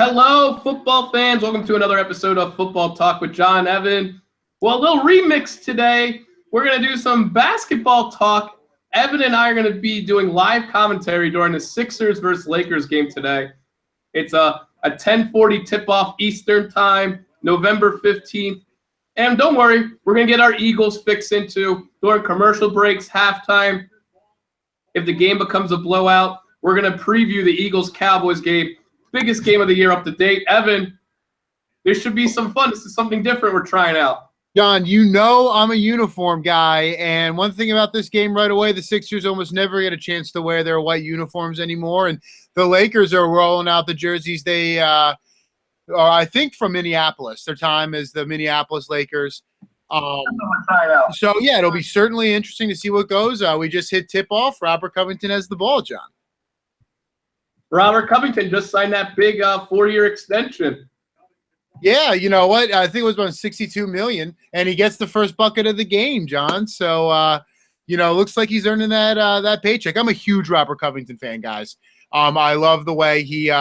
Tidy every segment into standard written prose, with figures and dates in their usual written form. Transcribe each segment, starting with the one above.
Hello, football fans. Welcome to another episode of Football Talk with John Evan. Well, a little remix today. We're going to do some basketball talk. Evan and I are going to be doing live commentary during the Sixers versus Lakers game today. It's a 10:40 tip-off Eastern time, November 15th. And don't worry, we're going to get our Eagles fix into during commercial breaks, halftime. If the game becomes a blowout, we're going to preview the Eagles-Cowboys game. Biggest game of the year up to date. Evan, this should be some fun. This is something different we're trying out. John, you know I'm a uniform guy, and one thing about this game right away, the Sixers almost never get a chance to wear their white uniforms anymore, and the Lakers are rolling out the jerseys. They are, I think, from Minneapolis. Their time is the Minneapolis Lakers. So, yeah, it'll be certainly interesting to see what goes. We just hit tip-off. Robert Covington has the ball, John. Robert Covington just signed that big 4-year extension. Yeah, you know what? I think it was about $62 million, and he gets the first bucket of the game, John. So, looks like he's earning that paycheck. I'm a huge Robert Covington fan, guys. I love the way he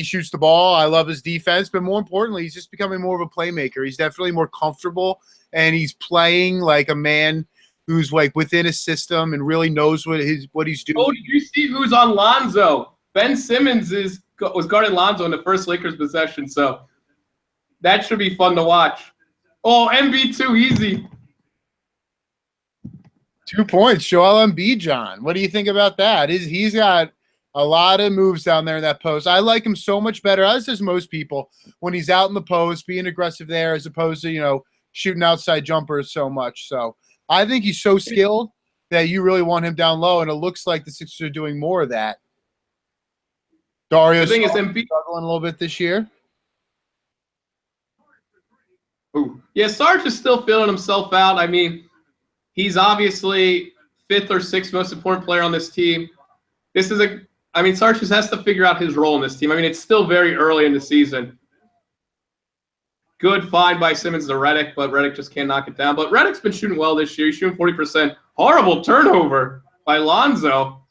shoots the ball. I love his defense, but more importantly, he's just becoming more of a playmaker. He's definitely more comfortable, and he's playing like a man who's like within a system and really knows what he's doing. Oh, did you see who's on Lonzo? Ben Simmons was guarding Lonzo in the first Lakers possession, so that should be fun to watch. Oh, MB2, easy. 2 points, Joel Embiid, John. What do you think about that? He's got a lot of moves down there in that post. I like him so much better, as does most people, when he's out in the post, being aggressive there, as opposed to, shooting outside jumpers so much. So I think he's so skilled that you really want him down low, and it looks like the Sixers are doing more of that. Dario's struggling a little bit this year. Ooh. Yeah, Sarge is still feeling himself out. I mean, he's obviously 5th or 6th most important player on this team. Sarge just has to figure out his role in this team. I mean, it's still very early in the season. Good find by Simmons to Redick, but Redick just can't knock it down. But Redick's been shooting well this year. He's shooting 40%. Horrible turnover by Lonzo.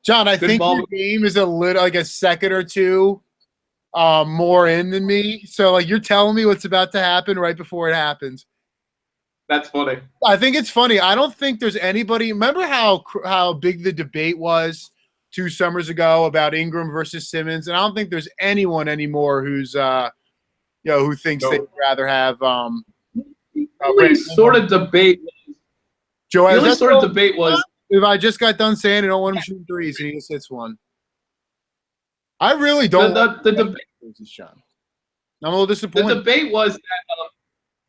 John, I think your game is a little like a second or two more in than me. So, you're telling me what's about to happen right before it happens. That's funny. I think it's funny. I don't think there's anybody – remember how big the debate was 2 summers ago about Ingram versus Simmons? And I don't think there's anyone anymore who's who thinks they'd rather have the only sort of debate was if I just got done saying I don't want him shooting threes and he just hits one. I really don't. The debate, Sean. I'm a little disappointed. The debate was that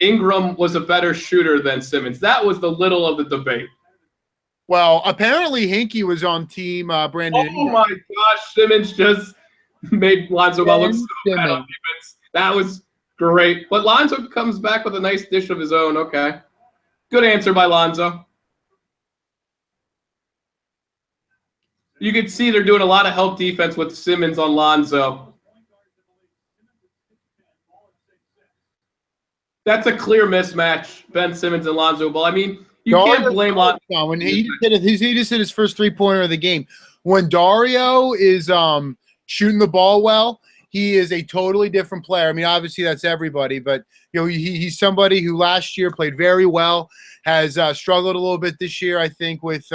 Ingram was a better shooter than Simmons. That was the little of the debate. Well, apparently Hinkie was on team Brandon. Oh Ingram. My gosh, Simmons just made Lonzo Ball look so bad on defense. That was great. But Lonzo comes back with a nice dish of his own. Okay. Good answer by Lonzo. You can see they're doing a lot of help defense with Simmons on Lonzo. That's a clear mismatch, Ben Simmons and Lonzo Ball. I mean, you can't blame Lonzo. When he just hit his first 3-pointer of the game. When Dario is shooting the ball well, he is a totally different player. I mean, obviously that's everybody, but he's somebody who last year played very well, has struggled a little bit this year, I think, with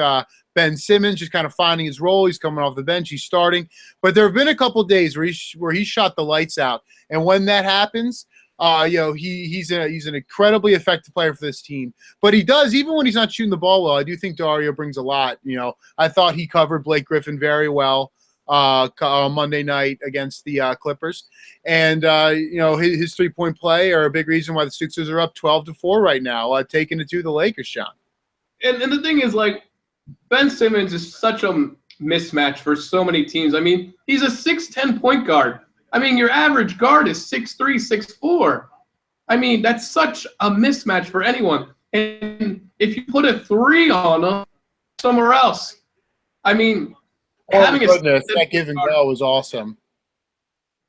Ben Simmons just kind of finding his role. He's coming off the bench, he's starting. But there have been a couple of days where he shot the lights out, and when that happens, he's an incredibly effective player for this team. But he does, even when he's not shooting the ball well, I do think Dario brings a lot. I thought he covered Blake Griffin very well on Monday night against the Clippers. And, his 3-point play are a big reason why the Sixers are up 12-4 right now, taking it to the Lakers, Sean. And the thing is, Ben Simmons is such a mismatch for so many teams. I mean, he's a 6'10" point guard. I mean, your average guard is 6'3", 6'4". I mean, that's such a mismatch for anyone. And if you put a 3 on him somewhere else, I mean, that give and go was awesome.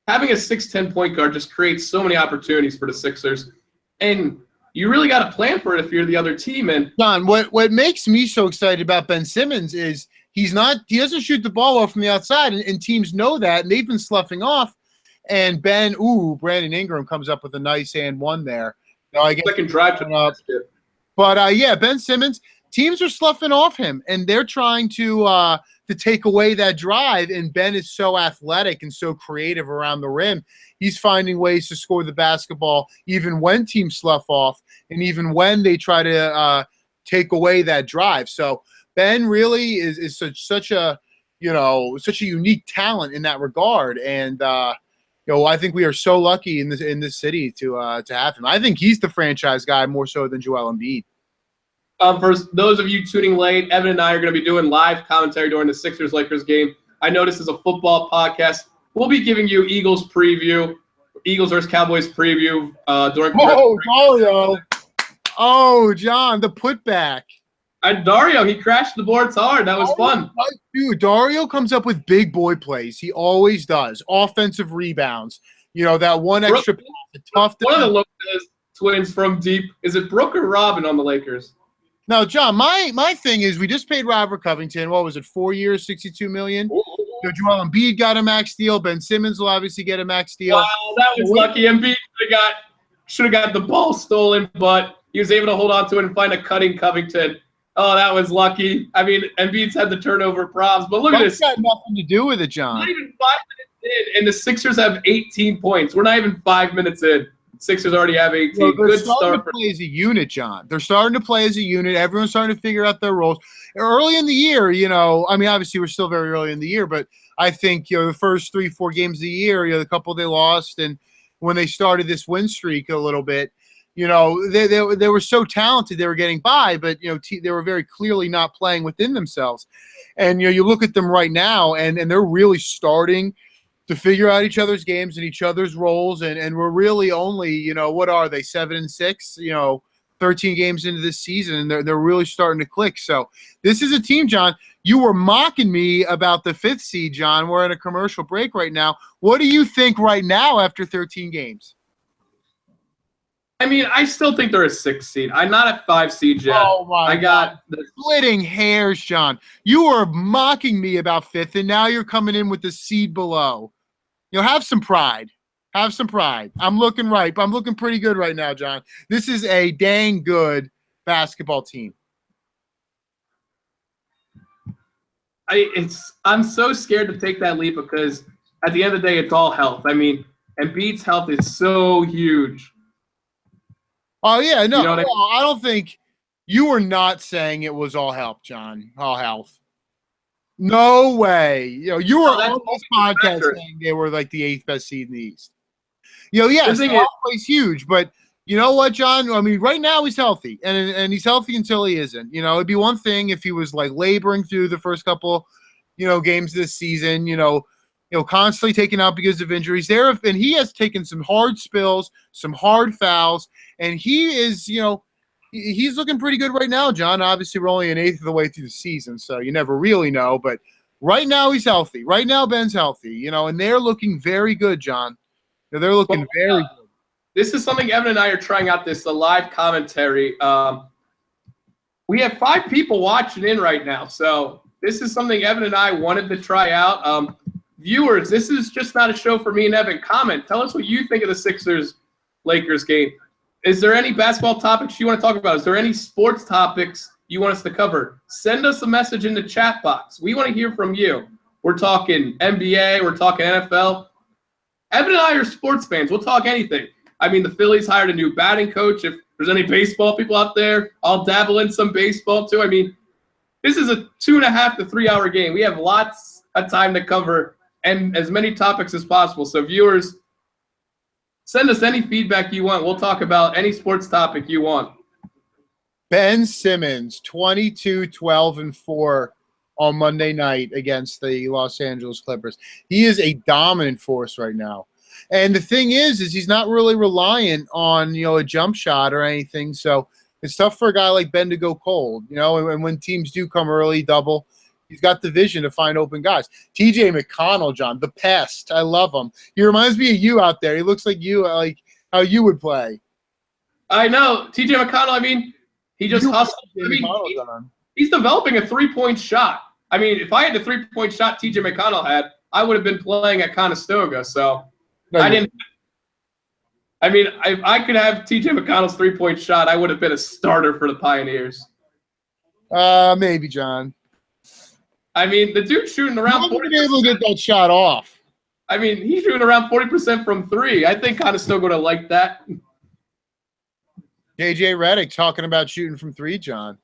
Having a 6'10" point guard just creates so many opportunities for the Sixers. And you really got to plan for it if you're the other team. And John, what makes me so excited about Ben Simmons is he doesn't shoot the ball well from the outside, and teams know that, and they've been sloughing off. And Brandon Ingram comes up with a nice and one there. I guess second drive to up. But yeah, Ben Simmons, teams are sloughing off him, and they're trying to take away that drive. And Ben is so athletic and so creative around the rim. He's finding ways to score the basketball even when teams slough off, and even when they try to take away that drive. So Ben really is such a unique talent in that regard, and I think we are so lucky in this city to have him. I think he's the franchise guy more so than Joel Embiid. For those of you tuning late, Evan and I are going to be doing live commentary during the Sixers-Lakers game. I know this is a football podcast. We'll be giving you Eagles preview, Eagles versus Cowboys preview during. Oh, Dario! Oh, John, the putback. Dario, he crashed the boards hard. That was fun. Dude, Dario comes up with big boy plays. He always does. Offensive rebounds. That one extra pass. Tough. One of the Lopez twins from deep. Is it Brooke or Robin on the Lakers? No, John, my thing is we just paid Robert Covington, what was it, 4 years, $62 million? Joel Embiid got a max deal. Ben Simmons will obviously get a max deal. Wow, that was lucky. Embiid should have got the ball stolen, but he was able to hold on to it and find a cutting Covington. Oh, that was lucky. I mean, Embiid's had the turnover problems, but look at this. That's got nothing to do with it, John. Not even 5 minutes in, and the Sixers have 18 points. We're not even 5 minutes in. Sixers already have 18. Well, Good start. To play as a unit, John. They're starting to play as a unit. Everyone's starting to figure out their roles. Early in the year, obviously we're still very early in the year, but I think, the first 3-4 games of the year, the couple they lost, and when they started this win streak a little bit, they were so talented they were getting by, but, they were very clearly not playing within themselves. And, you look at them right now, and they're really starting to figure out each other's games and each other's roles. And we're really only, what are they, 7-6, 13 games into this season, and they're really starting to click. So this is a team, John. You were mocking me about the 5th seed, John. We're in a commercial break right now. What do you think right now after 13 games? I mean, I still think they're a 6 seed. I'm not a 5 seed yet. Oh my God. Splitting hairs, John. You were mocking me about 5th, and now you're coming in with the seed below. Have some pride. Have some pride. I'm looking right, but I'm looking pretty good right now, John. This is a dang good basketball team. I'm so scared to take that leap because at the end of the day, it's all health. I mean, Embiid's health is so huge. Oh, yeah, no, I don't think you were not saying it was all health, John. All health. No way. You were on this podcast saying they were like the 8th best seed in the East. Yes, the is huge, but you know what, John? I mean, right now he's healthy, and he's healthy until he isn't. It'd be one thing if he was like laboring through the first couple, games this season. Constantly taken out because of injuries. And he has taken some hard spills, some hard fouls, and he is, he's looking pretty good right now, John. Obviously, we're only an 1/8 of the way through the season, so you never really know. But right now, he's healthy. Right now, Ben's healthy, and they're looking very good, John. They're looking very good. This is something Evan and I are trying out, the live commentary. We have 5 people watching in right now, so this is something Evan and I wanted to try out. Viewers, this is just not a show for me and Evan. Comment. Tell us what you think of the Sixers-Lakers game. Is there any basketball topics you want to talk about? Is there any sports topics you want us to cover? Send us a message in the chat box. We want to hear from you. We're talking NBA. We're talking NFL. Evan and I are sports fans. We'll talk anything. I mean, the Phillies hired a new batting coach. If there's any baseball people out there, I'll dabble in some baseball too. I mean, this is a 2.5 to 3 hour game. We have lots of time to cover and as many topics as possible. So viewers, send us any feedback you want. We'll talk about any sports topic you want. Ben Simmons, 22, 12, and 4 on Monday night against the Los Angeles Clippers. He is a dominant force right now. And the thing is he's not really reliant on, a jump shot or anything. So it's tough for a guy like Ben to go cold, and when teams do come early, double, he's got the vision to find open guys. TJ McConnell, John, the pest. I love him. He reminds me of you out there. He looks like you, like how you would play. I know. TJ McConnell, I mean, he just hustles. I mean, he's developing a 3-point shot. I mean, if I had the 3-point shot TJ McConnell had, I would have been playing at Conestoga. So I didn't. I mean, if I could have TJ McConnell's 3-point shot, I would have been a starter for the Pioneers. Maybe, John. I mean, the dude's shooting around 40%. Been able to get that shot off. I mean, he's shooting around 40% from 3. I think Conestoga would have liked that. JJ Redick talking about shooting from 3, John.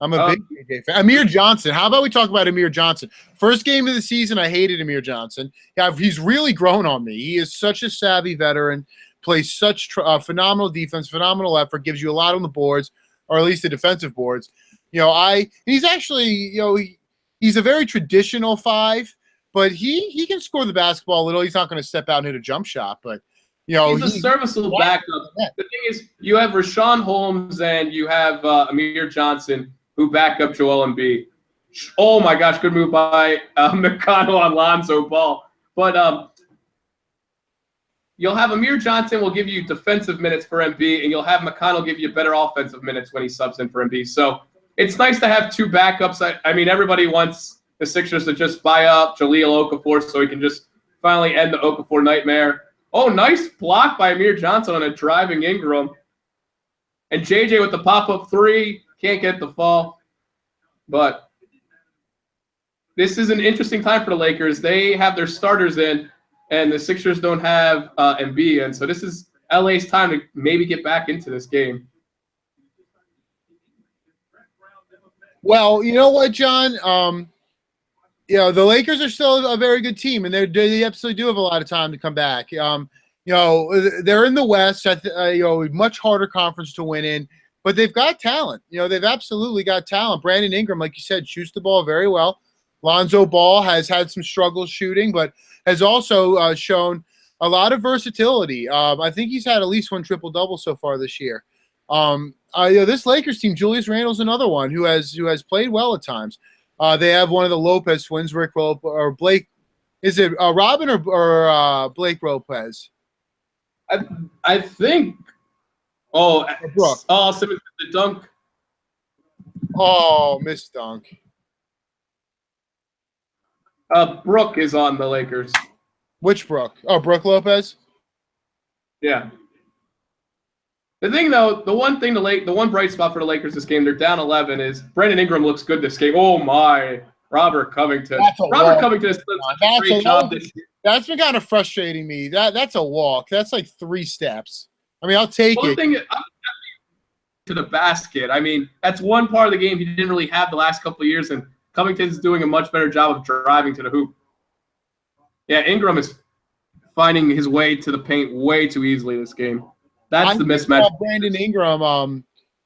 I'm a big JJ fan. Amir Johnson. How about we talk about Amir Johnson? First game of the season, I hated Amir Johnson. Yeah, he's really grown on me. He is such a savvy veteran, plays such phenomenal defense, phenomenal effort, gives you a lot on the boards, or at least the defensive boards. He's actually, he's a very traditional 5, but he can score the basketball a little. He's not going to step out and hit a jump shot, but he's a serviceable backup. The thing is, you have Rashawn Holmes and you have Amir Johnson who back up Joel Embiid. Oh my gosh, good move by McConnell on Lonzo Ball. But you'll have Amir Johnson will give you defensive minutes for Embiid, and you'll have McConnell give you better offensive minutes when he subs in for Embiid. So it's nice to have 2 backups. I mean, everybody wants the Sixers to just buy up Jahlil Okafor so he can just finally end the Okafor nightmare. Oh, nice block by Amir Johnson on a driving Ingram. And JJ with the pop-up 3. Can't get the fall. But this is an interesting time for the Lakers. They have their starters in, and the Sixers don't have Embiid. And so this is LA's time to maybe get back into this game. Well, you know what, John? The Lakers are still a very good team, and they absolutely do have a lot of time to come back. They're in the West, much harder conference to win in, but they've got talent. They've absolutely got talent. Brandon Ingram, like you said, shoots the ball very well. Lonzo Ball has had some struggles shooting, but has also shown a lot of versatility. I think he's had at least 1 triple-double so far this year. This Lakers team, Julius Randle's another one who has played well at times. They have one of the Lopez twins, Rick or Blake. Is it Robin or Blake Lopez? I think. Oh, Brooke. Oh, Simmons the dunk. Oh, missed dunk. Brooke is on the Lakers. Which Brooke? Oh, Brooke Lopez? Yeah. The thing, though, the one bright spot for the Lakers this game, they're down 11, is Brandon Ingram looks good this game. Oh, my. Robert Covington. Covington has done such a great job this year. That's been kind of frustrating me. That's a walk. That's like 3 steps. I mean, I'll take it. The thing is, to the basket. I mean, that's one part of the game he didn't really have the last couple of years, and Covington's doing a much better job of driving to the hoop. Yeah, Ingram is finding his way to the paint way too easily this game. That's the mismatch. Brandon Ingram,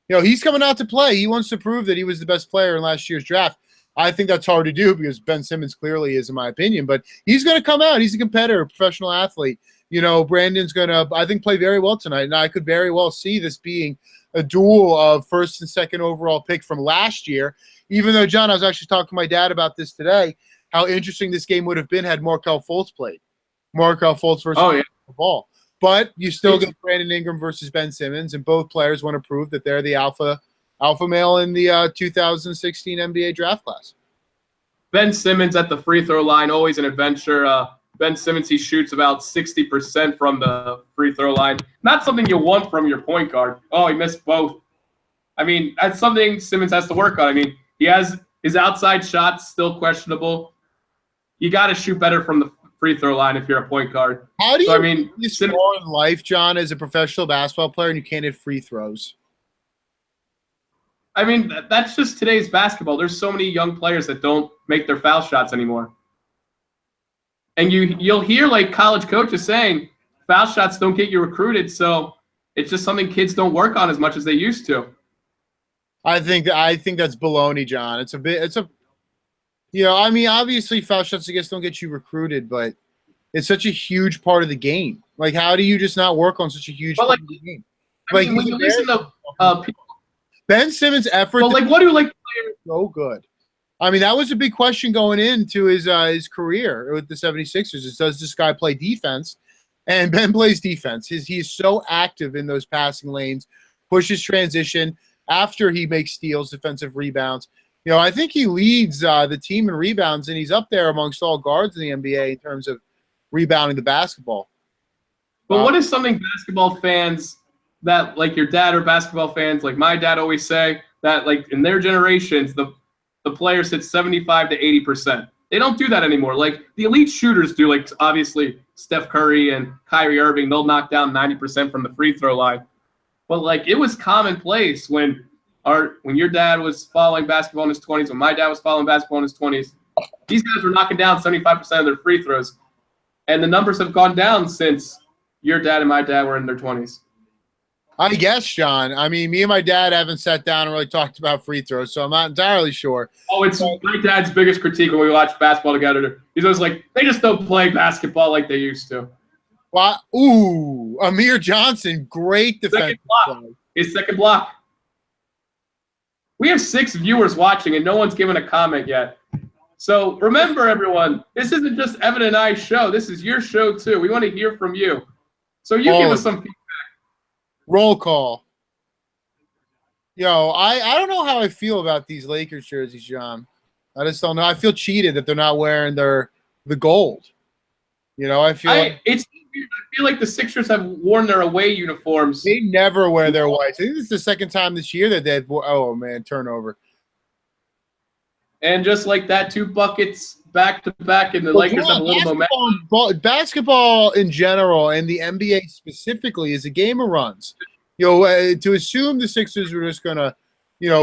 he's coming out to play. He wants to prove that he was the best player in last year's draft. I think that's hard to do because Ben Simmons clearly is, in my opinion. But he's going to come out. He's a competitor, professional athlete. Brandon's going to, I think, play very well tonight. And I could very well see this being a duel of 1st and 2nd overall pick from last year. Even though, John, I was actually talking to my dad about this today, how interesting this game would have been had Markelle Fultz played. Markelle Fultz versus the ball. But you still get Brandon Ingram versus Ben Simmons, and both players want to prove that they're the alpha male in the 2016 NBA draft class. Ben Simmons at the free throw line, always an adventure. Ben Simmons, he shoots about 60% from the free throw line. Not something you want from your point guard. Oh, he missed both. I mean, that's something Simmons has to work on. I mean, he has his outside shots still questionable. You got to shoot better from the free throw line if you're a point guard. How do you score in life, John, as a professional basketball player, and you can't hit free throws? I mean, that's just today's basketball. There's so many young players that don't make their foul shots anymore. And you'll hear like college coaches saying foul shots don't get you recruited, so it's just something kids don't work on as much as they used to. I think that's baloney, John. I mean, obviously foul shots, I guess, don't get you recruited, but it's such a huge part of the game. Like, how do you just not work on such a huge part of the game? I mean, when you listen to people, Ben Simmons' effort. Well, like, what do like players? So good. I mean, that was a big question going into his career with the 76ers. Is, does this guy play defense? And Ben plays defense. He's so active in those passing lanes, pushes transition after he makes steals, defensive rebounds. I think he leads the team in rebounds, and he's up there amongst all guards in the NBA in terms of rebounding the basketball. But what is something basketball fans that, like your dad or basketball fans, like my dad always say, that like in their generations, the players hit 75 to 80%. They don't do that anymore. Like the elite shooters do, like obviously Steph Curry and Kyrie Irving, they'll knock down 90% from the free throw line. But like it was commonplace when your dad was following basketball in his 20s, when my dad was following basketball in his 20s, these guys were knocking down 75% of their free throws. And the numbers have gone down since your dad and my dad were in their 20s. I guess, John. I mean, me and my dad haven't sat down and really talked about free throws, so I'm not entirely sure. Oh, it's my dad's biggest critique when we watch basketball together. He's always like, they just don't play basketball like they used to. Well, ooh, Amir Johnson, great defensive play. His second block. We have 6 viewers watching, and no one's given a comment yet. So remember, everyone, this isn't just Evan and I's show. This is your show, too. We want to hear from you. So you give us some feedback. Roll call. Yo, I don't know how I feel about these Lakers jerseys, John. I just don't know. I feel cheated that they're not wearing the gold. I feel like the Sixers have worn their away uniforms. They never wear their whites. I think this is the second time this year that they've oh man, turnover. And just like that, 2 buckets back to back, and the Lakers have a little momentum. Basketball in general and the NBA specifically is a game of runs. To assume the Sixers were just gonna,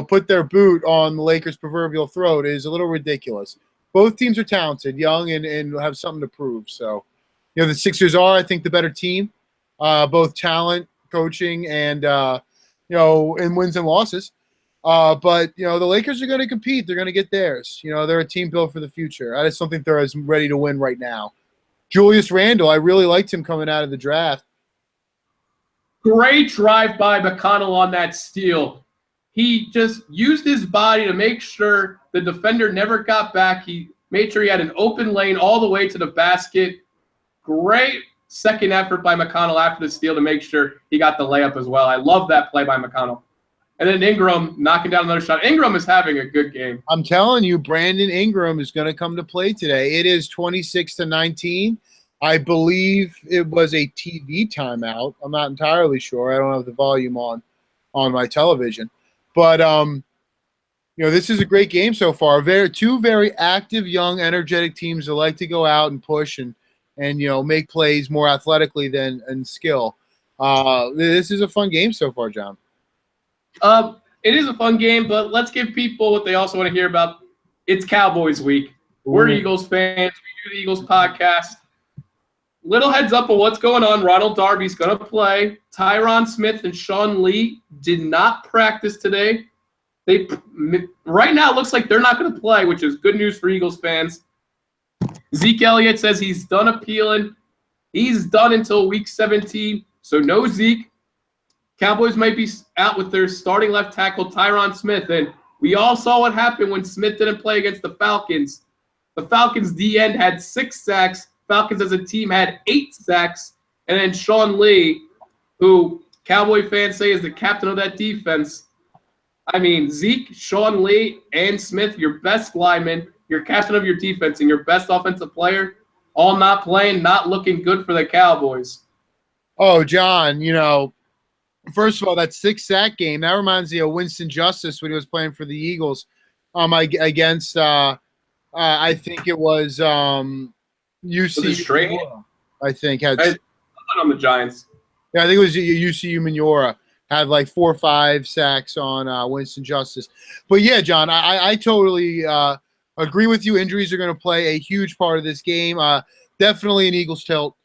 put their boot on the Lakers' proverbial throat is a little ridiculous. Both teams are talented, young, and have something to prove. So, the Sixers are, I think, the better team, both talent, coaching, and in wins and losses. But the Lakers are going to compete. They're going to get theirs. They're a team built for the future. I just don't think they're as ready to win right now. Julius Randle, I really liked him coming out of the draft. Great drive by McConnell on that steal. He just used his body to make sure the defender never got back. He made sure he had an open lane all the way to the basket. Great second effort by McConnell after the steal to make sure he got the layup as well. I love that play by McConnell. And then Ingram knocking down another shot. Ingram is having a good game. I'm telling you, Brandon Ingram is going to come to play today. It is 26-19. I believe it was a TV timeout. I'm not entirely sure. I don't have the volume on my television. But, this is a great game so far. Two very active, young, energetic teams that like to go out and push and make plays more athletically than in skill. This is a fun game so far, John. It is a fun game, but let's give people what they also want to hear about. It's Cowboys week. We're Eagles fans. We do the Eagles podcast. Little heads up on what's going on. Ronald Darby's going to play. Tyron Smith and Sean Lee did not practice today. Right now it looks like they're not going to play, which is good news for Eagles fans. Zeke Elliott says he's done appealing. He's done until week 17, so no Zeke. Cowboys might be out with their starting left tackle, Tyron Smith. And we all saw what happened when Smith didn't play against the Falcons. The Falcons' D-end had 6 sacks. Falcons as a team had 8 sacks. And then Sean Lee, who Cowboy fans say is the captain of that defense. I mean, Zeke, Sean Lee, and Smith, your best lineman, your captain of your defense, and your best offensive player, all not playing, not looking good for the Cowboys. Oh, John, first of all, that 6-sack game, that reminds me of Winston Justice when he was playing for the Eagles against, I think it was UC. I think had on the Giants. Yeah, I think it was UCU Manura had like 4 or 5 sacks on Winston Justice. But yeah, John, I totally agree with you. Injuries are going to play a huge part of this game. Definitely an Eagles tilt.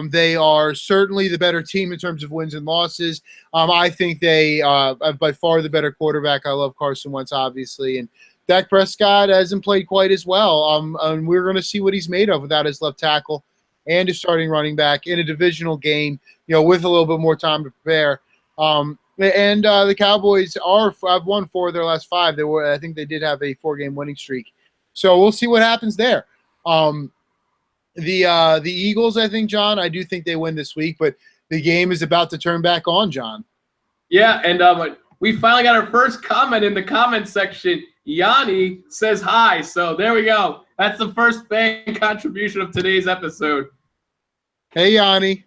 They are certainly the better team in terms of wins and losses. I think they have by far the better quarterback. I love Carson Wentz, obviously. And Dak Prescott hasn't played quite as well. And we're going to see what he's made of without his left tackle and his starting running back in a divisional game, with a little bit more time to prepare. The Cowboys have won 4 of their last 5. I think they did have a 4-game winning streak. So we'll see what happens there. The Eagles, I think, John, I do think they win this week, but the game is about to turn back on, John. Yeah, and we finally got our first comment in the comment section. Yanni says hi. So there we go. That's the first fan contribution of today's episode. Hey, Yanni.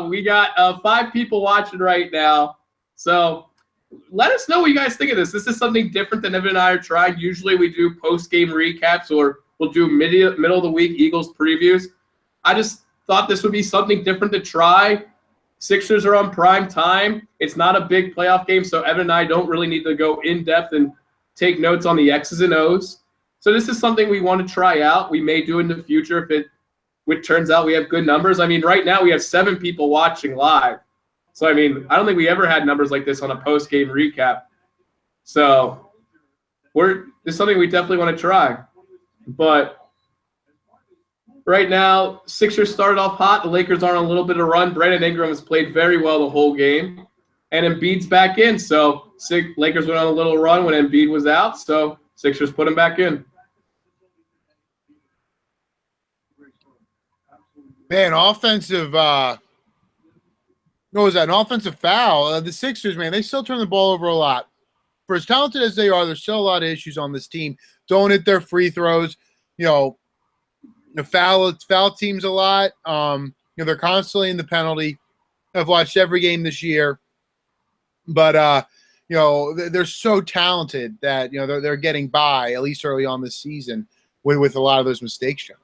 We got 5 people watching right now. So let us know what you guys think of this. This is something different than Evan and I are trying. Usually we do post-game recaps or we'll do middle of the week Eagles previews. I just thought this would be something different to try. Sixers are on prime time. It's not a big playoff game, so Evan and I don't really need to go in-depth and take notes on the X's and O's. So this is something we want to try out. We may do in the future if it turns out we have good numbers. I mean, right now we have 7 people watching live. So, I mean, I don't think we ever had numbers like this on a post-game recap. So this is something we definitely want to try. But right now, Sixers started off hot. The Lakers are on a little bit of run. Brandon Ingram has played very well the whole game. And Embiid's back in. So Lakers went on a little run when Embiid was out. So Sixers put him back in. Man, offensive what was that? An offensive foul. The Sixers, man, they still turn the ball over a lot. For as talented as they are, there's still a lot of issues on this team. Don't hit their free throws. Foul teams a lot. They're constantly in the penalty. I've watched every game this year. But they're so talented that they're getting by, at least early on this season, with a lot of those mistakes, John.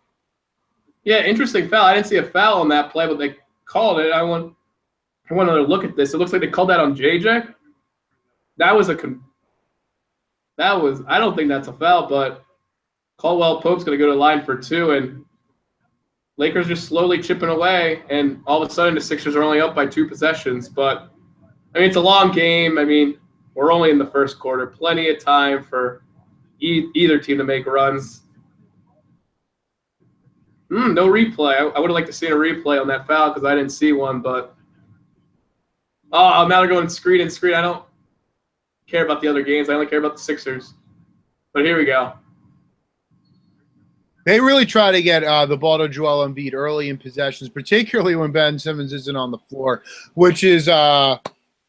Yeah, interesting foul. I didn't see a foul on that play, but they called it. I want another look at this. It looks like they called that on JJ. I don't think that's a foul, but Caldwell Pope's going to go to line for 2, and Lakers just slowly chipping away, and all of a sudden the Sixers are only up by 2 possessions. But, I mean, it's a long game. I mean, we're only in the first quarter. Plenty of time for either team to make runs. No replay. I would have liked to see a replay on that foul because I didn't see one, but now they're going screen and screen. I don't care about the other games. I only care about the Sixers. But here we go. They really try to get the ball to Joel Embiid early in possessions, particularly when Ben Simmons isn't on the floor, which is, I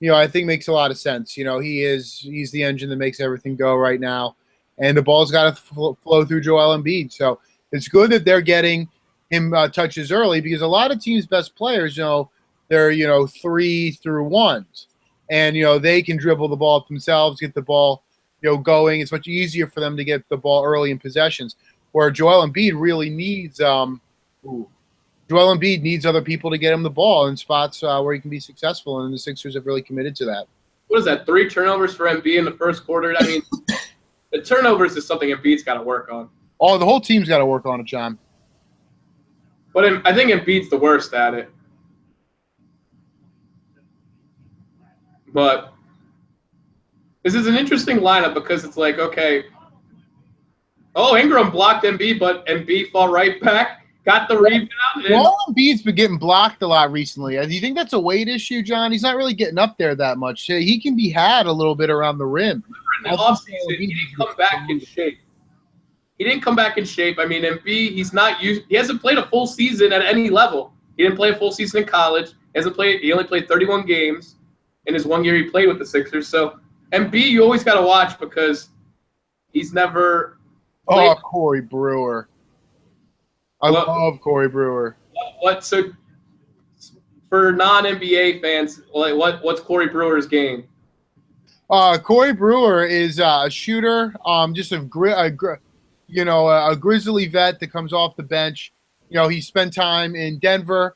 think makes a lot of sense. He's the engine that makes everything go right now, and the ball's got to flow through Joel Embiid. So it's good that they're getting him touches early because a lot of teams' best players, they're 3 through 1s, and they can dribble the ball up themselves, get the ball going. It's much easier for them to get the ball early in possessions. Where Joel Embiid really needs Joel Embiid needs other people to get him the ball in spots where he can be successful, and the Sixers have really committed to that. What is that, 3 turnovers for Embiid in the first quarter? I mean, the turnovers is something Embiid's got to work on. Oh, the whole team's got to work on it, John. But I think Embiid's the worst at it. But this is an interesting lineup because it's like, okay, Ingram blocked Embiid, but Embiid fell right back, got the rebound. Embiid's been getting blocked a lot recently. Do you think that's a weight issue, John? He's not really getting up there that much. He can be had a little bit around the rim. In the offseason, he didn't come back in shape. I mean, Embiid, he hasn't played a full season at any level. He didn't play a full season in college. He only played 31 games in his 1 year he played with the Sixers. So Embiid, you always got to watch because he's never – Corey Brewer. I love Corey Brewer. So for non-NBA fans, what's Corey Brewer's game? Corey Brewer is a shooter, just a grizzly vet that comes off the bench. He spent time in Denver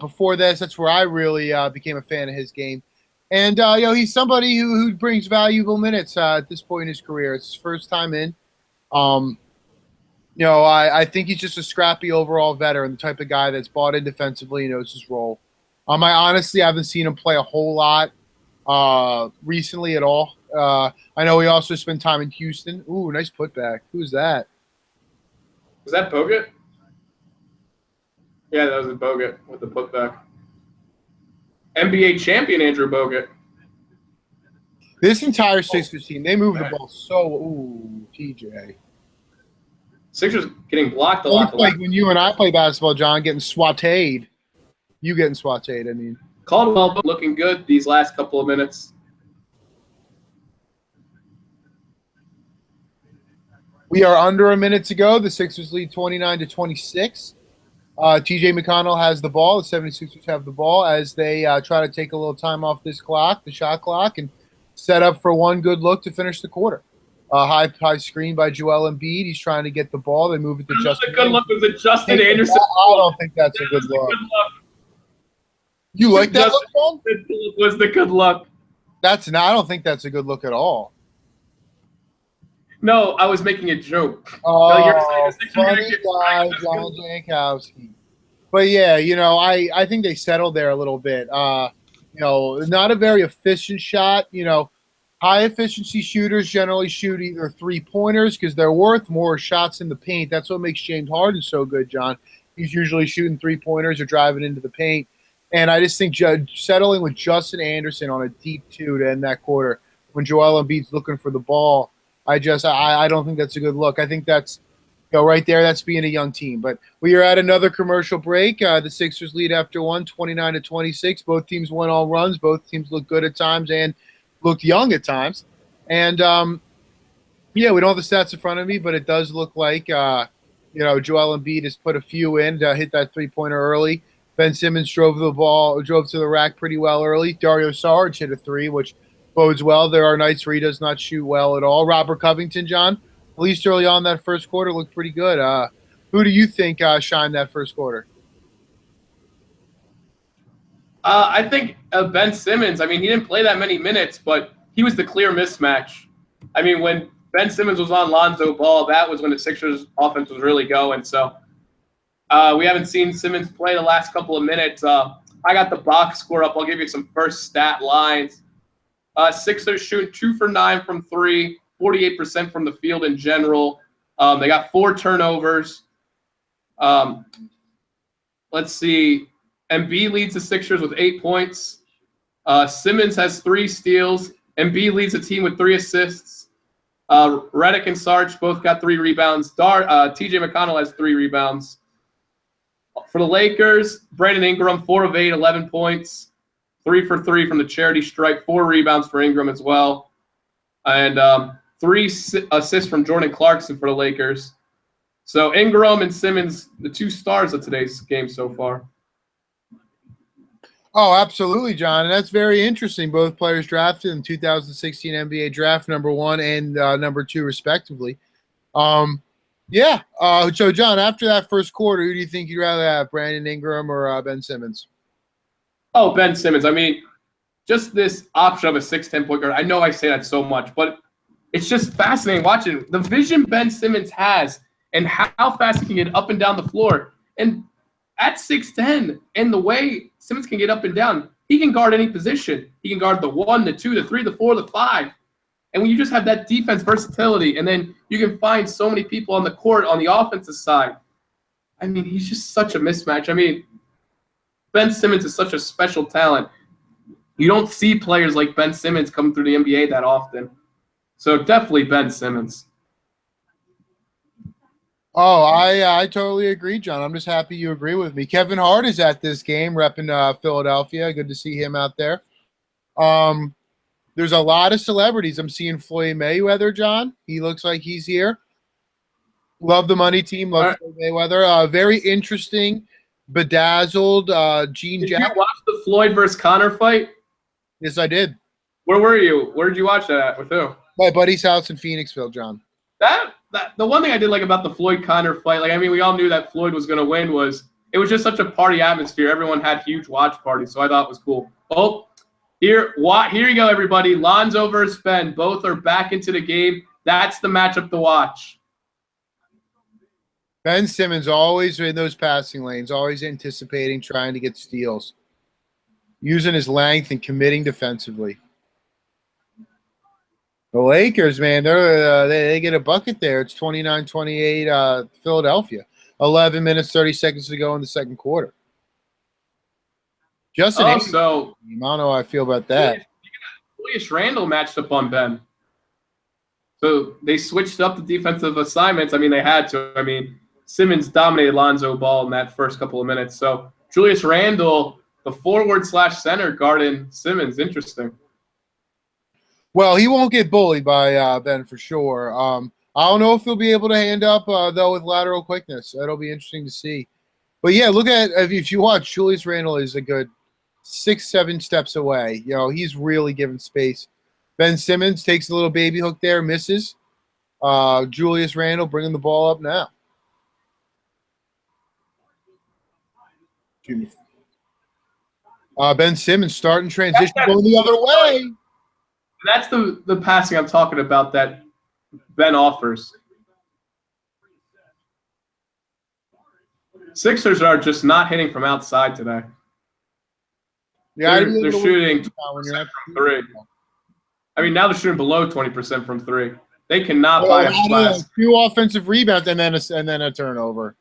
before this. That's where I really became a fan of his game. And, he's somebody who brings valuable minutes at this point in his career. It's his first time in. I think he's just a scrappy overall veteran, the type of guy that's bought in defensively and knows his role. I honestly haven't seen him play a whole lot recently at all. I know he also spent time in Houston. Ooh, nice putback. Who's that? Was that Bogut? Yeah, that was a Bogut with the putback. NBA champion Andrew Bogut. This entire Sixers team, they move the ball so. Ooh, TJ. Sixers getting blocked a lot. Like when you and I play basketball, John, getting swatted. You getting swatted, I mean. Caldwell looking good these last couple of minutes. We are under a minute to go. The Sixers lead 29-26. TJ McConnell has the ball. The 76ers have the ball as they try to take a little time off this clock, the shot clock, and set up for one good look to finish the quarter. High screen by Joel Embiid. He's trying to get the ball. They move it to Justin. The good look was it Justin Anderson. I don't think that's a good look. You like that look, John? Was the good look. I don't think that's a good look at all. No, I was making a joke. Oh, funny guy, John Jankowski. But yeah, I think they settled there a little bit. Not a very efficient shot. High efficiency shooters generally shoot either 3-pointers because they're worth more shots in the paint. That's what makes James Harden so good, John. He's usually shooting 3-pointers or driving into the paint. And I just think settling with Justin Anderson on a deep 2 to end that quarter when Joel Embiid's looking for the ball, I don't think that's a good look. I think that's right there. That's being a young team. But we are at another commercial break. The Sixers lead after 29-26. Both teams went all runs. Both teams look good at times and looked young at times. And we don't have the stats in front of me, but it does look like Joel Embiid has put a few in to hit that 3-pointer early. Ben Simmons drove to the rack pretty well early. Dario Saric hit a 3, which bodes well. There are nights where he does not shoot well at all. Robert Covington, John, at least early on that first quarter, looked pretty good. Who do you think shined that first quarter? I think Ben Simmons. I mean, he didn't play that many minutes, but he was the clear mismatch. I mean, when Ben Simmons was on Lonzo Ball, that was when the Sixers' offense was really going. So we haven't seen Simmons play the last couple of minutes. I got the box score up. I'll give you some first stat lines. Sixers shooting 2 for 9 from 3, 48% from the field in general. They got 4 turnovers. Let's see. Embiid leads the Sixers with 8 points. Simmons has 3 steals. Embiid leads the team with 3 assists. Redick and Sarge both got 3 rebounds. TJ McConnell has 3 rebounds. For the Lakers, Brandon Ingram, 4 of 8, 11 points. 3 for 3 from the charity strike, 4 rebounds for Ingram as well. And 3 assists from Jordan Clarkson for the Lakers. So Ingram and Simmons, the 2 stars of today's game so far. Oh, absolutely, John. And that's very interesting. Both players drafted in 2016 NBA draft, number 1 and number 2, respectively. So, John, after that first quarter, who do you think you'd rather have, Brandon Ingram or Ben Simmons? Oh, Ben Simmons. I mean, just this option of a 6'10" point guard. I know I say that so much, but it's just fascinating watching the vision Ben Simmons has and how fast he can get up and down the floor. And at 6'10", and the way Simmons can get up and down, he can guard any position. He can guard the 1, the 2, the 3, the 4, the 5. And when you just have that defense versatility, and then you can find so many people on the court on the offensive side, I mean, he's just such a mismatch. I mean, Ben Simmons is such a special talent. You don't see players like Ben Simmons come through the NBA that often. So definitely Ben Simmons. Oh, I totally agree, John. I'm just happy you agree with me. Kevin Hart is at this game repping Philadelphia. Good to see him out there. There's a lot of celebrities. I'm seeing Floyd Mayweather, John. He looks like he's here. Love the money team. Love Floyd Mayweather. Very interesting, bedazzled Gene Jackson. Did you watch the Floyd versus Conor fight? Yes, I did. Where were you? Where did you watch that at? With who? My buddy's house in Phoenixville, John. The one thing I did like about the Floyd Conor fight, like I mean, we all knew that Floyd was going to win. It was just such a party atmosphere. Everyone had huge watch parties, so I thought it was cool. Oh, here you go, everybody. Lonzo versus Ben. Both are back into the game. That's the matchup to watch. Ben Simmons always in those passing lanes, always anticipating, trying to get steals, using his length and committing defensively. The Lakers, man, they get a bucket there. It's 29-28 Philadelphia. 11 minutes, 30 seconds to go in the second quarter. Justin, I don't know how I feel about that. Julius Randle matched up on Ben. So they switched up the defensive assignments. I mean, they had to. I mean, Simmons dominated Lonzo Ball in that first couple of minutes. So Julius Randle, the forward/center guarding Simmons, interesting. Well, he won't get bullied by Ben for sure. I don't know if he'll be able to hand up, though, with lateral quickness. That'll be interesting to see. But, yeah, look at – if you watch, Julius Randle is a good 6-7 steps away. He's really giving space. Ben Simmons takes a little baby hook there, misses. Julius Randle bringing the ball up now. Ben Simmons starting transition going the other way. That's the passing I'm talking about that Ben offers. Sixers are just not hitting from outside today. Yeah, they're shooting 20% from three. I mean, now they're shooting below 20% from three. They cannot buy a splash. 2 offensive rebounds and then a turnover.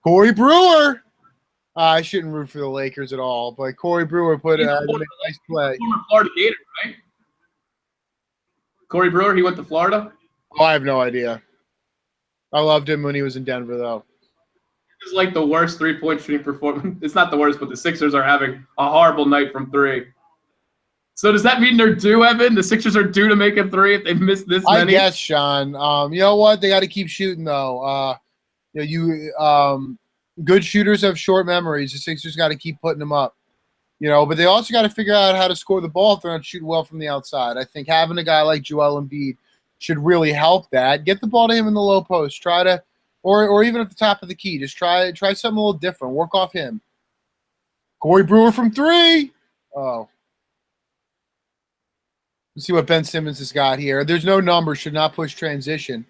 Corey Brewer. I shouldn't root for the Lakers at all, but Corey Brewer put a nice play. Former Florida Gator, right? Corey Brewer, he went to Florida? Oh, I have no idea. I loved him when he was in Denver, though. It's like the worst three-point shooting performance. It's not the worst, but the Sixers are having a horrible night from three. So does that mean they're due, Evan? The Sixers are due to make a three if they've missed this many? I guess, Sean. You know what? They got to keep shooting, though. Good shooters have short memories. The Sixers got to keep putting them up. But they also got to figure out how to score the ball if they're not shooting well from the outside. I think having a guy like Joel Embiid should really help that. Get the ball to him in the low post. Try to, or even at the top of the key. Just try something a little different. Work off him. Corey Brewer from three. Oh. Let's see what Ben Simmons has got here. There's no number. Should not push transition.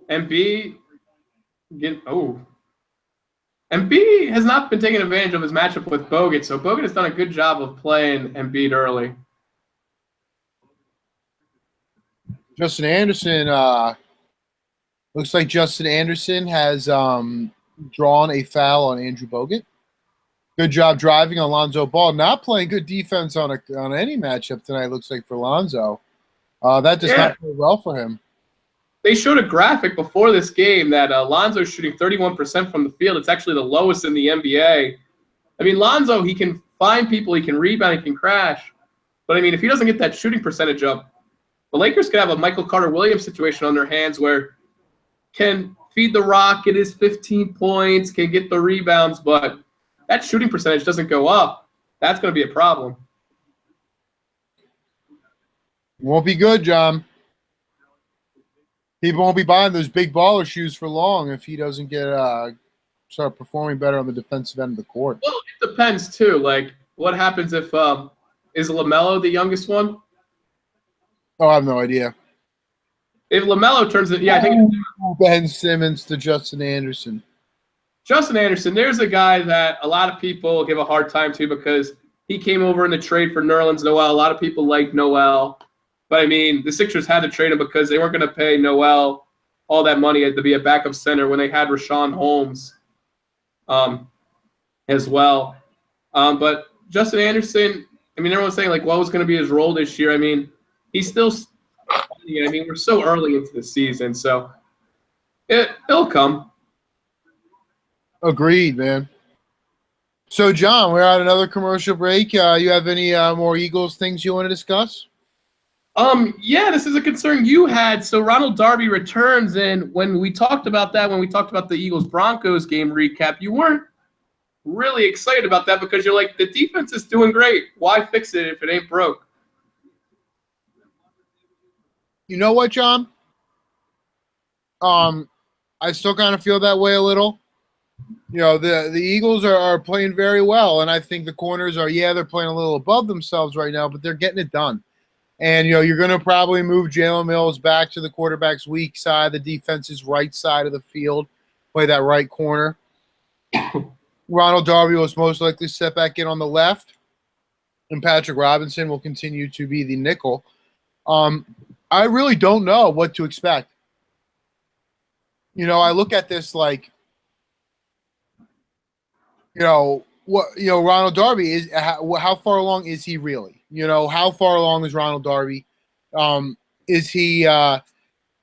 Embiid Embiid has not been taking advantage of his matchup with Bogut, so Bogut has done a good job of playing Embiid early. Justin Anderson, looks like Justin Anderson has drawn a foul on Andrew Bogut. Good job driving on Lonzo Ball. Not playing good defense on any matchup tonight, looks like, for Lonzo. That does not play well for him. They showed a graphic before this game that Lonzo is shooting 31% from the field. It's actually the lowest in the NBA. I mean, Lonzo, he can find people, he can rebound, he can crash. But, I mean, if he doesn't get that shooting percentage up, the Lakers could have a Michael Carter-Williams situation on their hands where can feed the rock, get his 15 points, can get the rebounds, but that shooting percentage doesn't go up. That's going to be a problem. Won't be good, John. People won't be buying those big baller shoes for long if he doesn't start performing better on the defensive end of the court. Well, it depends too. Like, what happens if is LaMelo the youngest one? Oh, I have no idea. If LaMelo turns it, I think Ben Simmons to Justin Anderson. Justin Anderson, there's a guy that a lot of people give a hard time to because he came over in the trade for Nerlens Noel. A lot of people like Noel. But, I mean, the Sixers had to trade him because they weren't going to pay Noel all that money to be a backup center when they had Rashawn Holmes as well. But Justin Anderson, I mean, everyone's saying, like, what was going to be his role this year? I mean, he's still – I mean, we're so early into the season, so it'll come. Agreed, man. So, John, we're at another commercial break. You have any more Eagles things you want to discuss? Yeah, this is a concern you had. So Ronald Darby returns, and when we talked about the Eagles-Broncos game recap, you weren't really excited about that because you're like, the defense is doing great. Why fix it if it ain't broke? You know what, John? I still kind of feel that way a little. The Eagles are playing very well, and I think the corners are, they're playing a little above themselves right now, but they're getting it done. And, you're going to probably move Jalen Mills back to the quarterback's weak side, the defense's right side of the field, play that right corner. Ronald Darby will most likely step back in on the left, and Patrick Robinson will continue to be the nickel. I really don't know what to expect. I look at this like, Ronald Darby is how far along is he really? How far along is Ronald Darby? Is he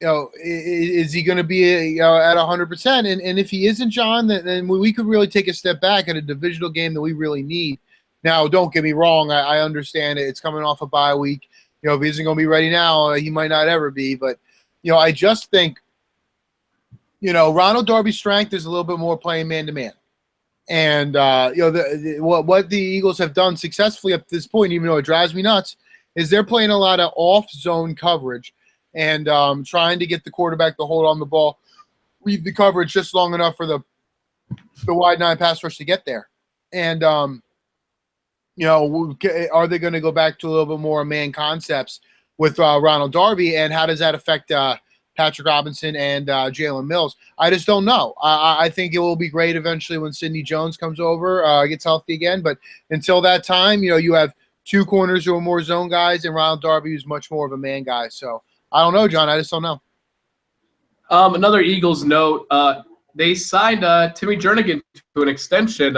is he going to be at 100%? And if he isn't, John, then we could really take a step back at a divisional game that we really need Now, don't get me wrong. I understand it. It's coming off a bye week. If he isn't going to be ready now, he might not ever be. But, I just think, Ronald Darby's strength is a little bit more playing man-to-man. And, what the Eagles have done successfully up to this point, even though it drives me nuts, is they're playing a lot of off-zone coverage and trying to get the quarterback to hold on the ball, leave the coverage just long enough for the wide nine pass rush to get there. And, are they going to go back to a little bit more man concepts with Ronald Darby, and how does that affect Patrick Robinson and Jalen Mills? I just don't know. I think it will be great eventually when Sidney Jones comes over, gets healthy again. But until that time, you have two corners who are more zone guys and Ronald Darby who's much more of a man guy. So I don't know, John. I just don't know. Another Eagles note, they signed Timmy Jernigan to an extension.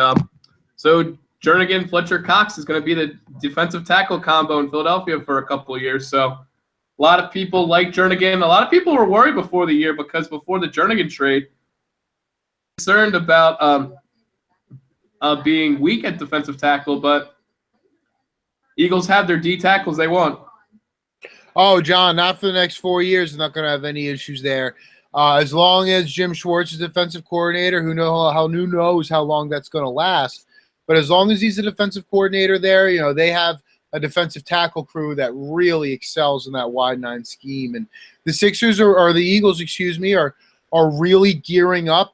So Jernigan, Fletcher Cox is going to be the defensive tackle combo in Philadelphia for a couple of years. So a lot of people like Jernigan. A lot of people were worried before the year because before the Jernigan trade, concerned about being weak at defensive tackle, but Eagles have their D tackles they want. Oh, John, not for the next 4 years. They're not going to have any issues there. As long as Jim Schwartz is defensive coordinator, who knows how long that's going to last. But as long as he's a defensive coordinator there, they have a defensive tackle crew that really excels in that wide nine scheme. And the Sixers or the Eagles, are really gearing up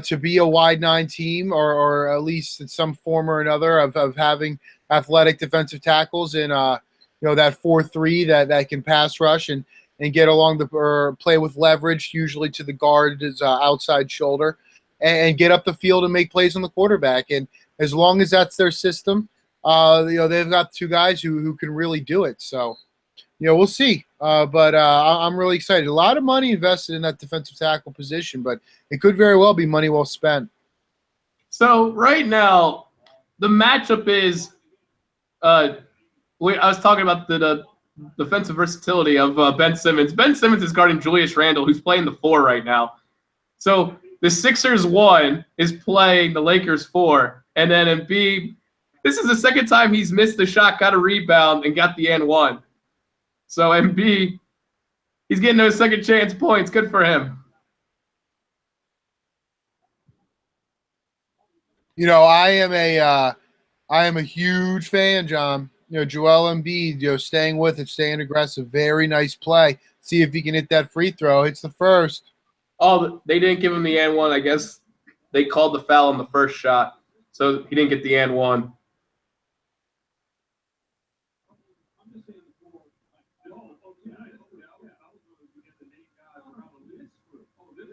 to be a wide nine team, or at least in some form or another of having athletic defensive tackles in that 4-3 that can pass rush and get along or play with leverage, usually to the guard's outside shoulder, and get up the field and make plays on the quarterback. And as long as that's their system, they've got two guys who can really do it. So, we'll see. But I'm really excited. A lot of money invested in that defensive tackle position, but it could very well be money well spent. So right now, the matchup is I was talking about the defensive versatility of Ben Simmons. Ben Simmons is guarding Julius Randle, who's playing the 4 right now. So the Sixers 1 is playing the Lakers 4. And then Embiid, this is the second time he's missed the shot, got a rebound, and got the N1. So Embiid, he's getting those second chance points. Good for him. I am a huge fan, John. Joel Embiid, staying with it, staying aggressive. Very nice play. See if he can hit that free throw. Hits the first. Oh, they didn't give him the N1. I guess they called the foul on the first shot. So he didn't get the N1.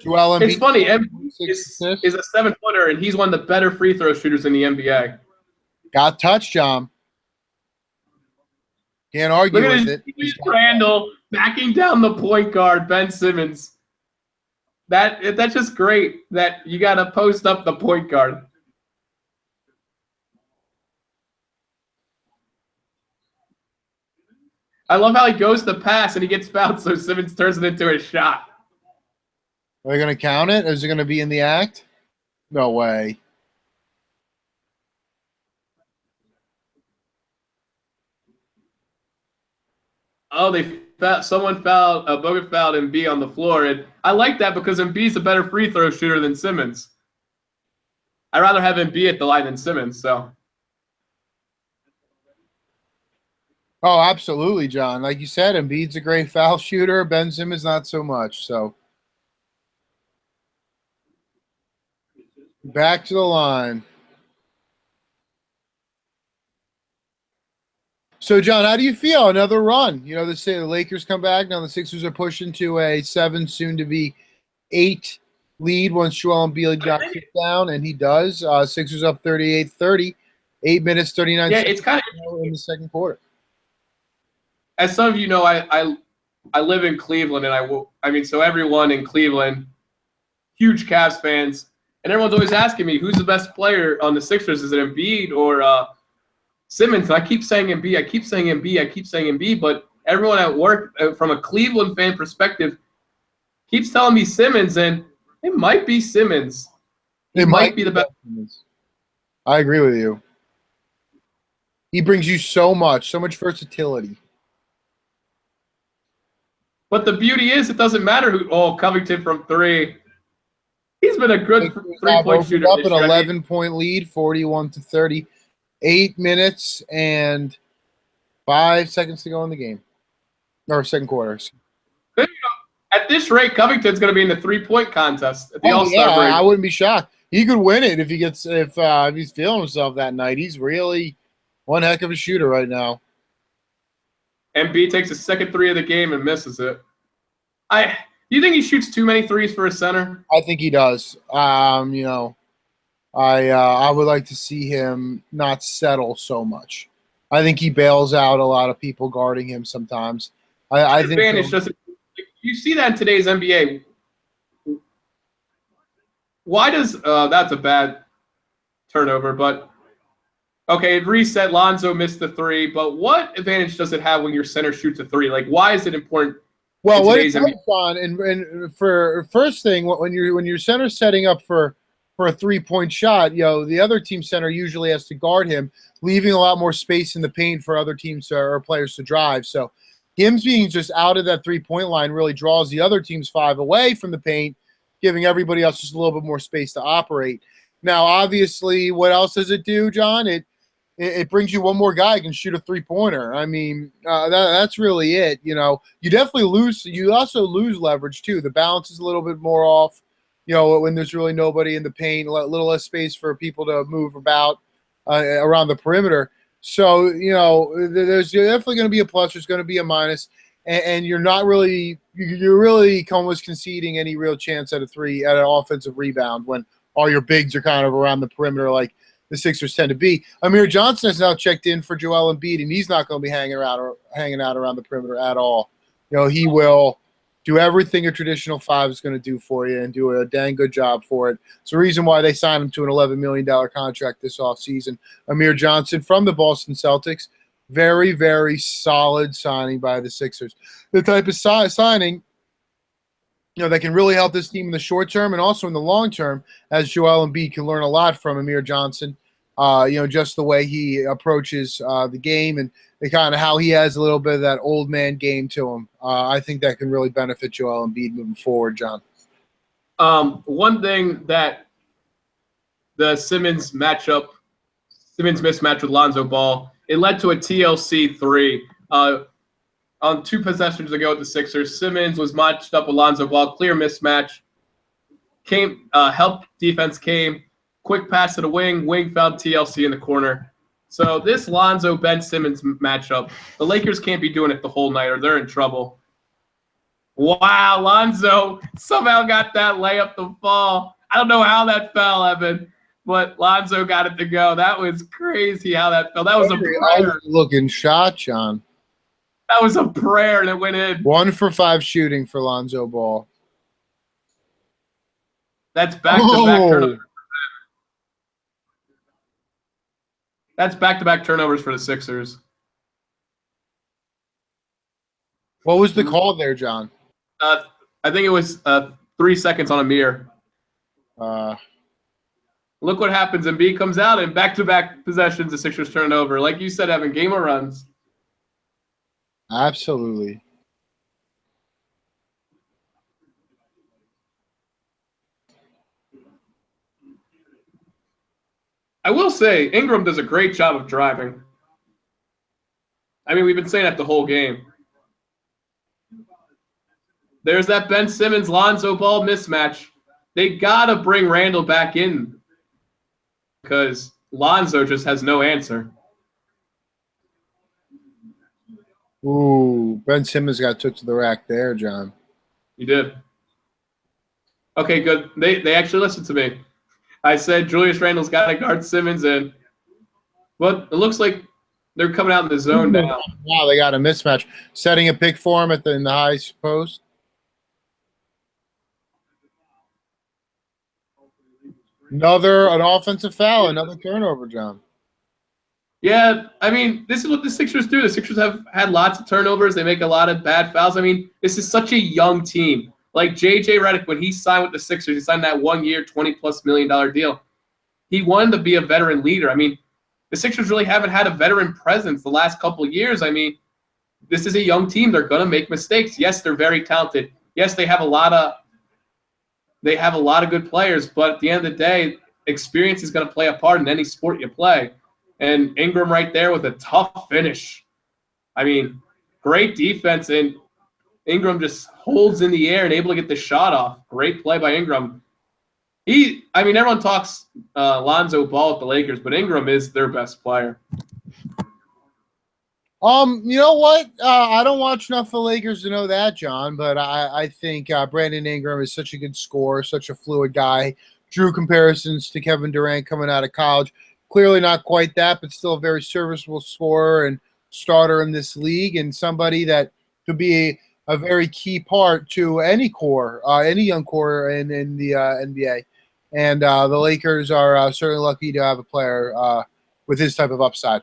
Joel Embiid. It's funny. Embiid is a 7-footer, and he's one of the better free throw shooters in the NBA. Got touched, John. Can't argue with it. Randall backing down the point guard, Ben Simmons. That's just great that you got to post up the point guard. I love how he goes to pass and he gets fouled, so Simmons turns it into a shot. Are they going to count it? Is it going to be in the act? No way. Oh, someone fouled, Bogut fouled Embiid on the floor, and I like that because Embiid's a better free throw shooter than Simmons. I'd rather have Embiid at the line than Simmons, so. Oh, absolutely, John. Like you said, Embiid's a great foul shooter. Ben Simmons, not so much. So back to the line. So, John, how do you feel? Another run. They say the Lakers come back. Now the Sixers are pushing to a 7, soon-to-be 8 lead once Joel Embiid got kicked down, and he does. Sixers up 38-30. 8 minutes, 39 seconds it's kind of in the second quarter. As some of you know, I live in Cleveland, and so everyone in Cleveland, huge Cavs fans, and everyone's always asking me, who's the best player on the Sixers? Is it Embiid or Simmons? And I keep saying Embiid, but everyone at work, from a Cleveland fan perspective, keeps telling me Simmons, and it might be Simmons. It might be the best. I agree with you. He brings you so much versatility. But the beauty is, it doesn't matter who. Oh, Covington from three. He's been a good three-point shooter up this an year. 11-point lead, 41-30. 8 minutes and 5 seconds to go in the game, or second quarter. At this rate, Covington's going to be in the three-point contest at the All-Star break. I wouldn't be shocked. He could win it if he's feeling himself that night. He's really one heck of a shooter right now. Embiid takes his second three of the game and misses it. Do you think he shoots too many threes for a center? I think he does. I would like to see him not settle so much. I think he bails out a lot of people guarding him sometimes. I think advantage doesn't. You see that in today's NBA. Why does that's a bad turnover? But okay, it reset. Lonzo missed the three. But what advantage does it have when your center shoots a three? Like, why is it important? Well, what it comes on, and for first thing, when your center's setting up for a 3-point shot, the other team center usually has to guard him, leaving a lot more space in the paint for other teams or players to drive. So him being just out of that 3-point line really draws the other team's 5 away from the paint, giving everybody else just a little bit more space to operate. Now, obviously, what else does it do, John? It brings you one more guy who can shoot a 3-pointer. I mean, that's really it. You definitely lose. You also lose leverage too. The balance is a little bit more off. When there's really nobody in the paint, a little less space for people to move about around the perimeter. So, there's definitely going to be a plus. There's going to be a minus, and you're really almost conceding any real chance at an offensive rebound when all your bigs are kind of around the perimeter like the Sixers tend to be. Amir Johnson has now checked in for Joel Embiid, and he's not going to be hanging out around the perimeter at all. He will do everything a traditional 5 is going to do for you and do a dang good job for it. It's the reason why they signed him to an $11 million contract this offseason. Amir Johnson from the Boston Celtics, very, very solid signing by the Sixers. The type of signing that can really help this team in the short term and also in the long term, as Joel Embiid can learn a lot from Amir Johnson. Just the way he approaches the game and kind of how he has a little bit of that old man game to him. I think that can really benefit Joel Embiid moving forward, John. One thing that the Simmons mismatch with Lonzo Ball, it led to a TLC 3. On 2 possessions ago with the Sixers, Simmons was matched up with Lonzo Ball, clear mismatch. Help defense came. Quick pass to the wing found TLC in the corner. So this Lonzo-Ben Simmons matchup, the Lakers can't be doing it the whole night or they're in trouble. Wow, Lonzo somehow got that layup to fall. I don't know how that fell, Evan, but Lonzo got it to go. That was crazy how that fell. That was a prayer. Looking shot, John. That was a prayer that went in. 1 for 5 shooting for Lonzo Ball. That's back-to-back turnovers. That's back-to-back turnovers for the Sixers. What was the call there, John? I think it was 3 seconds on Amir. Look what happens. Embiid comes out and back-to-back possessions, the Sixers turn over. Like you said, Evan, game of runs. Absolutely. I will say Ingram does a great job of driving. I mean, we've been saying that the whole game. There's that Ben Simmons-Lonzo Ball mismatch. They got to bring Randall back in because Lonzo just has no answer. Ooh, Ben Simmons got took to the rack there, John. He did. Okay, good. They actually listened to me. I said Julius Randle's got to guard Simmons, and well, it looks like they're coming out in the zone now. Wow, they got a mismatch. Setting a pick for him in the high post. An offensive foul, another turnover, John. Yeah, I mean, this is what the Sixers do. The Sixers have had lots of turnovers. They make a lot of bad fouls. I mean, this is such a young team. Like J.J. Redick, when he signed with the Sixers, he signed that 1 year, $20+ million deal. He wanted to be a veteran leader. I mean, the Sixers really haven't had a veteran presence the last couple of years. I mean, this is a young team. They're going to make mistakes. Yes, they're very talented. Yes, they have a lot of good players, but at the end of the day, experience is going to play a part in any sport you play. And Ingram right there with a tough finish. I mean, great defense, and Ingram just holds in the air and able to get the shot off. Great play by Ingram. Everyone talks Lonzo Ball at the Lakers, but Ingram is their best player. You know what? I don't watch enough of the Lakers to know that, John, but I think Brandon Ingram is such a good scorer, such a fluid guy. Drew comparisons to Kevin Durant coming out of college. Clearly not quite that, but still a very serviceable scorer and starter in this league, and somebody that could be a very key part to any core, any young core in the NBA. And the Lakers are certainly lucky to have a player with his type of upside.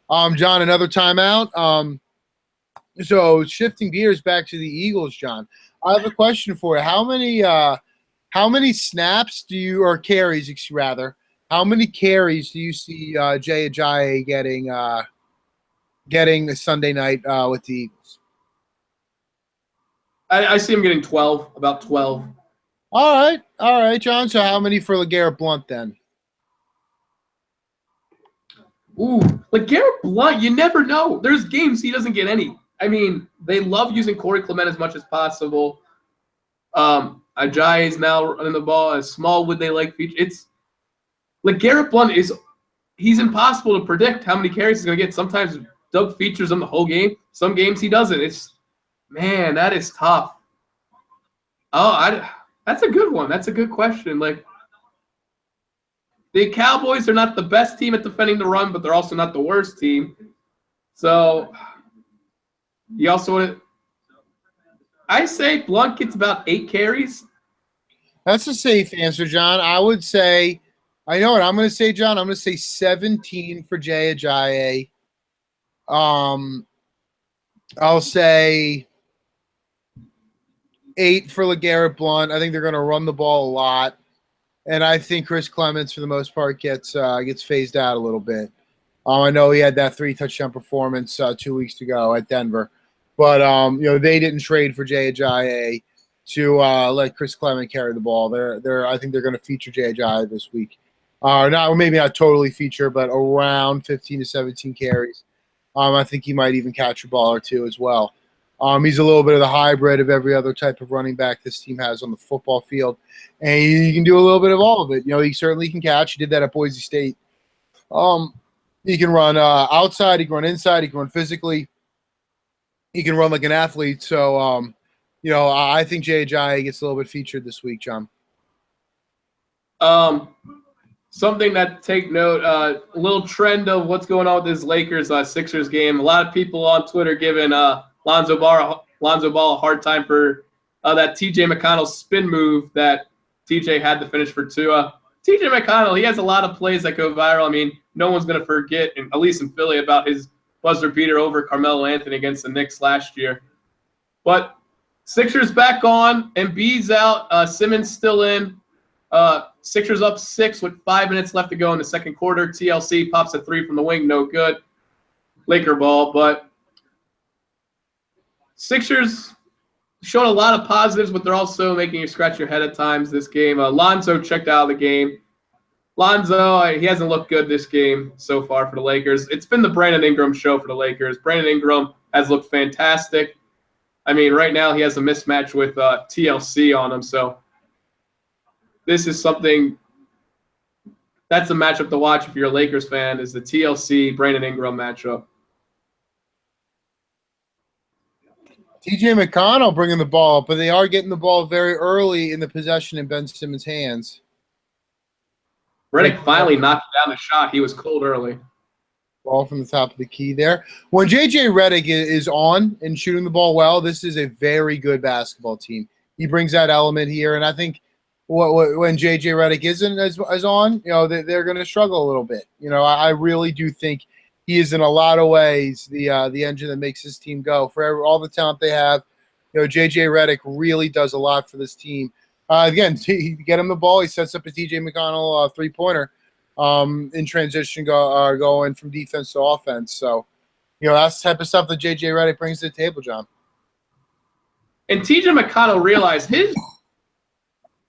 John, another timeout. So shifting gears back to the Eagles, John, I have a question for you. How many snaps do you, or carries rather, how many carries do you see Jay Ajayi getting a Sunday night with the Eagles? I see him getting 12, about 12. All right, John. So how many for LeGarrette Blount then? Ooh, LeGarrette Blount, you never know. There's games he doesn't get any. I mean, they love using Corey Clement as much as possible. Ajayi is now running the ball. As small would they like feature? It's LeGarrette Blount he's impossible to predict how many carries he's going to get. Sometimes Doug features him the whole game. Some games he doesn't. Man, that is tough. That's a good one. That's a good question. Like, the Cowboys are not the best team at defending the run, but they're also not the worst team. So, I say Blount gets about 8 carries. That's a safe answer, John. I would say, I know what I'm going to say, John. I'm going to say 17 for Jay Ajayi. I'll say 8 for LeGarrette Blount. I think they're going to run the ball a lot. And I think Chris Clements, for the most part, gets phased out a little bit. I know he had that 3-touchdown performance 2 weeks ago at Denver. But, they didn't trade for Jay Ajayi to let Chris Clement carry the ball. I think they're going to feature Jay Ajayi this week. Maybe not totally feature, but around 15 to 17 carries. I think he might even catch a ball or two as well. He's a little bit of the hybrid of every other type of running back this team has on the football field. And he can do a little bit of all of it. He certainly can catch. He did that at Boise State. He can run outside. He can run inside. He can run physically. He can run like an athlete. So, I think Jay Ajayi gets a little bit featured this week, John. Something that take note, a little trend of what's going on with this Lakers-Sixers game. A lot of people on Twitter giving Lonzo Ball a hard time for that T.J. McConnell spin move that T.J. had to finish for Tua. T.J. McConnell, he has a lot of plays that go viral. I mean, no one's going to forget, at least in Philly, about his buzzer beater over Carmelo Anthony against the Knicks last year. But Sixers back on, Embiid's out, Simmons still in. Sixers up 6 with 5 minutes left to go in the second quarter. TLC pops a 3 from the wing, no good. Laker ball, but Sixers showing a lot of positives, but they're also making you scratch your head at times this game. Lonzo checked out of the game. Lonzo, he hasn't looked good this game so far for the Lakers. It's been the Brandon Ingram show for the Lakers. Brandon Ingram has looked fantastic. I mean, right now he has a mismatch with TLC on him, so this is something that's a matchup to watch if you're a Lakers fan, is the TLC Brandon Ingram matchup. T.J. McConnell bringing the ball up, but they are getting the ball very early in the possession in Ben Simmons' hands. Redick finally knocked down the shot. He was cold early. Ball from the top of the key there. When J.J. Redick is on and shooting the ball well, this is a very good basketball team. He brings that element here, and I think when J.J. Redick isn't as on, they're going to struggle a little bit. I really do think he is in a lot of ways the engine that makes this team go. For all the talent they have, J.J. Redick really does a lot for this team. Again, you get him the ball, he sets up a T.J. McConnell 3-pointer. in transition going from defense to offense. So, that's the type of stuff that J.J. Redick brings to the table, John. And T.J. McConnell realized his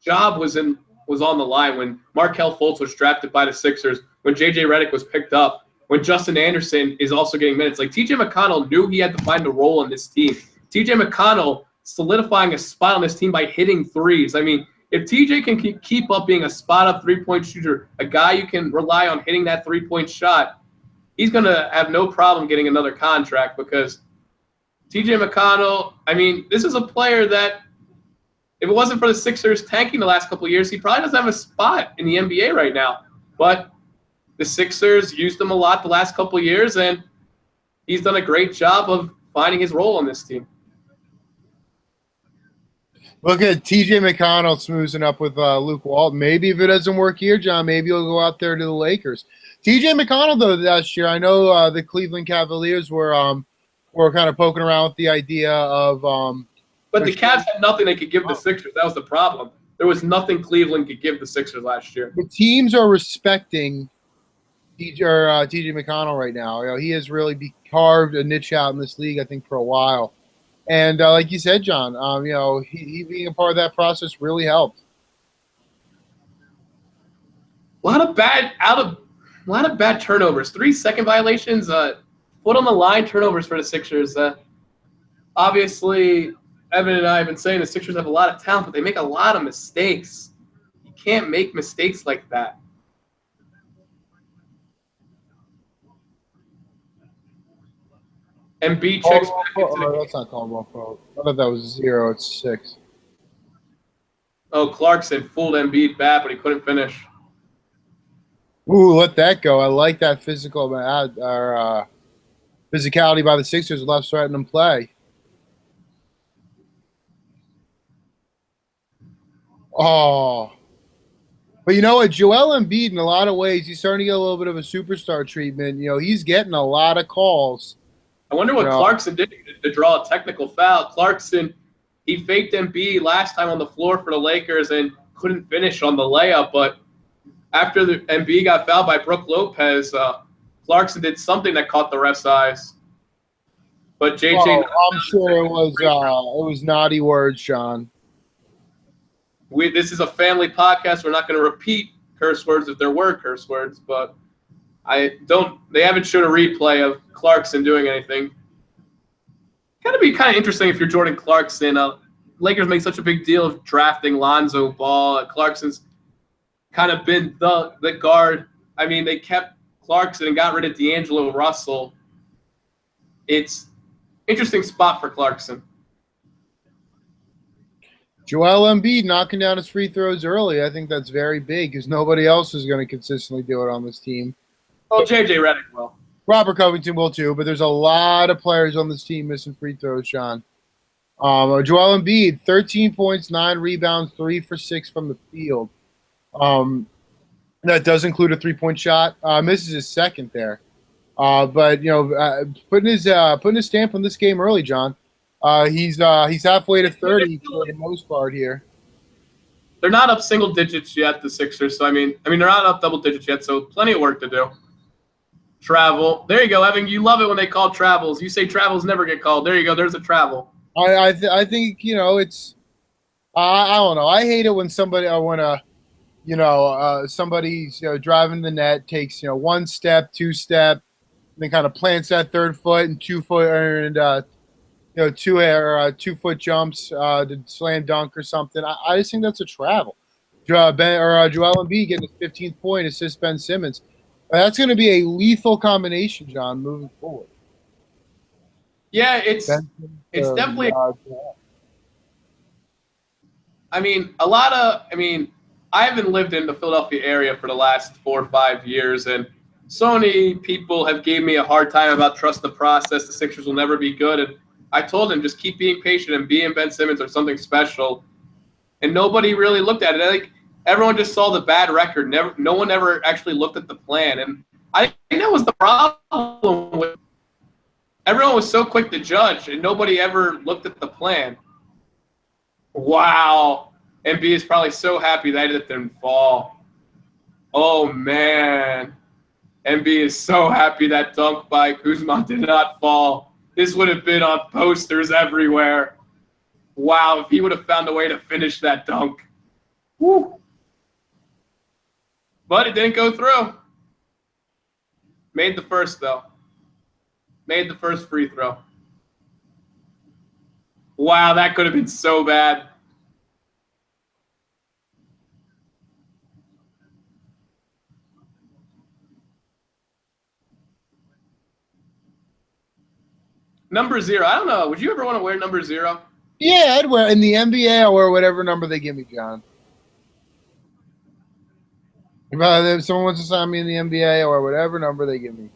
job was on the line when Markelle Fultz was drafted by the Sixers, when J.J. Redick was picked up, when Justin Anderson is also getting minutes. Like, T.J. McConnell knew he had to find a role on this team. T.J. McConnell solidifying a spot on this team by hitting threes. I mean, if TJ can keep up being a spot-up three-point shooter, a guy you can rely on hitting that three-point shot, he's going to have no problem getting another contract because TJ McConnell, I mean, this is a player that if it wasn't for the Sixers tanking the last couple of years, he probably doesn't have a spot in the NBA right now. But the Sixers used him a lot the last couple of years, and he's done a great job of finding his role on this team. Look at T.J. McConnell smoothing up with Luke Walton. Maybe if it doesn't work here, John, maybe he'll go out there to the Lakers. T.J. McConnell, though, last year, I know the Cleveland Cavaliers were kind of poking around with the idea of but the Cavs had nothing they could give the Sixers. That was the problem. There was nothing Cleveland could give the Sixers last year. The teams are respecting T.J. McConnell right now. He has really carved a niche out in this league, I think, for a while. And like you said, John, he being a part of that process really helped. A lot of bad turnovers. 3 second violations. Foot on the line turnovers for the Sixers. Obviously, Evan and I have been saying the Sixers have a lot of talent, but they make a lot of mistakes. You can't make mistakes like that. Embiid checks back into the game. That's not Caldwell Pope. I thought that was 0. It's 6. Oh, Clarkson fooled Embiid bad, but he couldn't finish. Ooh, let that go. I like that physicality by the Sixers left threatening them play. Oh. But you know what? Joel Embiid, in a lot of ways, he's starting to get a little bit of a superstar treatment. He's getting a lot of calls. I wonder what Clarkson did to draw a technical foul. Clarkson, he faked Embiid last time on the floor for the Lakers and couldn't finish on the layup. But after the Embiid got fouled by Brook Lopez, Clarkson did something that caught the ref's eyes. But JJ, I'm sure it was naughty words, John. This is a family podcast. We're not going to repeat curse words if there were curse words, but they haven't shown a replay of Clarkson doing anything. Gotta be kind of interesting if you're Jordan Clarkson. Lakers make such a big deal of drafting Lonzo Ball. Clarkson's kind of been the guard. I mean, they kept Clarkson and got rid of D'Angelo Russell. It's interesting spot for Clarkson. Joel Embiid knocking down his free throws early. I think that's very big because nobody else is going to consistently do it on this team. Well, J.J. Redick will. Robert Covington will too, but there's a lot of players on this team missing free throws, Sean. Joel Embiid, 13 points, 9 rebounds, 3 for 6 from the field. That does include a 3-point shot. Misses his second there. But putting his stamp on this game early, John. He's halfway to 30 for the most part here. They're not up single digits yet, the Sixers. So I mean they're not up double digits yet. So plenty of work to do. Travel. There you go, Evan. You love it when they call travels. You say travels never get called. There you go. There's a travel. I think it's. I don't know. I hate it when somebody's driving the net, takes 1 step, 2 step, and then kind of plants that 3rd foot and 2 foot and 2 foot jumps to slam dunk or something. I just think that's a travel. Joel Embiid getting his 15th point, assist Ben Simmons. That's going to be a lethal combination, John, moving forward. Yeah, it's definitely. I haven't lived in the Philadelphia area for the last 4 or 5 years, and so many people have gave me a hard time about trust the process. The Sixers will never be good, and I told them just keep being patient and being Ben Simmons or something special, and nobody really looked at it. Everyone just saw the bad record. No one ever actually looked at the plan, and I think that was the problem. Everyone was so quick to judge, and nobody ever looked at the plan. Wow. Embiid is probably so happy that it didn't fall. Oh, man. MB is so happy that dunk by Kuzma did not fall. This would have been on posters everywhere. Wow, if he would have found a way to finish that dunk. Woo. But it didn't go through. Made the first, though. Made the first free throw. Wow, that could have been so bad. Number 0. I don't know. Would you ever want to wear number 0? Yeah, I'd wear in the NBA. I'll wear whatever number they give me, John. If someone wants to sign me in the NBA, or whatever number they give me.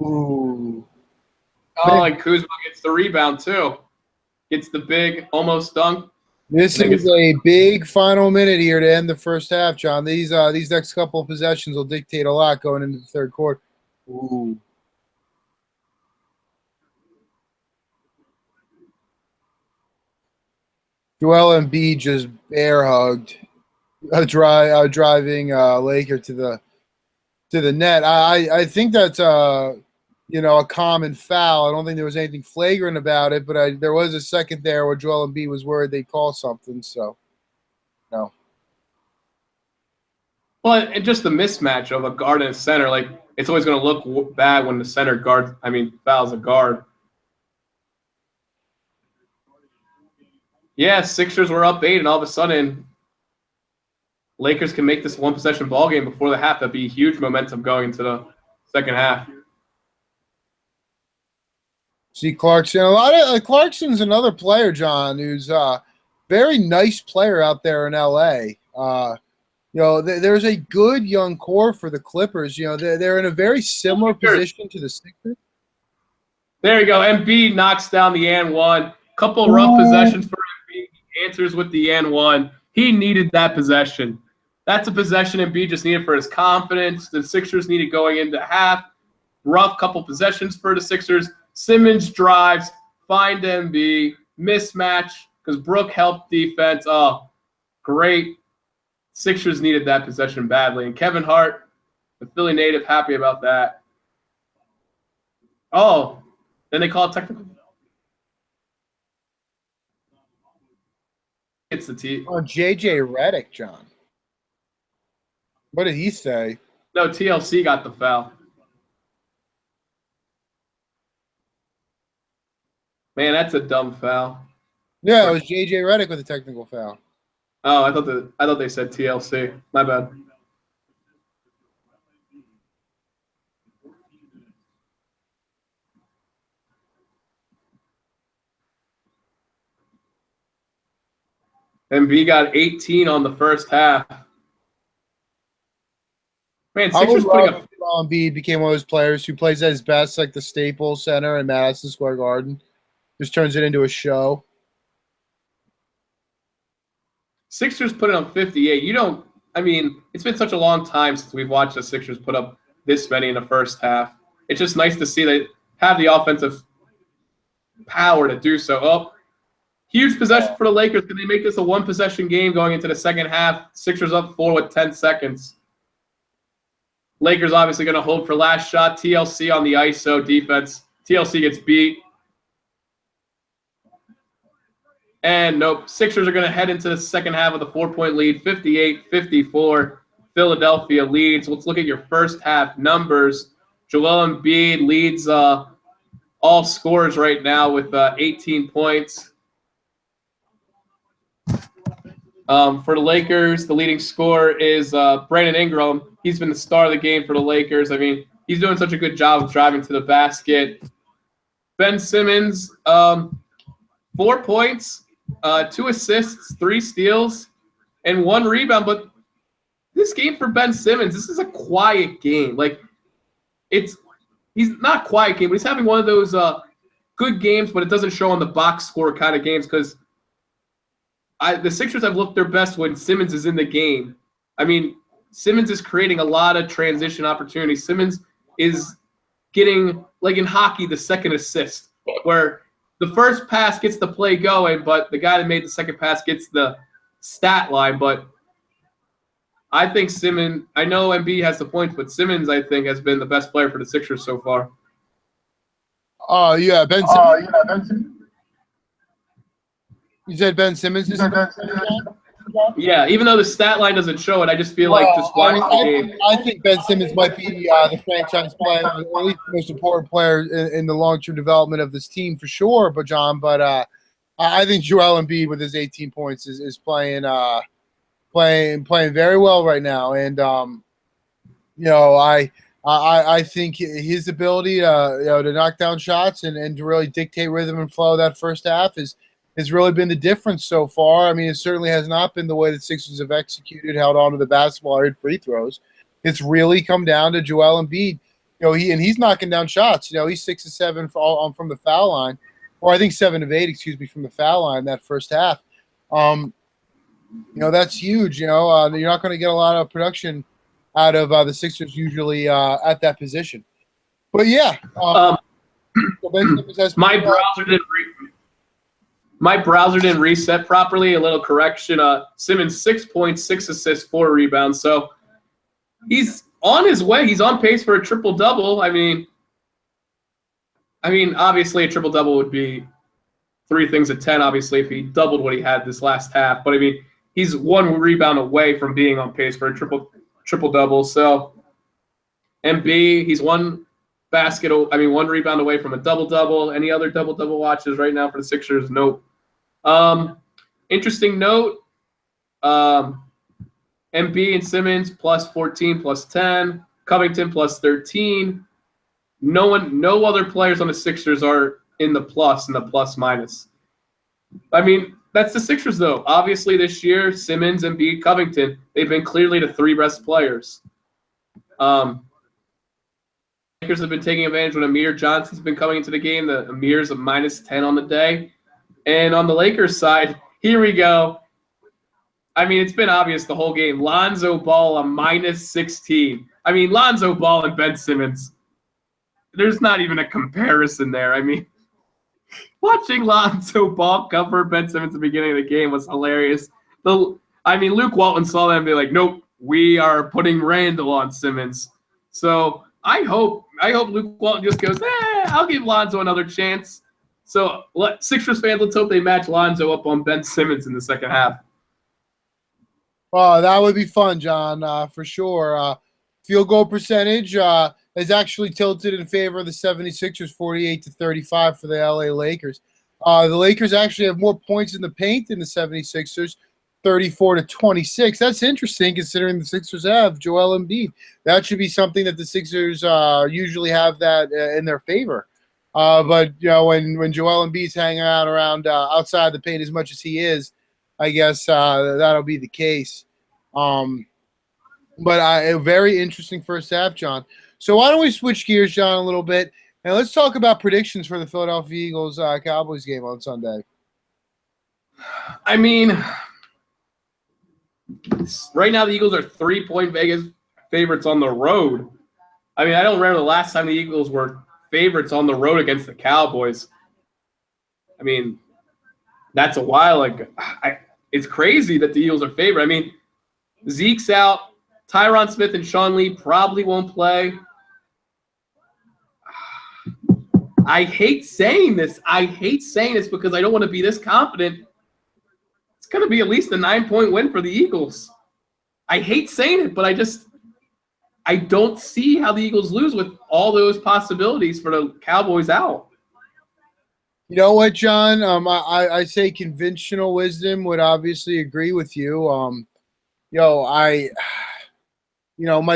Ooh. Oh, and Kuzma gets the rebound, too. Gets the big almost dunk. This is a big final minute here to end the first half, John. These next couple of possessions will dictate a lot going into the third quarter. Ooh. Joel Embiid just bear hugged a driving Laker to the net. I think that's a common foul. I don't think there was anything flagrant about it, but there was a second there where Joel Embiid was worried they'd call something. So, no. Well, and just the mismatch of a guard and a center, like it's always going to look bad when the center fouls a guard. Yeah, Sixers were up 8, and all of a sudden, Lakers can make this one possession ball game before the half. That'd be huge momentum going into the second half. See Clarkson. Clarkson's another player, John, who's a very nice player out there in LA. There's a good young core for the Clippers. They're in a very similar position to the Sixers. There you go. Embiid knocks down the and one. Couple rough possessions for Embiid. He answers with the and one. He needed that possession. That's a possession Embiid just needed for his confidence. The Sixers needed going into half. Rough couple possessions for the Sixers. Simmons drives, find Embiid, mismatch because Brook helped defense. Oh, great. Sixers needed that possession badly. And Kevin Hart, the Philly native, happy about that. Oh, then they call it technical. It's the T. Oh, J.J. Redick, John. What did he say? No, TLC got the foul. Man, that's a dumb foul. Yeah, it was J.J. Redick with a technical foul. Oh, I thought they said TLC. My bad. Embiid got 18 on the first half. Man, Sixers putting up. Embiid became one of those players who plays at his best, like the Staples Center in Madison Square Garden. Just turns it into a show. Sixers put it on 58. It's been such a long time since we've watched the Sixers put up this many in the first half. It's just nice to see they have the offensive power to do so. Oh, huge possession for the Lakers. Can they make this a one-possession game going into the second half? Sixers up 4 with 10 seconds. Lakers obviously going to hold for last shot. TLC on the ISO defense. TLC gets beat. And nope, Sixers are going to head into the second half with a 4-point lead, 58-54. Philadelphia leads. Let's look at your first half numbers. Joel Embiid leads all scorers right now with 18 points. For the Lakers, the leading scorer is Brandon Ingram. He's been the star of the game for the Lakers. He's doing such a good job of driving to the basket. Ben Simmons, 4 points, 2 assists, 3 steals, and 1 rebound. But this game for Ben Simmons, this is a quiet game. He's not a quiet game, but he's having one of those good games, but it doesn't show on the box score kind of games because the Sixers have looked their best when Simmons is in the game. Simmons is creating a lot of transition opportunities. Simmons is getting like in hockey, the second assist, where the first pass gets the play going, but the guy that made the second pass gets the stat line. But I think Simmons, I know Embiid has the points, but Simmons, I think, has been the best player for the Sixers so far. Yeah, Ben Simmons. You said Ben Simmons is Yeah, even though the stat line doesn't show it, I just feel like just watching the game. I think Ben Simmons might be the franchise player, or at least the most important player in the long-term development of this team for sure. But I think Joel Embiid with his 18 points is playing very well right now, and I think his ability to knock down shots and to really dictate rhythm and flow that first half has really been the difference so far. I mean, it certainly has not been the way the Sixers have executed, held on to the basketball, hit free throws. It's really come down to Joel Embiid. He's knocking down shots. He's 6 of 7 from the foul line, or I think 7 of 8, from the foul line that first half. That's huge. You're not going to get a lot of production out of the Sixers usually at that position. But yeah, my browser didn't reset properly. A little correction. Simmons 6 points, 6 assists, 4 rebounds. So he's on his way. He's on pace for a triple double. I mean, obviously a triple double would be 3 things at 10. Obviously, if he doubled what he had this last half, but I mean, he's 1 rebound away from being on pace for a triple double. So Embiid, he's 1 rebound away from a double double. Any other double double watches right now for the Sixers? Nope. Interesting note. Embiid and Simmons plus 14, plus 10. Covington plus 13. No other players on the Sixers are in the plus minus. I mean, that's the Sixers though. Obviously this year, Simmons, Embiid, Covington, they've been clearly the 3 best players. Lakers have been taking advantage when Amir Johnson's been coming into the game. The Amir's a minus 10 on the day. And on the Lakers side, here we go. I mean, it's been obvious the whole game. Lonzo Ball a minus 16. I mean, Lonzo Ball and Ben Simmons. There's not even a comparison there. I mean, watching Lonzo Ball cover Ben Simmons at the beginning of the game was hilarious. Luke Walton saw that and be like, nope, we are putting Randall on Simmons. So I hope Luke Walton just goes, I'll give Lonzo another chance. So Sixers fans, let's hope they match Lonzo up on Ben Simmons in the second half. Oh, that would be fun, John, for sure. Field goal percentage is actually tilted in favor of the 76ers, 48-35 for the LA Lakers. The Lakers actually have more points in the paint than the 76ers, 34-26. That's interesting considering the Sixers have Joel Embiid. That should be something that the Sixers usually have that in their favor. But when Joel Embiid's hanging out around outside the paint as much as he is, I guess that'll be the case. But a very interesting first half, John. So why don't we switch gears, John, a little bit, and let's talk about predictions for the Philadelphia Eagles Cowboys game on Sunday. I mean, right now the Eagles are 3-point Vegas favorites on the road. I mean, I don't remember the last time the Eagles were favorites on the road against the Cowboys. I mean, that's a while ago. It's crazy that the Eagles are favored. I mean, Zeke's out. Tyron Smith and Sean Lee probably won't play. I hate saying this. Because I don't want to be this confident. It's going to be at least a 9-point win for the Eagles. I hate saying it, but I don't see how the Eagles lose with all those possibilities for the Cowboys out. You know what, John? I say conventional wisdom would obviously agree with you. My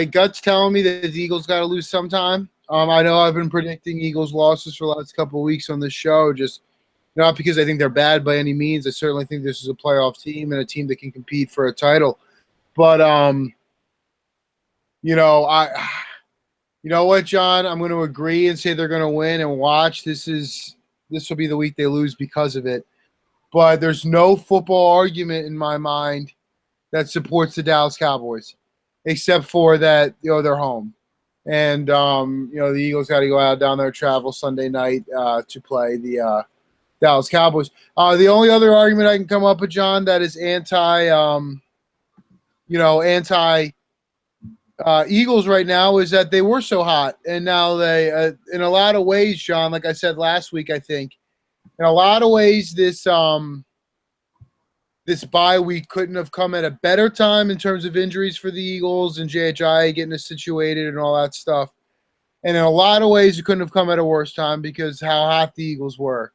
gut's telling me that the Eagles got to lose sometime. I know I've been predicting Eagles losses for the last couple of weeks on this show, just not because I think they're bad by any means. I certainly think this is a playoff team and a team that can compete for a title. But you know what, John? I'm going to agree and say they're going to win. And watch, this will be the week they lose because of it. But there's no football argument in my mind that supports the Dallas Cowboys, except for that they're home. And the Eagles got to go out down there, travel Sunday night to play the Dallas Cowboys. The only other argument I can come up with, John, that is anti Eagles right now is that they were so hot, and now they, in a lot of ways, John, like I said last week, I think, in a lot of ways, this bye week couldn't have come at a better time in terms of injuries for the Eagles and JHI getting us situated and all that stuff. And in a lot of ways, it couldn't have come at a worse time because how hot the Eagles were.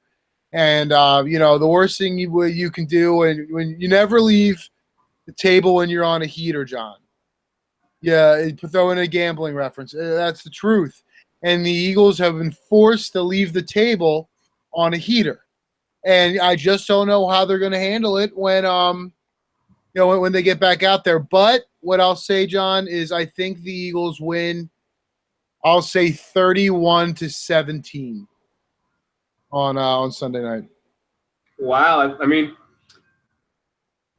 And the worst thing you can do when you never leave the table when you're on a heater, John. Yeah, throw in a gambling reference. That's the truth. And the Eagles have been forced to leave the table on a heater. And I just don't know how they're going to handle it when when they get back out there. But what I'll say, John, is I think the Eagles win. I'll say 31-17 on Sunday night. Wow, I mean,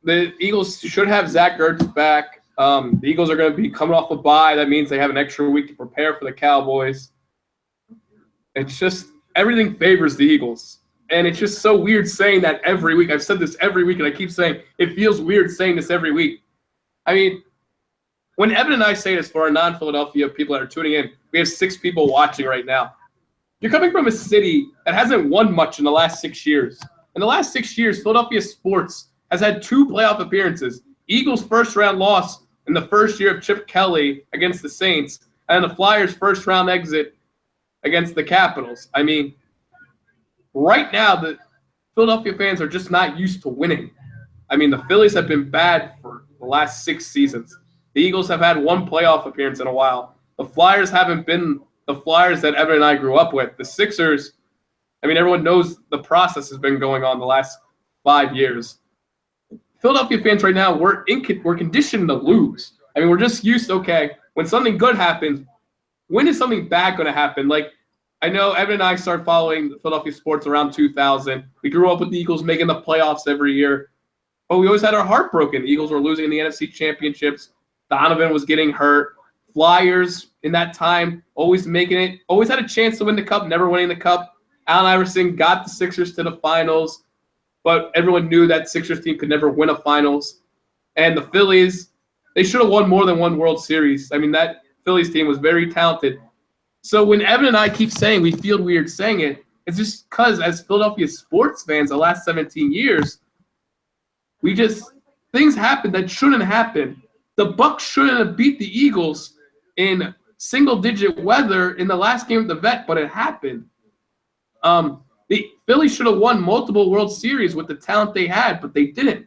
the Eagles should have Zach Ertz back. The Eagles are going to be coming off a bye. That means they have an extra week to prepare for the Cowboys. It's just everything favors the Eagles. And it's just so weird saying that every week. I've said this every week, and I keep saying it feels weird saying this every week. I mean, when Evan and I say this for our non-Philadelphia people that are tuning in, we have 6 people watching right now. You're coming from a city that hasn't won much in the last 6 years. In the last 6 years, Philadelphia sports has had 2 playoff appearances. Eagles' first-round loss in the first year of Chip Kelly against the Saints, and the Flyers' first-round exit against the Capitals. I mean, right now, the Philadelphia fans are just not used to winning. I mean, the Phillies have been bad for the last 6 seasons. The Eagles have had 1 playoff appearance in a while. The Flyers haven't been the Flyers that Evan and I grew up with. The Sixers, I mean, everyone knows the process has been going on the last 5 years. Philadelphia fans right now, we're conditioned to lose. I mean, we're just used to, okay, when something good happens, when is something bad going to happen? Like, I know Evan and I started following the Philadelphia sports around 2000. We grew up with the Eagles making the playoffs every year. But we always had our heart broken. The Eagles were losing in the NFC championships. Donovan was getting hurt. Flyers in that time always making it, always had a chance to win the cup, never winning the cup. Allen Iverson got the Sixers to the finals, but everyone knew that Sixers team could never win a finals. And the Phillies, they should have won more than 1 World Series. I mean, that Phillies team was very talented. So when Evan and I keep saying we feel weird saying it, it's just because as Philadelphia sports fans the last 17 years, things happen that shouldn't happen. The Bucks shouldn't have beat the Eagles in single-digit weather in the last game of the Vet, but it happened. The Phillies should have won multiple World Series with the talent they had, but they didn't.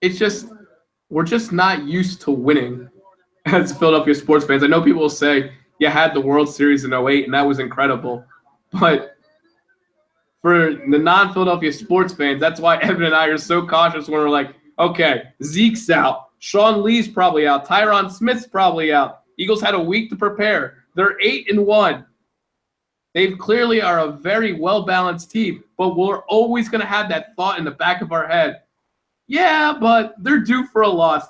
It's just we're just not used to winning as Philadelphia sports fans. I know people will say you had the World Series in 08, and that was incredible. But for the non-Philadelphia sports fans, that's why Evan and I are so cautious when we're like, okay, Zeke's out. Sean Lee's probably out. Tyron Smith's probably out. Eagles had a week to prepare. They're 8-1. They clearly are a very well-balanced team, but we're always going to have that thought in the back of our head. Yeah, but they're due for a loss.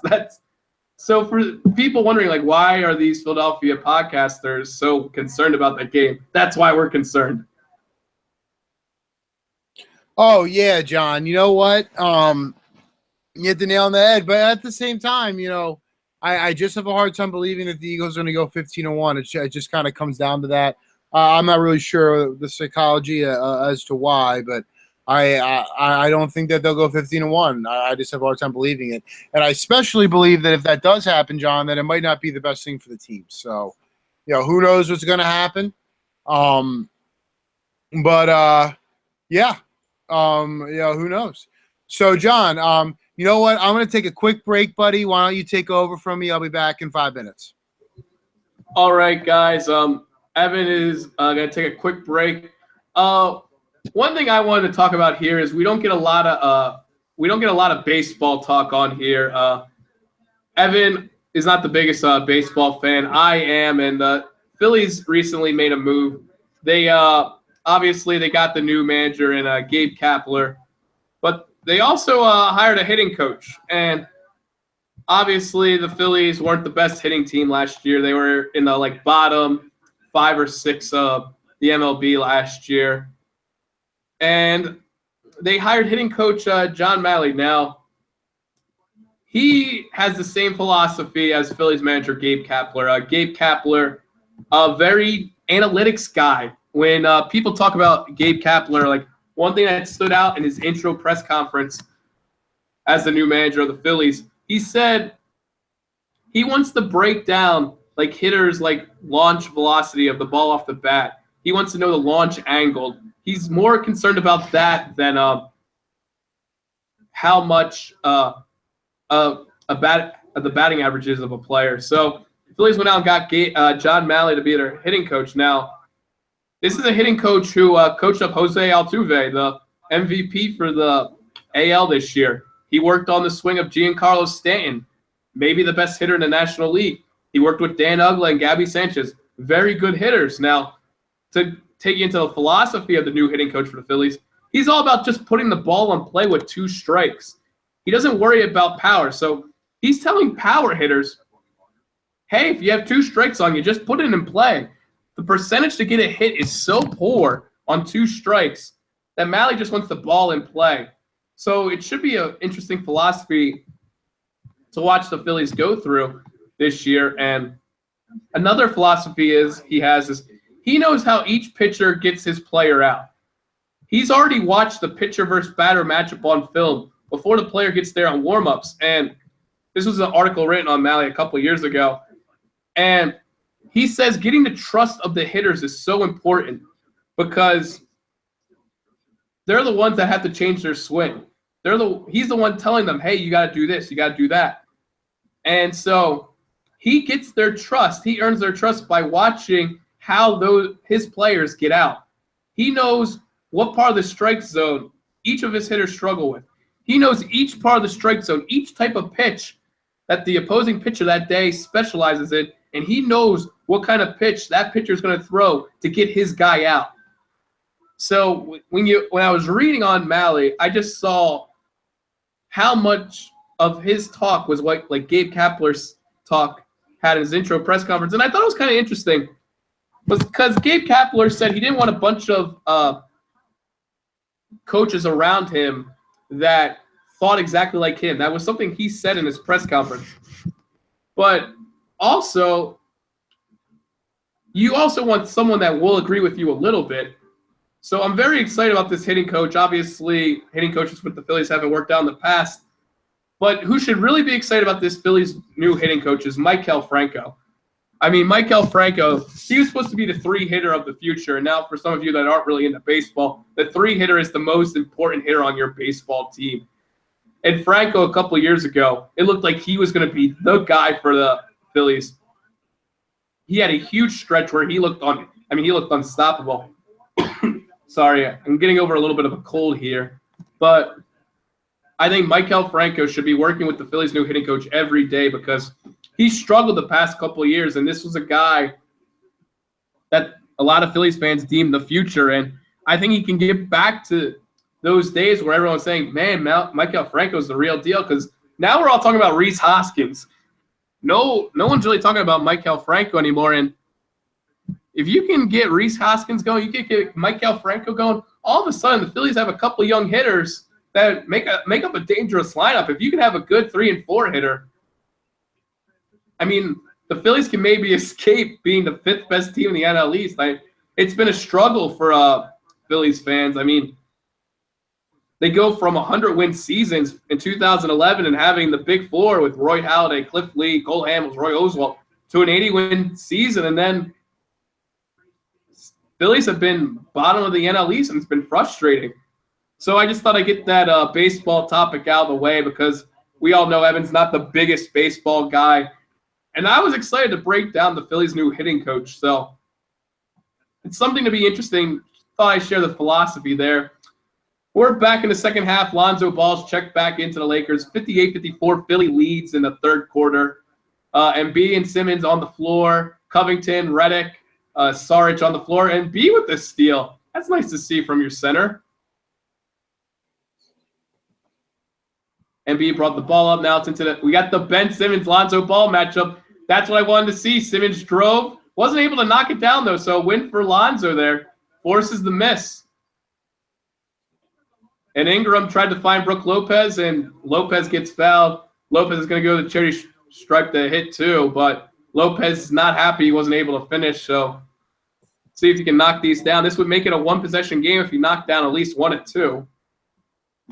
So for people wondering, like, why are these Philadelphia podcasters so concerned about that game? That's why we're concerned. Oh, yeah, John. You know what? You hit the nail on the head. But at the same time, I just have a hard time believing that the Eagles are going to go 15-1. It just kind of comes down to that. I'm not really sure the psychology as to why, but I don't think that they'll go 15-1. I just have a hard time believing it. And I especially believe that if that does happen, John, that it might not be the best thing for the team. So, who knows what's going to happen. Who knows? So, John, you know what? I'm going to take a quick break, buddy. Why don't you take over from me? I'll be back in 5 minutes. All right, guys. Evan is going to take a quick break. One thing I wanted to talk about here is we don't get a lot of baseball talk on here. Evan is not the biggest baseball fan. I am, and the Phillies recently made a move. They obviously they got the new manager in Gabe Kapler, but they also hired a hitting coach. And obviously the Phillies weren't the best hitting team last year. They were in the bottom 5 or 6 of the MLB last year. And they hired hitting coach John Malley. Now, he has the same philosophy as Phillies manager Gabe Kapler. Gabe Kapler, a very analytics guy. When people talk about Gabe Kapler, one thing that stood out in his intro press conference as the new manager of the Phillies, he said he wants to break down hitters launch velocity of the ball off the bat. He wants to know the launch angle. He's more concerned about that than how much the batting averages of a player. So the Phillies went out and got John Malley to be their hitting coach. Now, this is a hitting coach who coached up Jose Altuve, the MVP for the AL this year. He worked on the swing of Giancarlo Stanton, maybe the best hitter in the National League. He worked with Dan Uggla and Gabby Sanchez, very good hitters. Now, to take you into the philosophy of the new hitting coach for the Phillies, he's all about just putting the ball on play with 2 strikes. He doesn't worry about power. So he's telling power hitters, hey, if you have 2 strikes on you, just put it in play. The percentage to get a hit is so poor on 2 strikes that Malley just wants the ball in play. So it should be an interesting philosophy to watch the Phillies go through this year. And another philosophy he knows how each pitcher gets his player out. He's already watched the pitcher versus batter matchup on film before the player gets there on warm-ups. And this was an article written on Malley a couple of years ago. And he says getting the trust of the hitters is so important because they're the ones that have to change their swing. He's the one telling them, hey, you got to do this, you got to do that. And so he gets their trust. He earns their trust by watching how his players get out. He knows what part of the strike zone each of his hitters struggle with. He knows each part of the strike zone, each type of pitch that the opposing pitcher that day specializes in, and he knows what kind of pitch that pitcher is going to throw to get his guy out. So when I was reading on Malley, I just saw how much of his talk was like Gabe Kapler's talk had in his intro press conference, and I thought it was kind of interesting because Gabe Kapler said he didn't want a bunch of coaches around him that thought exactly like him. That was something he said in his press conference. But also, you also want someone that will agree with you a little bit. So I'm very excited about this hitting coach. Obviously, hitting coaches with the Phillies haven't worked out in the past. But who should really be excited about this Phillies new hitting coach is Maikel Franco. I mean, Maikel Franco, he was supposed to be the 3-hitter of the future. And now for some of you that aren't really into baseball, the 3-hitter is the most important hitter on your baseball team. And Franco, a couple of years ago, it looked like he was going to be the guy for the Phillies. He had a huge stretch where he looked unstoppable. Sorry, I'm getting over a little bit of a cold here. But I think Maikel Franco should be working with the Phillies' new hitting coach every day because he struggled the past couple of years, and this was a guy that a lot of Phillies fans deem the future. And I think he can get back to those days where everyone's saying, man, Maikel Franco's the real deal, because now we're all talking about Rhys Hoskins. No one's really talking about Maikel Franco anymore. And if you can get Rhys Hoskins going, you can get Maikel Franco going, all of a sudden the Phillies have a couple of young hitters that make up a dangerous lineup. If you can have a good 3 and 4 hitter, I mean, the Phillies can maybe escape being the 5th best team in the NL East. It's been a struggle for Phillies fans. I mean, they go from 100-win seasons in 2011 and having the Big Four with Roy Halladay, Cliff Lee, Cole Hamels, Roy Oswalt to an 80-win season, and then Phillies have been bottom of the NL East, and it's been frustrating. So I just thought I'd get that baseball topic out of the way because we all know Evan's not the biggest baseball guy. And I was excited to break down the Phillies' new hitting coach. So it's something to be interesting. Thought I'd share the philosophy there. We're back in the second half. Lonzo Ball's checked back into the Lakers. 58-54, Philly leads in the third quarter. Embiid and Simmons on the floor. Covington, Redick, Saric on the floor. And B with the steal. That's nice to see from your center. Embiid brought the ball up. Now it's into we got the Ben Simmons-Lonzo Ball matchup. That's what I wanted to see. Simmons drove. Wasn't able to knock it down, though, so a win for Lonzo there. Forces the miss. And Ingram tried to find Brook Lopez, and Lopez gets fouled. Lopez is going to go to the charity stripe to hit too, but Lopez is not happy he wasn't able to finish, so see if he can knock these down. This would make it a one-possession game if he knocked down at least one at two.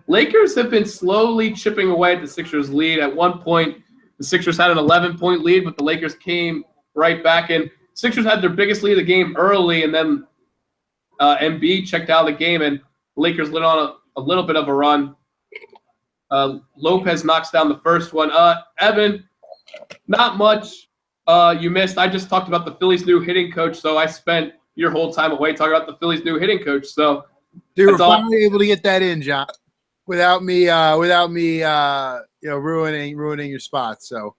Lakers have been slowly chipping away at the Sixers' lead. At one point, the Sixers had an 11-point lead, but the Lakers came right back in. Sixers had their biggest lead of the game early, and then Embiid checked out of the game, and Lakers lit on a little bit of a run. Lopez knocks down the first one. Evan, not much you missed. I just talked about the Phillies' new hitting coach, so I spent your whole time away talking about the Phillies' new hitting coach. So you were finally able to get that in, John, without me ruining your spot. So,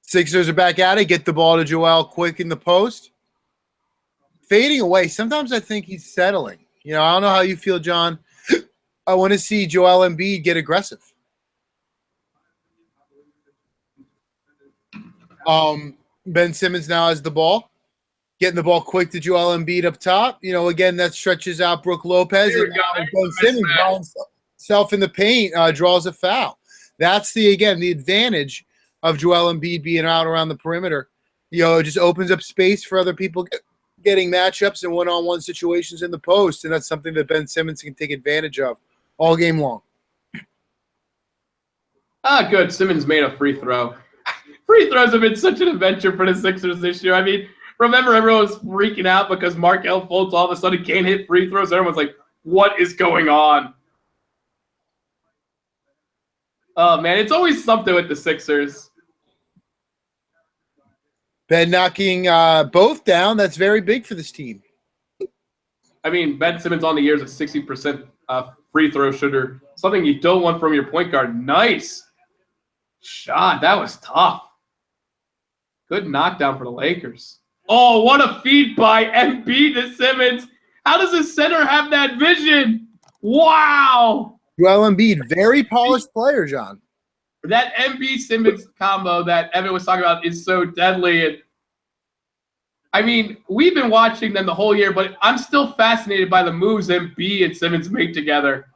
Sixers are back at it. Get the ball to Joel quick in the post. Fading away. Sometimes I think he's settling. I don't know how you feel, John. I want to see Joel Embiid get aggressive. Ben Simmons now has the ball. Getting the ball quick to Joel Embiid up top. Again, that stretches out Brook Lopez. And Ben Simmons by himself in the paint draws a foul. That's the advantage of Joel Embiid being out around the perimeter. It just opens up space for other people getting matchups and one-on-one situations in the post, and that's something that Ben Simmons can take advantage of all game long. Good. Simmons made a free throw. Free throws have been such an adventure for the Sixers this year. I mean, remember everyone was freaking out because Markelle Fultz all of a sudden can't hit free throws. Everyone's like, what is going on? Oh, man, it's always something with the Sixers. Ben knocking both down. That's very big for this team. I mean, Ben Simmons on the year is a 60% free throw shooter. Something you don't want from your point guard. Nice shot. That was tough. Good knockdown for the Lakers. Oh, what a feed by Embiid to Simmons. How does a center have that vision? Wow. Joel Embiid, very polished player, John. That Embiid-Simmons combo that Evan was talking about is so deadly. And I mean, we've been watching them the whole year, but I'm still fascinated by the moves Embiid and Simmons make together.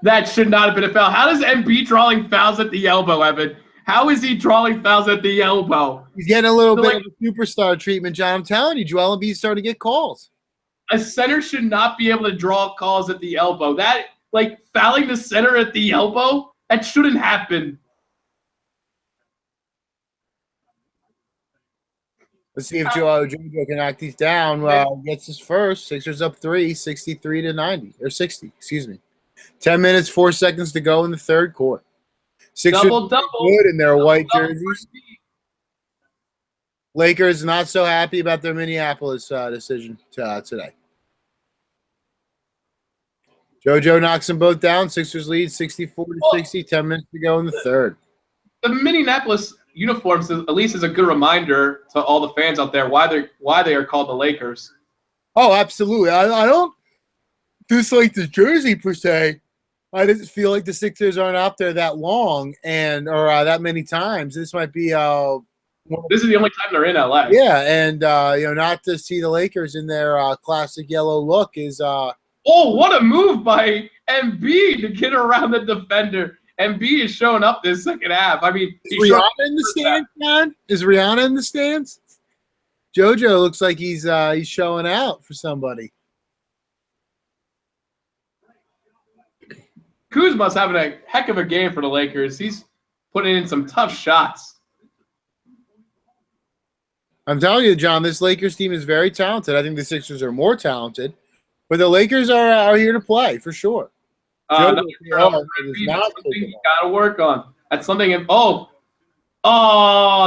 That should not have been a foul. How does Embiid drawing fouls at the elbow, Evan? How is he drawing fouls at the elbow? He's getting a little bit of a superstar treatment, John. I'm telling you, Joel Embiid's starting to get calls. A center should not be able to draw calls at the elbow. That, fouling the center at the elbow, that shouldn't happen. Let's see if Jojo can knock these down. Gets his first. Sixers up 63 to 90. Or 60, excuse me. 10 minutes, 4 seconds to go in the third quarter. Sixers double good in their white jerseys. Lakers not so happy about their Minneapolis decision today. JoJo knocks them both down. Sixers lead 64 to 60. 10 minutes to go in the third. The Minneapolis uniforms at least is a good reminder to all the fans out there why they are called the Lakers. Oh, absolutely. I don't dislike the jersey per se. I just feel like the Sixers aren't out there that long or that many times. This might be this is the only time they're in LA. Yeah, and not to see the Lakers in their classic yellow look is oh, what a move by Embiid to get around the defender. Embiid is showing up this second half. I mean, is Rihanna in the stands, man? Is Rihanna in the stands? JoJo looks like he's showing out for somebody. Kuzma's having a heck of a game for the Lakers. He's putting in some tough shots. I'm telling you, John, this Lakers team is very talented. I think the Sixers are more talented, but the Lakers are here to play for sure. That's something you got to work on. That's something.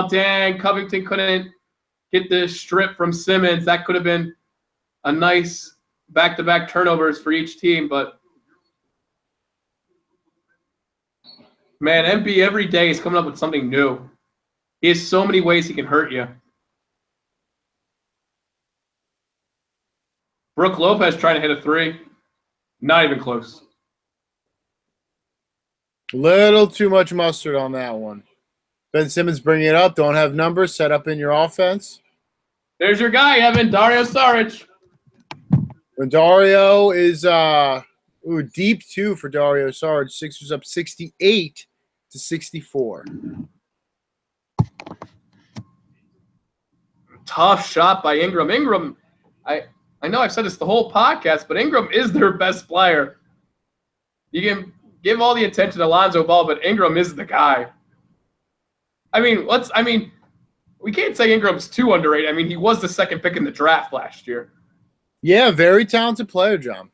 Dang, Covington couldn't get the strip from Simmons. That could have been a nice back-to-back turnovers for each team, but man, MB every day is coming up with something new. He has so many ways he can hurt you. Brooke Lopez trying to hit a three. Not even close. Little too much mustard on that one. Ben Simmons bringing it up. Don't have numbers. Set up in your offense. There's your guy, Evan. Dario Saric. When Dario is deep too for Dario Saric. Sixers up 68-64. Tough shot by Ingram. Ingram, I know I've said this the whole podcast, but Ingram is their best player. You can give all the attention to Lonzo Ball, but Ingram is the guy. We can't say Ingram's too underrated. I mean, he was the second pick in the draft last year. Yeah, very talented player, John.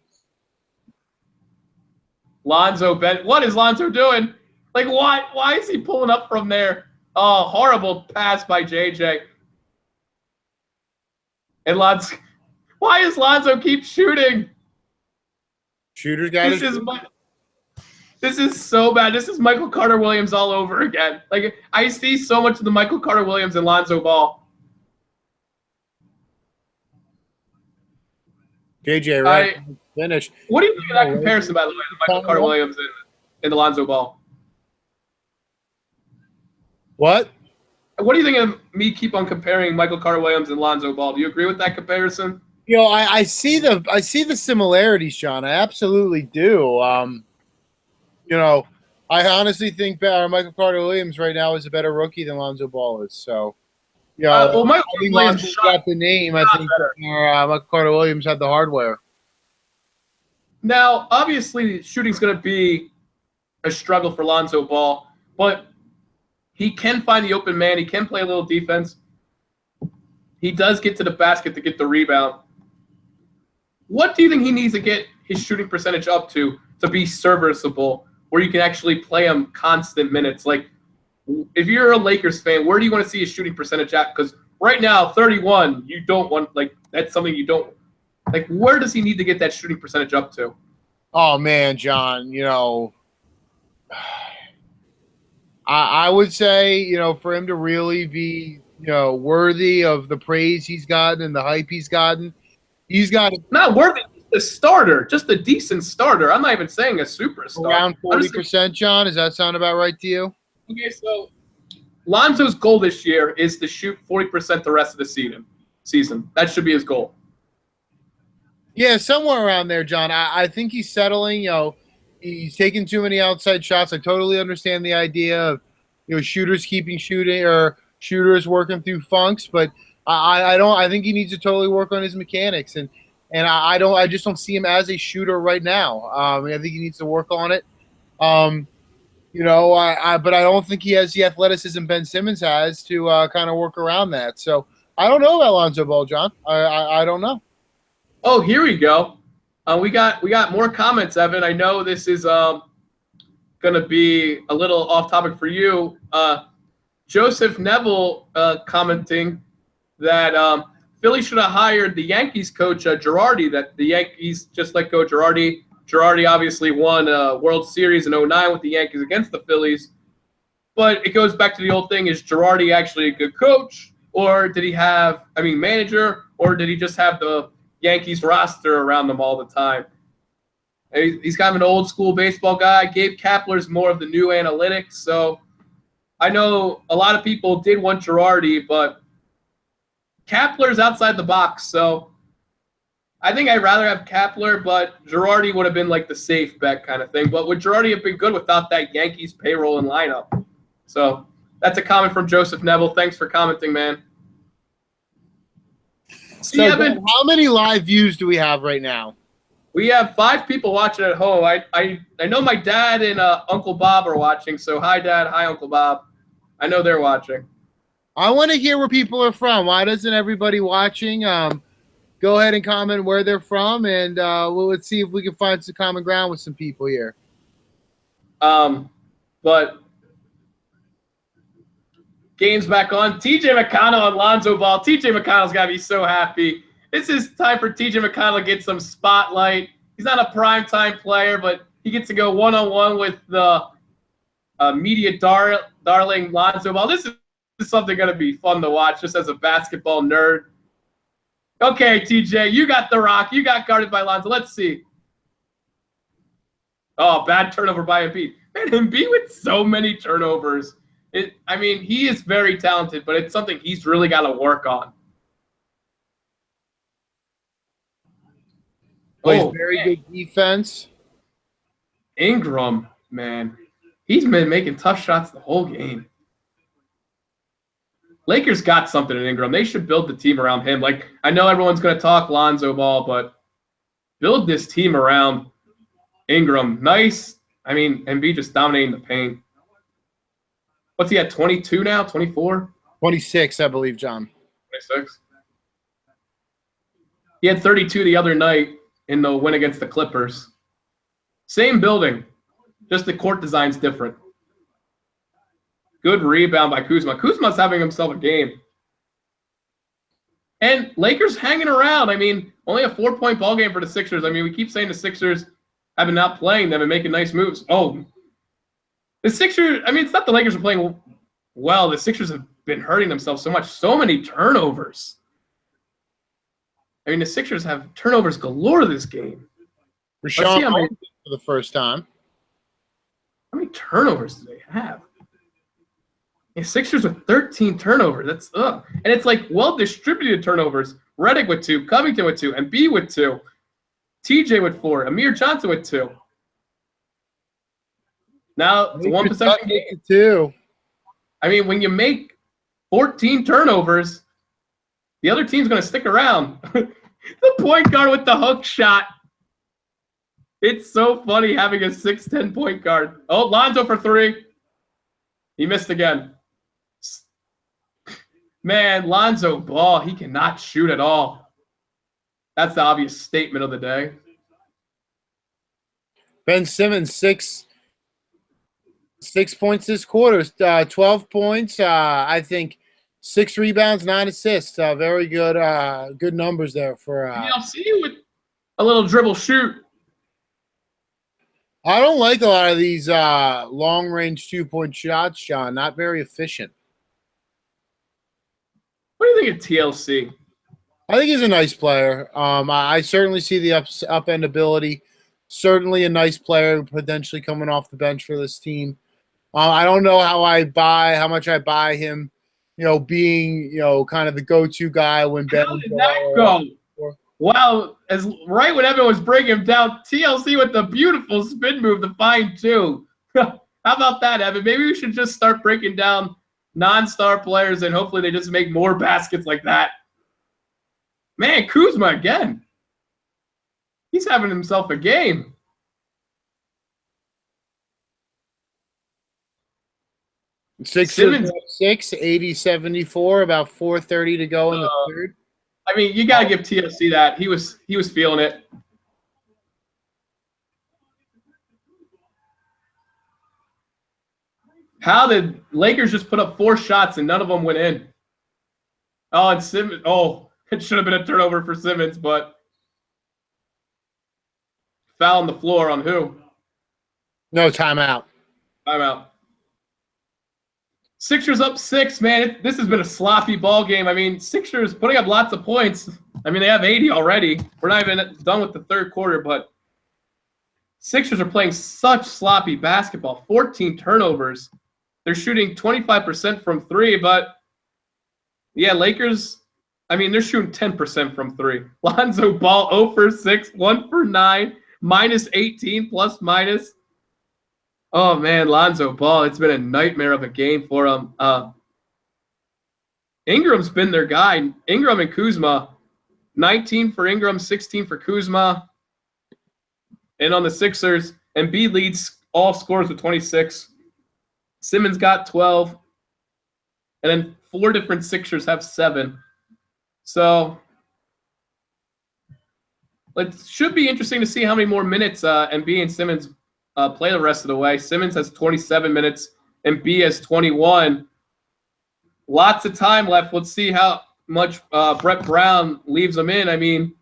Lonzo Ben. What is Lonzo doing? Like, why is he pulling up from there? Oh, horrible pass by JJ. And Lonzo, why is Lonzo keep shooting? Shooter's got This is so bad. This is Michael Carter Williams all over again. Like, I see so much of the Michael Carter Williams and Lonzo Ball. JJ, right? Finish. What do you think of that comparison, by the way, the Michael Carter Williams and the Lonzo Ball? What? What do you think of me keep on comparing Michael Carter Williams and Lonzo Ball? Do you agree with that comparison? You know, I see the similarities, Sean. I absolutely do. You know, I honestly think Michael Carter Williams right now is a better rookie than Lonzo Ball is. So, you know, Michael I think Williams Lonzo got the name. I think Michael Carter Williams had the hardware. Now, obviously, shooting's going to be a struggle for Lonzo Ball, but he can find the open man. He can play a little defense. He does get to the basket to get the rebound. What do you think he needs to get his shooting percentage up to be serviceable, where you can actually play him constant minutes? Like, if you're a Lakers fan, where do you want to see his shooting percentage at? Because right now, 31, you don't want, like, that's something you don't, like, where does he need to get that shooting percentage up to? Oh, man, John, you know, I would say, you know, for him to really be, you know, worthy of the praise he's gotten and the hype he's gotten, he's got to. Not worthy, just a starter, just a decent starter. I'm not even saying a superstar. Around 40%, John. Does that sound about right to you? Okay, so Lonzo's goal this year is to shoot 40% the rest of the season. That should be his goal. Yeah, somewhere around there, John. I think he's settling. You know, he's taking too many outside shots. I totally understand the idea of, you know, shooters keeping shooting or shooters working through funks, but I don't. I think he needs to totally work on his mechanics, and I just don't see him as a shooter right now. I think he needs to work on it. You know, but I don't think he has the athleticism Ben Simmons has to kind of work around that. So I don't know about Lonzo Ball, John. I don't know. Oh, here we go. We got more comments, Evan. I know this is going to be a little off topic for you. Joseph Neville commenting that Philly should have hired the Yankees coach Girardi. That the Yankees just let go Girardi. Girardi obviously won a World Series in 2009 with the Yankees against the Phillies. But it goes back to the old thing: is Girardi actually a good coach, or did he have, manager, or did he just have the Yankees roster around them all the time? He's kind of an old school baseball guy. Gabe Kapler's more of the new analytics. So I know a lot of people did want Girardi, but Kapler's outside the box. So I think I'd rather have Kapler, but Girardi would have been like the safe bet kind of thing. But would Girardi have been good without that Yankees payroll and lineup? So that's a comment from Joseph Neville. Thanks for commenting, man. So, how many live views do we have right now? We have 5 people watching at home. I know my dad and Uncle Bob are watching. So hi, Dad. Hi, Uncle Bob. I know they're watching. I want to hear where people are from. Why doesn't everybody watching go ahead and comment where they're from, and let's see if we can find some common ground with some people here. But game's back on. TJ McConnell and Lonzo Ball. TJ McConnell's got to be so happy. This is time for TJ McConnell to get some spotlight. He's not a primetime player, but he gets to go one-on-one with the media darling Lonzo Ball. This is something going to be fun to watch just as a basketball nerd. Okay, TJ, you got the rock. You got guarded by Lonzo. Let's see. Oh, bad turnover by Embiid. Man, Embiid with so many turnovers. I mean, he is very talented, but it's something he's really got to work on. Plays very good defense. Ingram, man, he's been making tough shots the whole game. Lakers got something in Ingram. They should build the team around him. Like, I know everyone's going to talk Lonzo Ball, but build this team around Ingram. Nice. I mean, Embiid just dominating the paint. What's he at, 22 now, 24? 26, I believe, John. 26. He had 32 the other night in the win against the Clippers. Same building, just the court design's different. Good rebound by Kuzma. Kuzma's having himself a game. And Lakers hanging around. I mean, only a 4-point ball game for the Sixers. I mean, we keep saying the Sixers have been not playing them and making nice moves. Oh, the Sixers, I mean, it's not the Lakers are playing well. The Sixers have been hurting themselves so much. So many turnovers. I mean, the Sixers have turnovers galore this game. Rashawn for the first time. How many turnovers do they have? The Sixers with 13 turnovers. That's ugh. And it's like well-distributed turnovers. Redick with 2, Covington with 2, Embiid with 2, TJ with 4, Amir Johnson with 2. Now it's a 1-possession game. 2. I mean, when you make 14 turnovers, the other team's going to stick around. The point guard with the hook shot. It's so funny having a 6'10" point guard. Oh, Lonzo for 3. He missed again. Man, Lonzo Ball, he cannot shoot at all. That's the obvious statement of the day. Ben Simmons, 6 points this quarter, 12 points. I think 6 rebounds, 9 assists. Very good, good numbers there for. TLC with a little dribble shoot. I don't like a lot of these long-range 2-point shots, John. Not very efficient. What do you think of TLC? I think he's a nice player. I certainly see the up-end ability. Certainly a nice player, potentially coming off the bench for this team. I don't know how much I buy him, being, kind of the go-to guy when Ben. How did that go? Wow, right when everyone was bringing him down, TLC with the beautiful spin move to find 2. How about that, Evan? Maybe we should just start breaking down non-star players and hopefully they just make more baskets like that. Man, Kuzma again. He's having himself a game. Simmons 80-74, about 4:30 to go in the third. I mean, you got to give TLC that. He was feeling it. How did Lakers just put up 4 shots and none of them went in? Oh, and Simmons. Oh, it should have been a turnover for Simmons, but foul on the floor on who? No, timeout. Timeout. Sixers up 6, man. This has been a sloppy ball game. I mean, Sixers putting up lots of points. I mean, they have 80 already. We're not even done with the third quarter, but Sixers are playing such sloppy basketball. 14 turnovers. They're shooting 25% from 3, but yeah, Lakers, I mean, they're shooting 10% from 3. Lonzo Ball 0 for 6, 1 for 9, minus 18, plus minus. Oh, man, Lonzo Ball, it's been a nightmare of a game for him. Ingram's been their guy. Ingram and Kuzma, 19 for Ingram, 16 for Kuzma. And on the Sixers, Embiid leads all scorers with 26. Simmons got 12. And then 4 different Sixers have 7. So it should be interesting to see how many more minutes Embiid and Simmons play the rest of the way. Simmons has 27 minutes and B has 21. Lots of time left. Let's see how much Brett Brown leaves them in. I mean,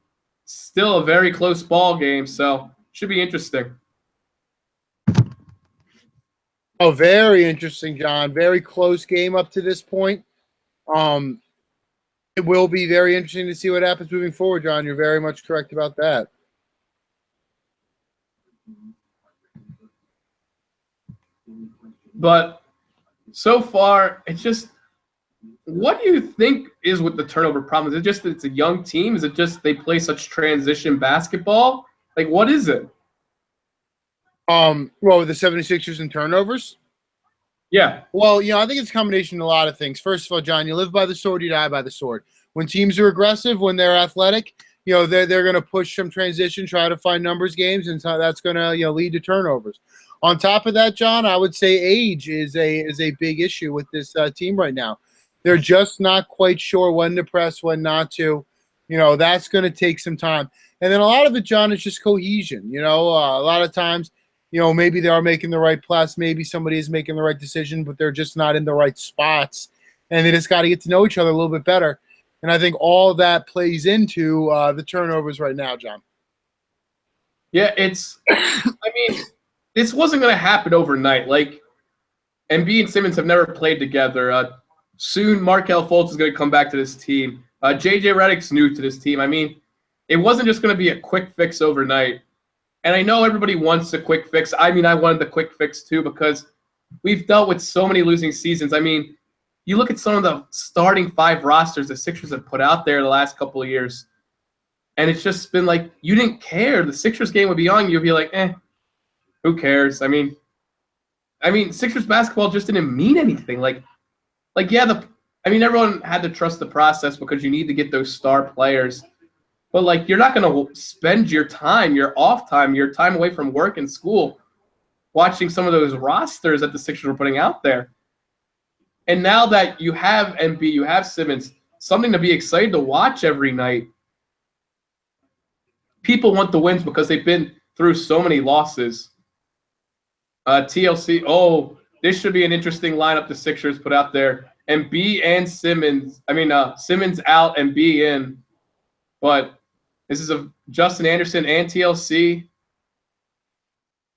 still a very close ball game, so should be interesting. Oh, very interesting, John. Very close game up to this point. It will be very interesting to see what happens moving forward, John. You're very much correct about that. But so far, it's just, what do you think is with the turnover problem? Is it just that it's a young team? Is it just they play such transition basketball? Like, what is it? Well, the 76ers and turnovers? Yeah. Well, I think it's a combination of a lot of things. First of all, John, you live by the sword, you die by the sword. When teams are aggressive, when they're athletic, they're going to push some transition, try to find numbers games, and so that's going to lead to turnovers. On top of that, John, I would say age is a big issue with this team right now. They're just not quite sure when to press, when not to. That's going to take some time. And then a lot of it, John, is just cohesion. A lot of times, maybe they are making the right pass, maybe somebody is making the right decision, but they're just not in the right spots, and they just got to get to know each other a little bit better. And I think all that plays into the turnovers right now, John. Yeah, this wasn't going to happen overnight. Like, Embiid and Simmons have never played together. Soon, Markelle Fultz is going to come back to this team. J.J. Redick's new to this team. It wasn't just going to be a quick fix overnight. And I know everybody wants a quick fix. I wanted the quick fix too, because we've dealt with so many losing seasons. You look at some of the starting 5 rosters the Sixers have put out there the last couple of years, and it's just been like, you didn't care. The Sixers game would be on, you'd be like, who cares? Sixers basketball just didn't mean anything. Everyone had to trust the process because you need to get those star players. But, you're not going to spend your time, your off time, your time away from work and school watching some of those rosters that the Sixers were putting out there. And now that you have Embiid, you have Simmons, something to be excited to watch every night. People want the wins because they've been through so many losses. TLC, this should be an interesting lineup the Sixers put out there. Embiid and Simmons. Simmons out, Embiid in. But this is Justin Anderson and TLC.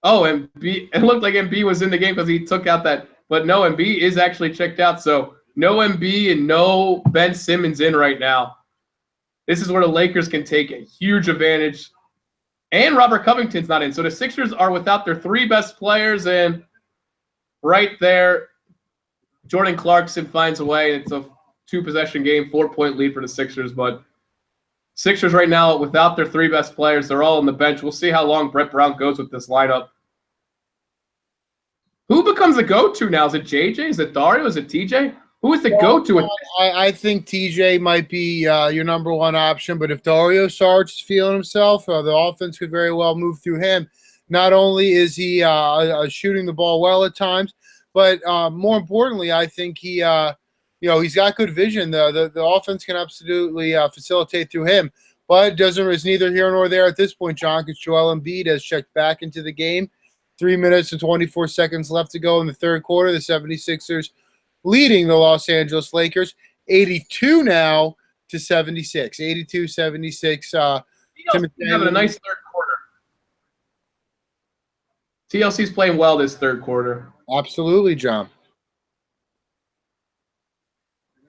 Embiid. It looked like Embiid was in the game because he took out that. But no, Embiid is actually checked out. So no Embiid and no Ben Simmons in right now. This is where the Lakers can take a huge advantage. And Robert Covington's not in. So the Sixers are without their 3 best players. And right there, Jordan Clarkson finds a way. It's a 2-possession game, 4-point lead for the Sixers. But Sixers right now, without their 3 best players, they're all on the bench. We'll see how long Brett Brown goes with this lineup. Who becomes the go-to now? Is it JJ? Is it Dario? Is it TJ? Who is the go-to? I think TJ might be your number one option, but if Dario starts feeling himself, the offense could very well move through him. Not only is he shooting the ball well at times, but more importantly, I think he's got good vision. The offense can absolutely facilitate through him, but it's neither here nor there at this point, John, because Joel Embiid has checked back into the game. 3 minutes and 24 seconds left to go in the third quarter. The 76ers leading the Los Angeles Lakers 82 now to 76. 82-76. TLC's having a nice third quarter. TLC's playing well this third quarter. Absolutely, John.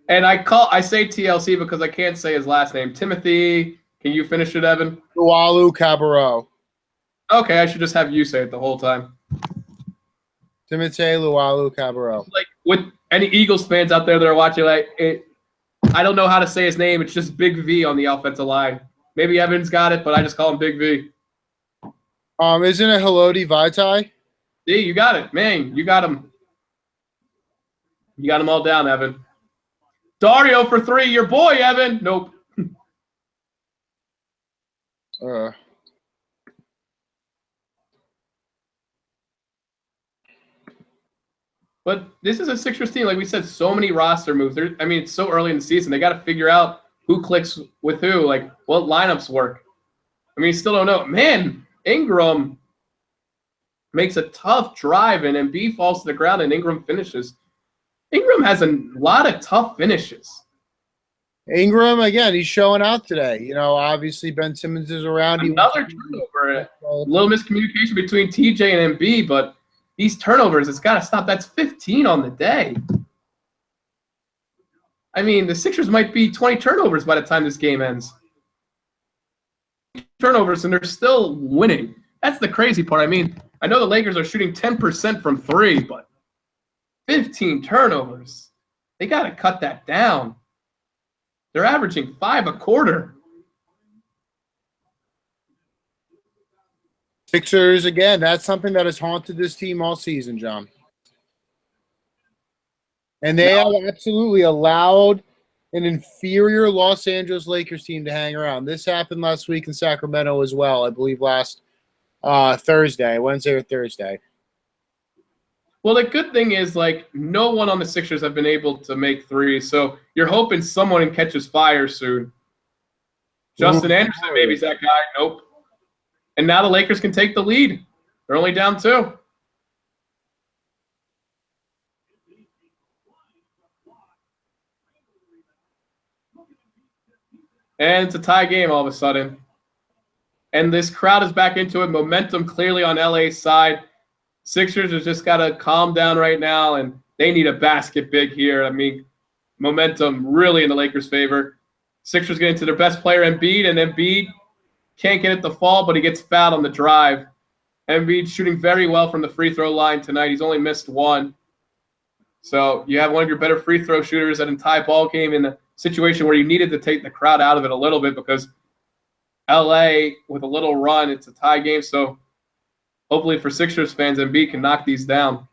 And I say TLC because I can't say his last name. Timothy, can you finish it, Evan? Luwawu-Cabarrot. Okay, I should just have you say it the whole time. Timothy Luwawu-Cabarrot. With any Eagles fans out there that are watching, I don't know how to say his name. It's just Big V on the offensive line. Maybe Evan's got it, but I just call him Big V. Isn't it Haloti Vaitai? See, you got it. Man, you got him. You got them all down, Evan. Dario for 3. Your boy, Evan. Nope. But this is a Sixers team. Like we said, so many roster moves. It's so early in the season. They got to figure out who clicks with who, what lineups work. You still don't know. Man, Ingram makes a tough drive, and Embiid falls to the ground, and Ingram finishes. Ingram has a lot of tough finishes. Ingram, again, he's showing out today. Obviously Ben Simmons is around. Another turnover. A little miscommunication between TJ and Embiid, but these turnovers, it's got to stop. That's 15 on the day. I mean, the Sixers might be 20 turnovers by the time this game ends. Turnovers, and they're still winning. That's the crazy part. I mean, I know the Lakers are shooting 10% from three, but 15 turnovers. They got to cut that down. They're averaging 5 a quarter. Sixers, again, that's something that has haunted this team all season, John. And they have absolutely allowed an inferior Los Angeles Lakers team to hang around. This happened last week in Sacramento as well, I believe last Wednesday or Thursday. Well, the good thing is, like, no one on the Sixers have been able to make threes, so you're hoping someone catches fire soon. Justin Anderson, maybe is that guy. Nope. And now the Lakers can take the lead. They're only down 2. And it's a tie game all of a sudden. And this crowd is back into it. Momentum clearly on LA's side. Sixers have just got to calm down right now, and they need a basket big here. I mean, momentum really in the Lakers' favor. Sixers get into their best player, Embiid, and Embiid can't get it to fall, but he gets fouled on the drive. Embiid shooting very well from the free throw line tonight. He's only missed 1. So you have one of your better free throw shooters at a tie ball game in a situation where you needed to take the crowd out of it a little bit because LA, with a little run, it's a tie game. So hopefully for Sixers fans, Embiid can knock these down.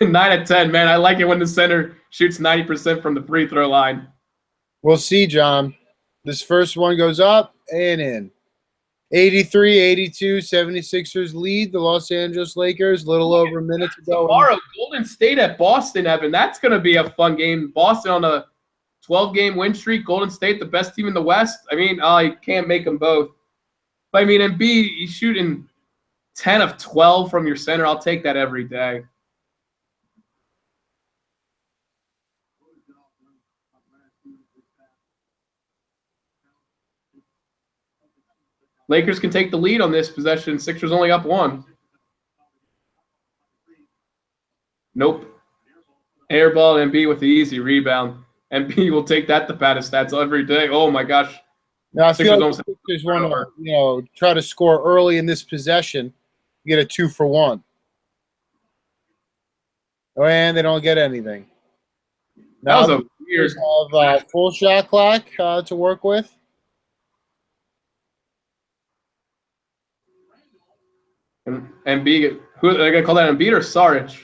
9 out of 10, man. I like it when the center shoots 90% from the free throw line. We'll see, John. This first one goes up and in. 83-82, 76ers lead the Los Angeles Lakers. Little over a minute to go. Tomorrow, Golden State at Boston, Evan. That's going to be a fun game. Boston on a 12-game win streak. Golden State, the best team in the West. I mean, I can't make them both. But, I mean, Embiid, he's shooting 10 of 12 from your center. I'll take that every day. Lakers can take the lead on this possession. Sixers only up 1. Nope. Airball and Embiid with the easy rebound. Embiid will take that to pad his stats every day. Oh, my gosh. Now, I feel like the Sixers want to try to score early in this possession, get a 2-for-1. And they don't get anything. Now that was a weird have full shot clock to work with. And Embiid, who are they going to call that, Embiid or Saric?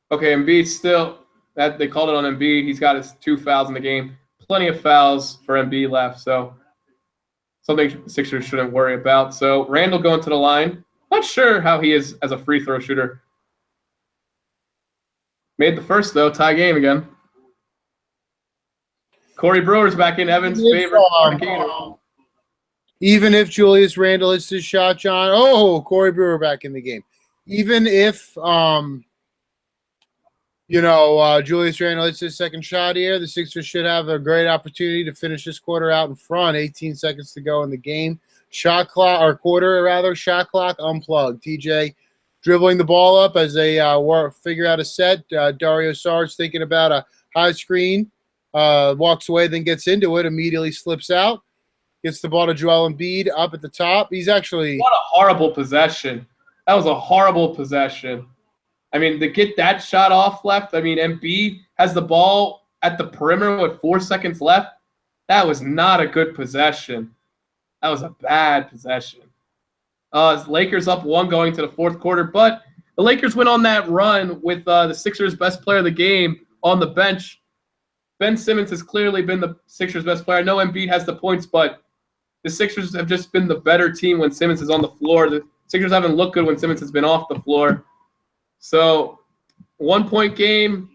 Okay, Embiid still, that they called it on Embiid. He's got his 2 fouls in the game. Plenty of fouls for Embiid left, so something the Sixers shouldn't worry about. So Randall going to the line. Not sure how he is as a free throw shooter. Made the first, though. Tie game again. Corey Brewer's back in, Evan's favorite. Even if Julius Randle hits his shot, John. Oh, Corey Brewer back in the game. Even if Julius Randle hits his second shot here, the Sixers should have a great opportunity to finish this quarter out in front. 18 seconds to go in the game. Shot clock unplugged. TJ dribbling the ball up as they figure out a set. Dario Saric thinking about a high screen. Walks away, then gets into it, immediately slips out, gets the ball to Joel Embiid up at the top. He's actually – what a horrible possession. That was a horrible possession. I mean, to get that shot off left, I mean, Embiid has the ball at the perimeter with 4 seconds left. That was not a good possession. That was a bad possession. Lakers up 1 going to the fourth quarter, but the Lakers went on that run with the Sixers' best player of the game on the bench. Ben Simmons has clearly been the Sixers' best player. I know Embiid has the points, but the Sixers have just been the better team when Simmons is on the floor. The Sixers haven't looked good when Simmons has been off the floor. So, 1-point game.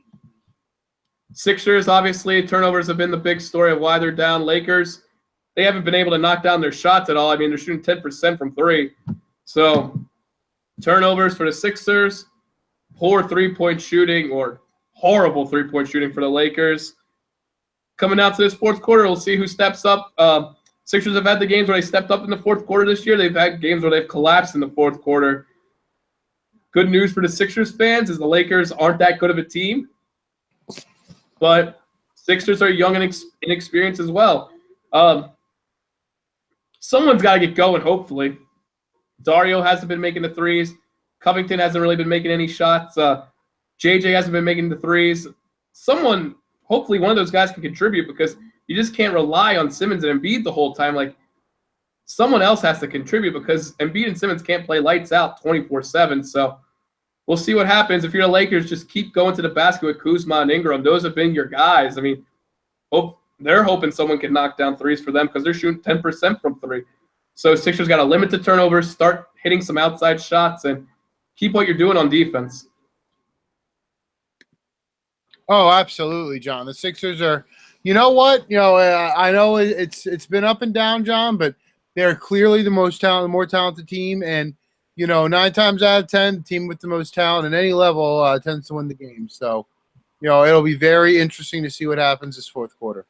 Sixers, obviously, turnovers have been the big story of why they're down. Lakers, they haven't been able to knock down their shots at all. I mean, they're shooting 10% from 3. So, turnovers for the Sixers, poor three-point shooting or horrible three-point shooting for the Lakers. Coming out to this fourth quarter, we'll see who steps up. Sixers have had the games where they stepped up in the fourth quarter this year. They've had games where they've collapsed in the fourth quarter. Good news for the Sixers fans is the Lakers aren't that good of a team, but Sixers are young and inexperienced as well. Someone's got to get going, hopefully. Dario hasn't been making the threes. Covington hasn't really been making any shots. JJ hasn't been making the threes. Someone, hopefully one of those guys can contribute because you just can't rely on Simmons and Embiid the whole time. Like, someone else has to contribute because Embiid and Simmons can't play lights out 24/7. So we'll see what happens. If you're the Lakers, just keep going to the basket with Kuzma and Ingram. Those have been your guys. I mean, they're hoping someone can knock down threes for them because they're shooting 10% from three. So Sixers got to limit the turnovers, start hitting some outside shots, and keep what you're doing on defense. Oh, absolutely, John. The Sixers are, you know what? I know it's been up and down, John, but they're clearly the more talented team. And, 9 times out of 10, the team with the most talent at any level tends to win the game. So, it'll be very interesting to see what happens this fourth quarter.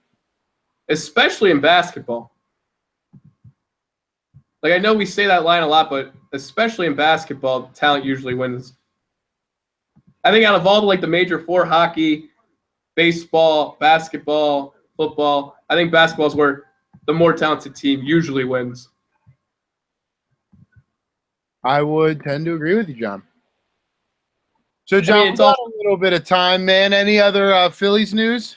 Especially in basketball. Like, I know we say that line a lot, but especially in basketball, talent usually wins. I think out of all the major four, hockey, baseball, basketball, football, I think basketball is where the more talented team usually wins. I would tend to agree with you, John. So, John, it's a little bit of time, man. Any other Phillies news?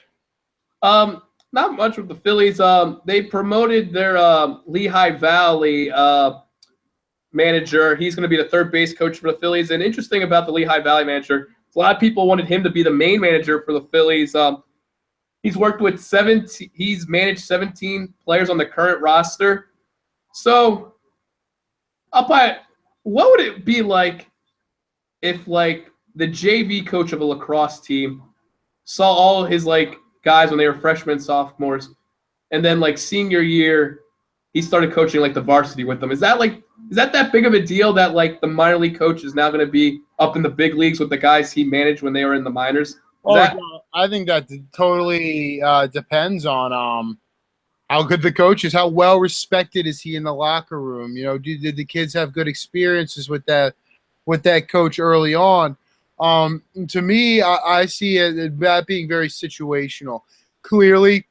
Not much with the Phillies. They promoted their Lehigh Valley manager. He's going to be the third base coach for the Phillies. And interesting about the Lehigh Valley manager, a lot of people wanted him to be the main manager for the Phillies. He's worked with 17. He's managed 17 players on the current roster. So, what would it be like if the JV coach of a lacrosse team saw all his guys when they were freshmen, sophomores, and then senior year, he started coaching the varsity with them. Is that big of a deal that the minor league coach is now going to be up in the big leagues with the guys he managed when they were in the minors? I think that totally depends on how good the coach is, how well respected is he in the locker room. Did the kids have good experiences with that coach early on? To me, I see that being very situational. Clearly,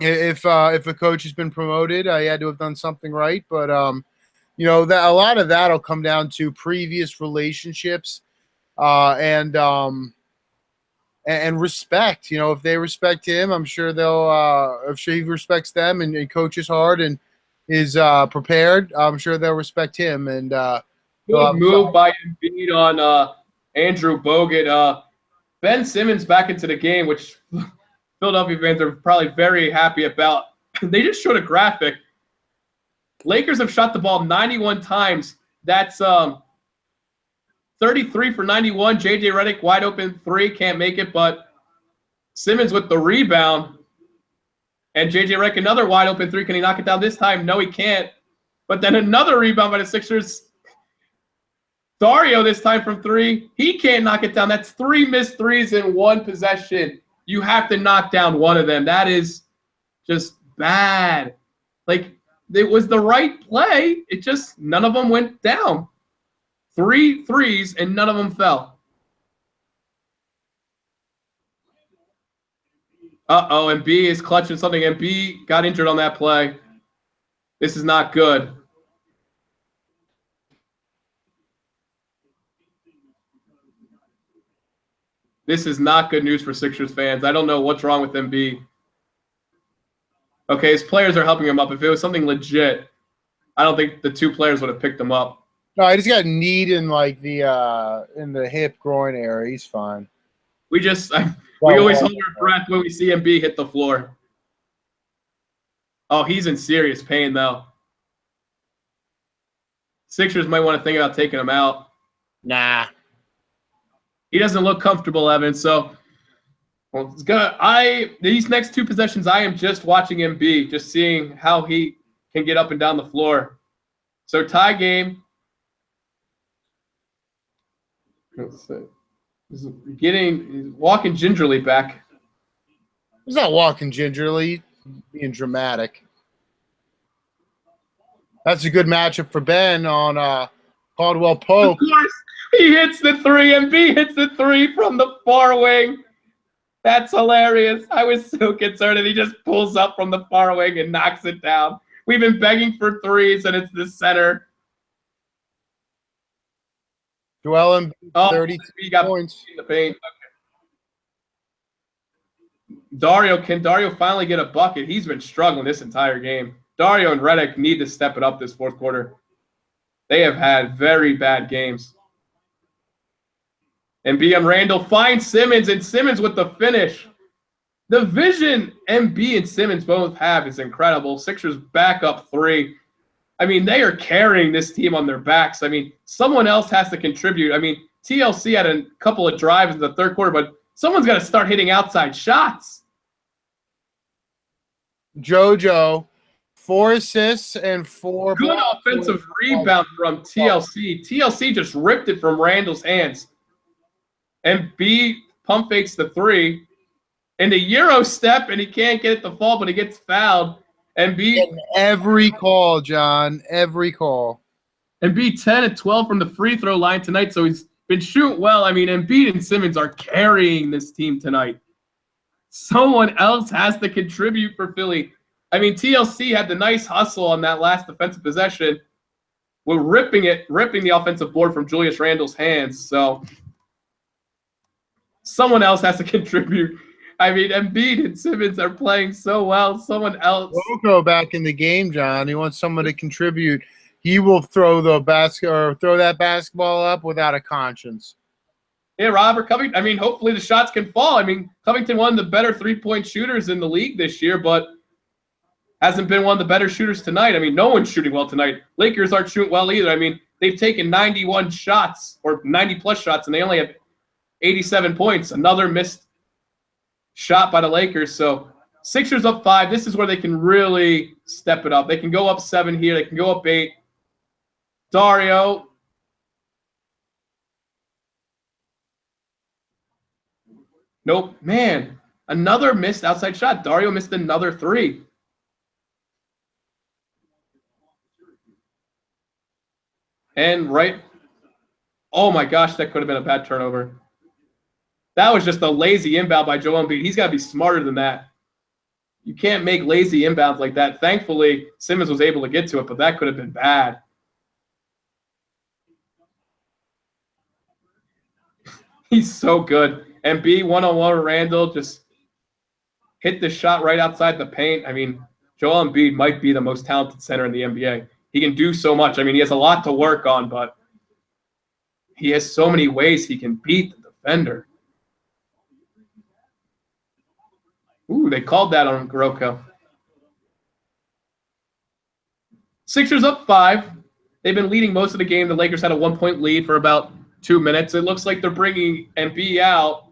if a coach has been promoted, he had to have done something right. But that a lot of that'll come down to previous relationships and respect. If they respect him, I'm sure if he respects them and coaches hard and is prepared, I'm sure they'll respect him. And good move by Embiid on Andrew Bogut. Ben Simmons back into the game, which Philadelphia fans are probably very happy about. They just showed a graphic. Lakers have shot the ball 91 times. That's 33 for 91. JJ Redick wide open three, can't make it, but Simmons with the rebound. And JJ Redick another wide open three. Can he knock it down this time? No, he can't. But then another rebound by the Sixers. Dario this time from three. He can't knock it down. That's 3 missed threes in one possession. You have to knock down one of them. That is just bad. It was the right play. It just none of them went down. 3 threes and none of them fell. And B is clutching something. And B got injured on that play. This is not good. This is not good news for Sixers fans. I don't know what's wrong with Embiid. Okay, his players are helping him up. If it was something legit, I don't think the 2 players would have picked him up. No, I just got kneed in in the hip groin area. He's fine. We always hold our breath when we see Embiid hit the floor. Oh, he's in serious pain though. Sixers might want to think about taking him out. Nah. He doesn't look comfortable, Evan. So, these next 2 possessions, I am just watching him just seeing how he can get up and down the floor. So, tie game. Let's see. He's walking gingerly back. He's not walking gingerly, being dramatic. That's a good matchup for Ben on Caldwell Of Pope. course, he hits the three, and B hits the three from the far wing. That's hilarious. I was so concerned, and he just pulls up from the far wing and knocks it down. We've been begging for threes, and it's the center. Joel Embiid, Oh, 32 he got points. in the paint. Okay. Can Dario finally get a bucket? He's been struggling this entire game. Dario and Redick need to step it up this fourth quarter. They have had very bad games. And BM Randall finds Simmons, and Simmons with the finish. The vision MB and Simmons both have is incredible. Sixers back up 3. I mean, they are carrying this team on their backs. I mean, someone else has to contribute. I mean, TLC had a couple of drives in the third quarter, but someone's got to start hitting outside shots. JoJo, 4 assists and 4 Good offensive rebound from TLC. TLC just ripped it from Randall's hands. And B pump fakes the 3. And the Euro step, and he can't get it to fall, but he gets fouled. And B every call, John. Every call. And B 10 and 12 from the free throw line tonight, so he's been shooting well. I mean, Embiid and Simmons are carrying this team tonight. Someone else has to contribute for Philly. I mean, TLC had the nice hustle on that last defensive possession. We're ripping the offensive board from Julius Randle's hands. So someone else has to contribute. I mean, Embiid and Simmons are playing so well. Someone else. Rocco back in the game, John. He wants someone to contribute. He will throw the basket or throw that basketball up without a conscience. Yeah, Robert Covington. I mean, hopefully the shots can fall. I mean, Covington, one of the better three-point shooters in the league this year, but hasn't been one of the better shooters tonight. I mean, no one's shooting well tonight. Lakers aren't shooting well either. I mean, they've taken 91 shots or 90-plus shots, and they only have 87 points. Another missed shot by the Lakers. So Sixers up 5. This is where they can really step it up. They can go up 7 here. They can go up 8. Dario. Nope. Man, another missed outside shot. Dario missed another 3. And oh my gosh, that could have been a bad turnover. That was just a lazy inbound by Joel Embiid. He's got to be smarter than that. You can't make lazy inbounds like that. Thankfully, Simmons was able to get to it, but that could have been bad. He's so good. Embiid one-on-one with Randall just hit the shot right outside the paint. I mean, Joel Embiid might be the most talented center in the NBA. He can do so much. I mean, he has a lot to work on, but he has so many ways he can beat the defender. Ooh, they called that on Groko. Sixers up 5. They've been leading most of the game. The Lakers had a 1-point lead for about 2 minutes. It looks like they're bringing Embiid out.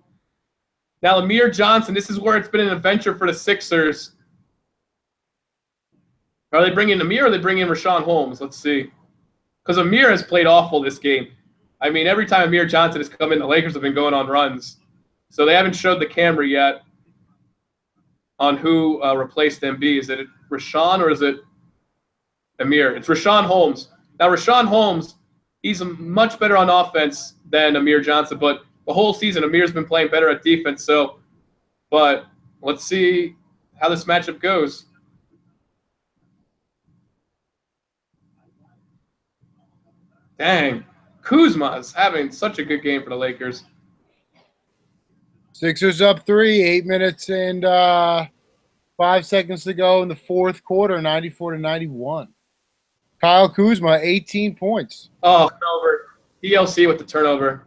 Now, Amir Johnson, this is where it's been an adventure for the Sixers. Are they bringing Amir or are they bringing Rashawn Holmes? Let's see. Because Amir has played awful this game. I mean, every time Amir Johnson has come in, the Lakers have been going on runs. So they haven't showed the camera yet on who replaced Embiid. Is it Rashawn or is it Amir? It's Rashawn Holmes. Now, Rashawn Holmes, he's much better on offense than Amir Johnson, but the whole season, Amir's been playing better at defense. So, but let's see how this matchup goes. Dang. Kuzma's having such a good game for the Lakers. Sixers up 3, 8 minutes and 5 seconds to go in the fourth quarter, 94-91. Kyle Kuzma, 18 points. Oh, turnover. TLC with the turnover.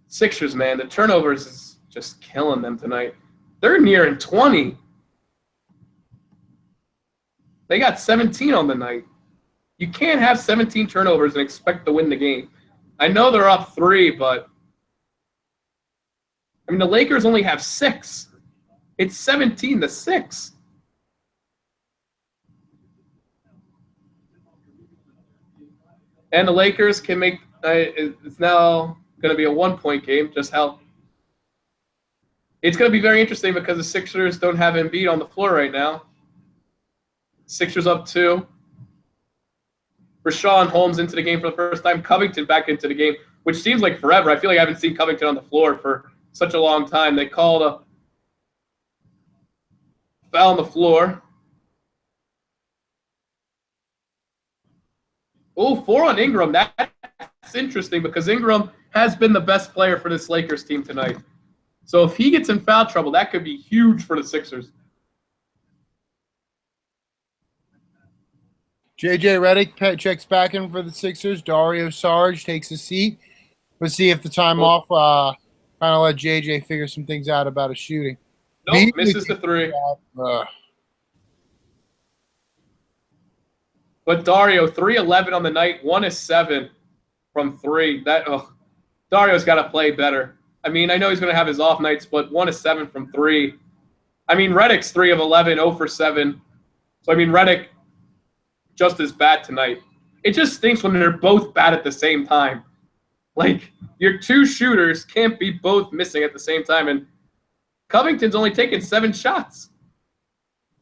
Sixers, man, the turnovers is just killing them tonight. They're nearing 20. They got 17 on the night. You can't have 17 turnovers and expect to win the game. I know they're up 3, but I mean, the Lakers only have 6. It's 17-6. And the Lakers can make it's now going to be a 1-point game. Just how it's going to be very interesting because the Sixers don't have Embiid on the floor right now. Sixers up 2. Rashawn Holmes into the game for the first time. Covington back into the game, which seems like forever. I feel like I haven't seen Covington on the floor for such a long time. They called a foul on the floor. Oh, 4 on Ingram. That's interesting because Ingram has been the best player for this Lakers team tonight. So if he gets in foul trouble, that could be huge for the Sixers. JJ Redick checks back in for the Sixers. Dario Saric takes a seat. Let's see if the time off kind of let JJ figure some things out about his shooting. Nope, misses the 3. But Dario, 3-11 on the night, 1-7 from 3. Dario's got to play better. I mean, I know he's going to have his off nights, but 1-7 from 3. I mean, Redick's 3 of 11, 0 for 7. So, I mean, Redick just as bad tonight. It just stinks when they're both bad at the same time. Like, your 2 shooters can't be both missing at the same time. And Covington's only taken 7 shots.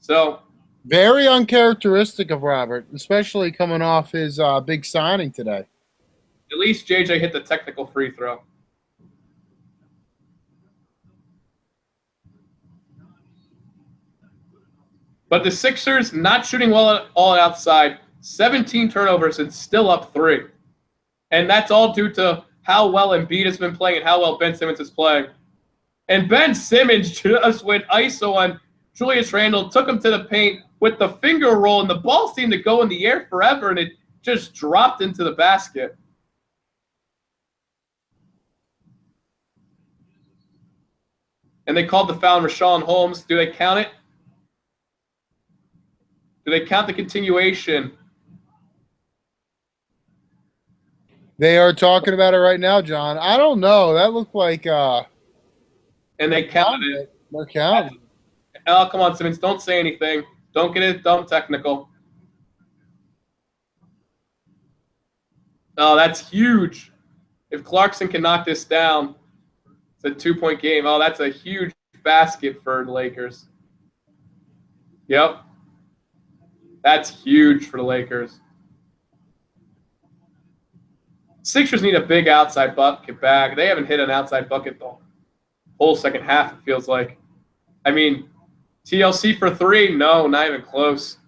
So, very uncharacteristic of Robert, especially coming off his big signing today. At least JJ hit the technical free throw. But the Sixers not shooting well all outside, 17 turnovers and still up 3. And that's all due to how well Embiid has been playing and how well Ben Simmons is playing. And Ben Simmons just went ISO on Julius Randle, took him to the paint with the finger roll, and the ball seemed to go in the air forever, and it just dropped into the basket. And they called the foul on Rashawn Holmes. Do they count it? Do they count the continuation? They are talking about it right now, John. I don't know. That looked like and they counted it. They're counting. Oh, come on, Simmons. Don't say anything. Don't get it dumb technical. Oh, that's huge. If Clarkson can knock this down, it's a 2-point game. Oh, that's a huge basket for the Lakers. Yep. That's huge for the Lakers. Sixers need a big outside bucket back. They haven't hit an outside bucket the whole second half, it feels like. I mean, TLC for 3? No, not even close.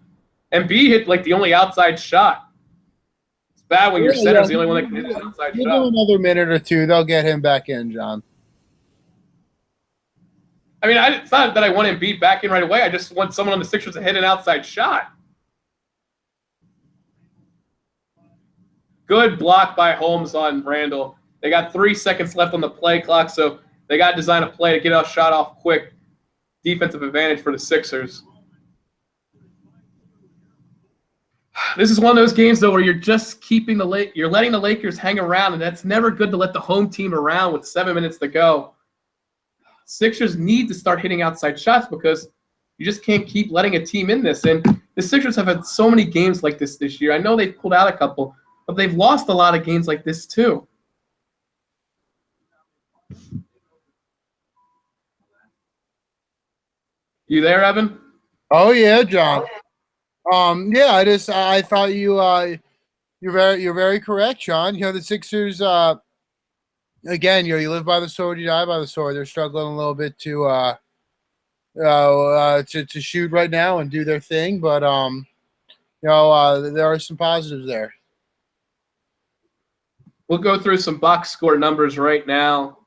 Embiid hit like the only outside shot. It's bad when your center's the only one that can hit an outside Give shot. him another minute or 2. They'll get him back in, John. I mean, it's not that I want Embiid back in right away. I just want someone on the Sixers to hit an outside shot. Good block by Holmes on Randle. They got 3 seconds left on the play clock, so they got to design a play to get a shot off quick. Defensive advantage for the Sixers. This is one of those games, though, where you're just keeping you're letting the Lakers hang around, and that's never good to let the home team around with 7 minutes to go. Sixers need to start hitting outside shots because you just can't keep letting a team in this. And the Sixers have had so many games like this year. I know they've pulled out a couple, but they've lost a lot of games like this too. You there, Evan? Oh yeah, John. Yeah, I thought you're very correct, John. You know, the Sixers again, you live by the sword, you die by the sword. They're struggling a little bit to shoot right now and do their thing, but there are some positives there. We'll go through some box score numbers right now.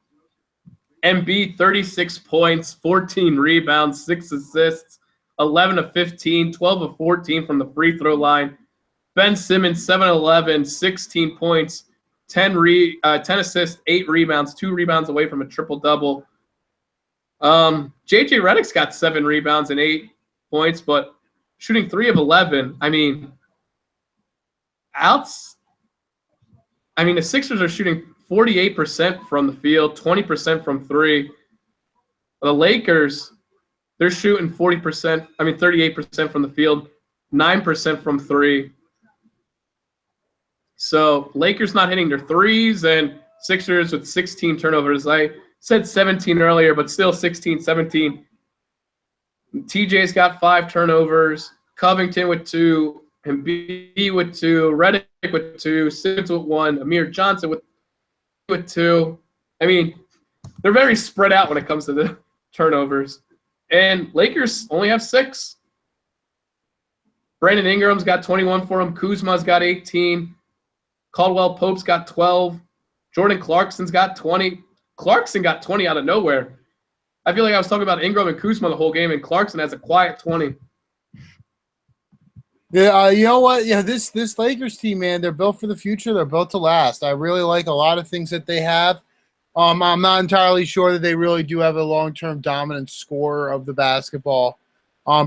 Embiid, 36 points, 14 rebounds, 6 assists, 11 of 15, 12 of 14 from the free throw line. Ben Simmons, 7-11, 16 points, 10 assists, 8 rebounds, 2 rebounds away from a triple-double. JJ Redick's got 7 rebounds and 8 points, but shooting 3 of 11. I mean, the Sixers are shooting 48% from the field, 20% from 3. The Lakers, they're shooting 38% from the field, 9% from 3. So Lakers not hitting their threes, and Sixers with 16 turnovers. I said 17 earlier, but still 16, 17. TJ's got 5 turnovers. Covington with 2, Embiid with 2, Redick with 2, Simmons with 1, Amir Johnson with 2. I mean, they're very spread out when it comes to the turnovers. And Lakers only have 6. Brandon Ingram's got 21 for him. Kuzma's got 18. Caldwell Pope's got 12. Jordan Clarkson's got 20. Clarkson got 20 out of nowhere. I feel like I was talking about Ingram and Kuzma the whole game, and Clarkson has a quiet 20. Yeah, you know what? Yeah, this Lakers team, man, they're built for the future. They're built to last. I really like a lot of things that they have. I'm not entirely sure that they really do have a long-term dominant scorer of the basketball.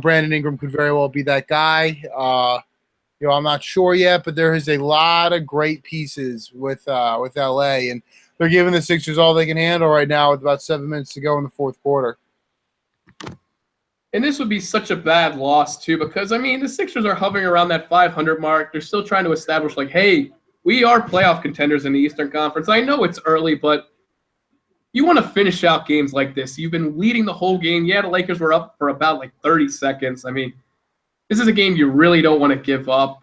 Brandon Ingram could very well be that guy. I'm not sure yet, but there is a lot of great pieces with LA, and they're giving the Sixers all they can handle right now with about 7 minutes to go in the fourth quarter. And this would be such a bad loss, too, because, I mean, the Sixers are hovering around that 500 mark. They're still trying to establish, like, hey, we are playoff contenders in the Eastern Conference. I know it's early, but you want to finish out games like this. You've been leading the whole game. Yeah, the Lakers were up for about, like, 30 seconds. I mean, this is a game you really don't want to give up.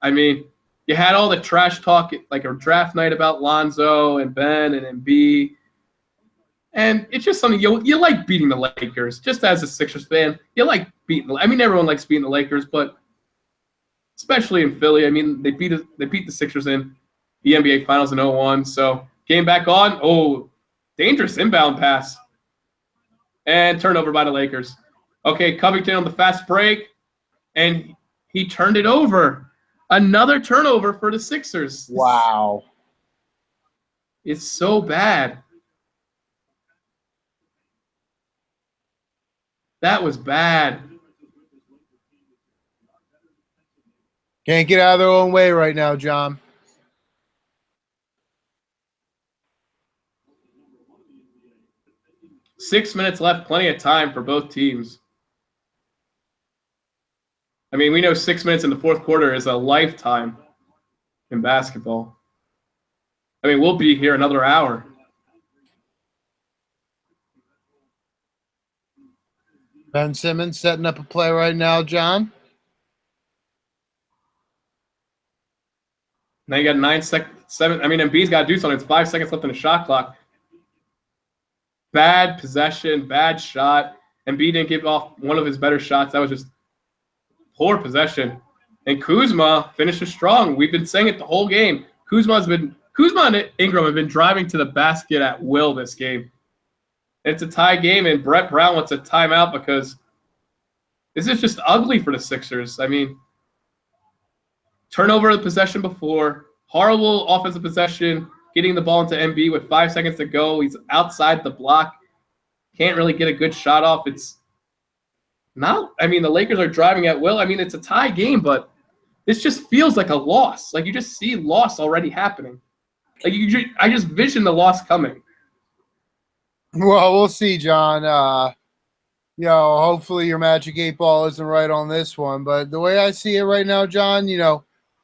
I mean, you had all the trash talk, like a draft night about Lonzo and Ben and Embiid. And it's just something you like beating the Lakers. Just as a Sixers fan, you like beating. I mean, everyone likes beating the Lakers, but especially in Philly. I mean, they beat the Sixers in the NBA Finals in 2001. So game back on. Oh, dangerous inbound pass and turnover by the Lakers. Okay, Covington on the fast break, and he turned it over. Another turnover for the Sixers. Wow, it's so bad. That was bad. Can't get out of their own way right now, John. Six minutes left, plenty of time for both teams. I mean, we know 6 minutes in the fourth quarter is a lifetime in basketball. I mean, we'll be here another hour. Ben Simmons setting up a play right now, John. Now you got 9 seconds, 7. I mean, Embiid's got to do something. It's 5 seconds left in the shot clock. Bad possession, bad shot. Embiid didn't give off one of his better shots. That was just poor possession. And Kuzma finishes strong. We've been saying it the whole game. Kuzma and Ingram have been driving to the basket at will this game. It's a tie game, and Brett Brown wants a timeout because this is just ugly for the Sixers. I mean, turnover of the possession before, horrible offensive possession, getting the ball into Embiid with 5 seconds to go. He's outside the block. Can't really get a good shot off. It's not – I mean, the Lakers are driving at will. I mean, it's a tie game, but this just feels like a loss. Like, you just see loss already happening. Like, I just vision the loss coming. Well, we'll see, John. Hopefully your Magic 8 Ball isn't right on this one. But the way I see it right now, John,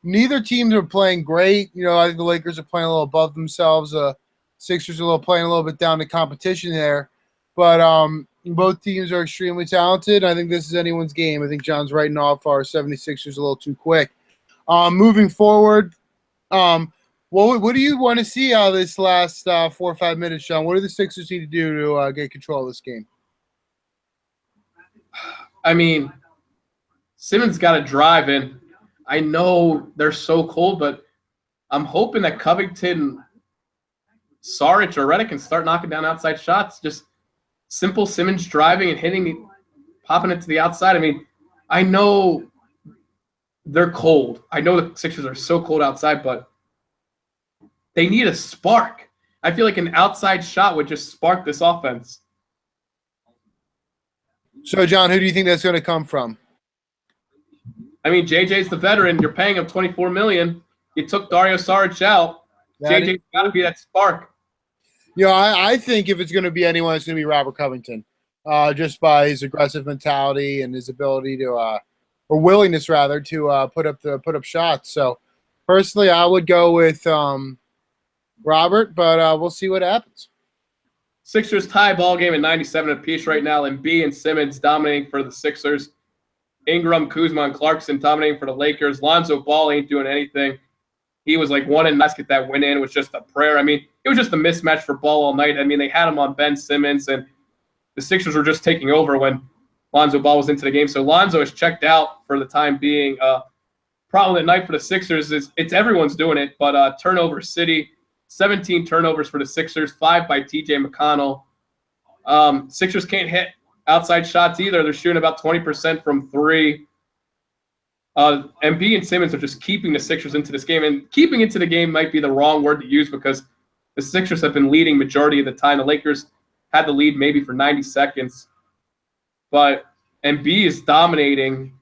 neither teams are playing great. I think the Lakers are playing a little above themselves. Sixers are playing a little bit down to competition there. But both teams are extremely talented. I think this is anyone's game. I think John's writing off our 76ers a little too quick. Moving forward, what do you want to see out of this last 4 or 5 minutes, John? What do the Sixers need to do to get control of this game? I mean, Simmons got to drive in. I know they're so cold, but I'm hoping that Covington, Saric, or Redick can start knocking down outside shots. Just simple Simmons driving and popping it to the outside. I mean, I know they're cold. I know the Sixers are so cold outside, but they need a spark. I feel like an outside shot would just spark this offense. So, John, who do you think that's going to come from? I mean, JJ's the veteran. You're paying him $24 million. You took Dario Saric out. JJ's got to be that spark. I think if it's going to be anyone, it's going to be Robert Covington, just by his aggressive mentality and his ability to, or willingness rather, to put up shots. So, personally, I would go with Robert, but we'll see what happens. Sixers tie ball game at 97 apiece right now, and B and Simmons dominating for the Sixers. Ingram, Kuzma, and Clarkson dominating for the Lakers. Lonzo Ball ain't doing anything. He was like one in basket that went in. It was just a prayer. I mean, it was just a mismatch for Ball all night. I mean, they had him on Ben Simmons, and the Sixers were just taking over when Lonzo Ball was into the game. So Lonzo is checked out for the time being. Problem at night for the Sixers is it's everyone's doing it, but turnover city, 17 turnovers for the Sixers, 5 by TJ McConnell. Sixers can't hit outside shots either. They're shooting about 20% from three. Embiid and Simmons are just keeping the Sixers into this game. And keeping into the game might be the wrong word to use because the Sixers have been leading majority of the time. The Lakers had the lead maybe for 90 seconds. But Embiid is dominating.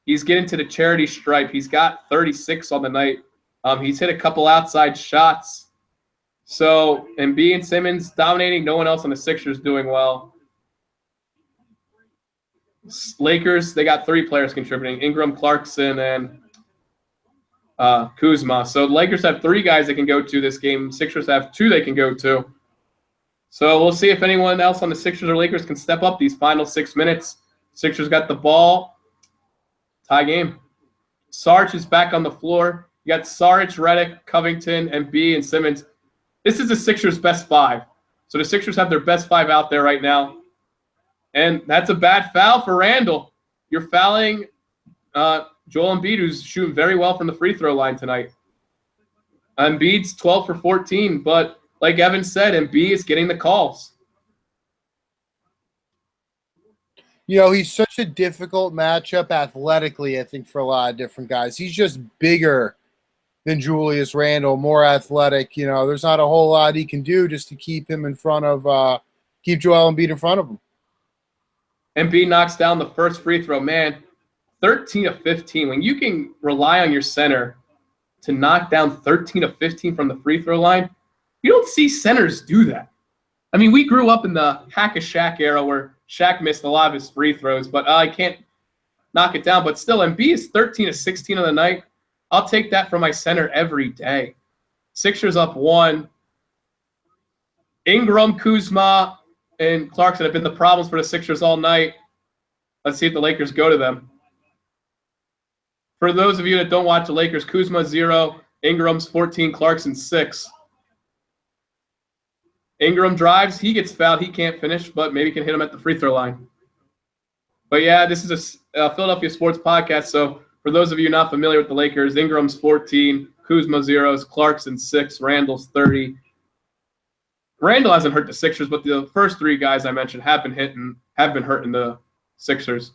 He's getting to the charity stripe. He's got 36 on the night. He's hit a couple outside shots. So Embiid and Simmons dominating. No one else on the Sixers doing well. Lakers, they got 3 players contributing, Ingram, Clarkson, and Kuzma. So the Lakers have 3 guys they can go to this game. Sixers have 2 they can go to. So we'll see if anyone else on the Sixers or Lakers can step up these final 6 minutes. Sixers got the ball. Tie game. Sarge is back on the floor. You got Sarge, Redick, Covington, Embiid, and Simmons. This is the Sixers' best 5. So the Sixers have their best 5 out there right now. And that's a bad foul for Randall. You're fouling Joel Embiid, who's shooting very well from the free throw line tonight. Embiid's 12 for 14, but like Evan said, Embiid is getting the calls. You know, he's such a difficult matchup athletically, I think, for a lot of different guys. He's just bigger than Julius Randle, more athletic. You know, there's not a whole lot he can do just to keep him in front of keep Joel Embiid in front of him. Embiid knocks down the first free throw. Man, 13 of 15. When you can rely on your center to knock down 13 of 15 from the free throw line, you don't see centers do that. I mean, we grew up in the Hack-a-Shaq era where Shaq missed a lot of his free throws, but I can't knock it down. But still, Embiid is 13 of 16 on the night. I'll take that from my center every day. Sixers up 1. Ingram, Kuzma, and Clarkson have been the problems for the Sixers all night. Let's see if the Lakers go to them. For those of you that don't watch the Lakers, Kuzma 0, Ingram's 14, Clarkson 6. Ingram drives, he gets fouled, he can't finish, but maybe can hit him at the free throw line. But yeah, this is a Philadelphia sports podcast, so for those of you not familiar with the Lakers, Ingram's 14, Kuzma 0, Clarkson 6, Randall's 30. Randall hasn't hurt the Sixers, but the first 3 guys I mentioned have been hurting the Sixers.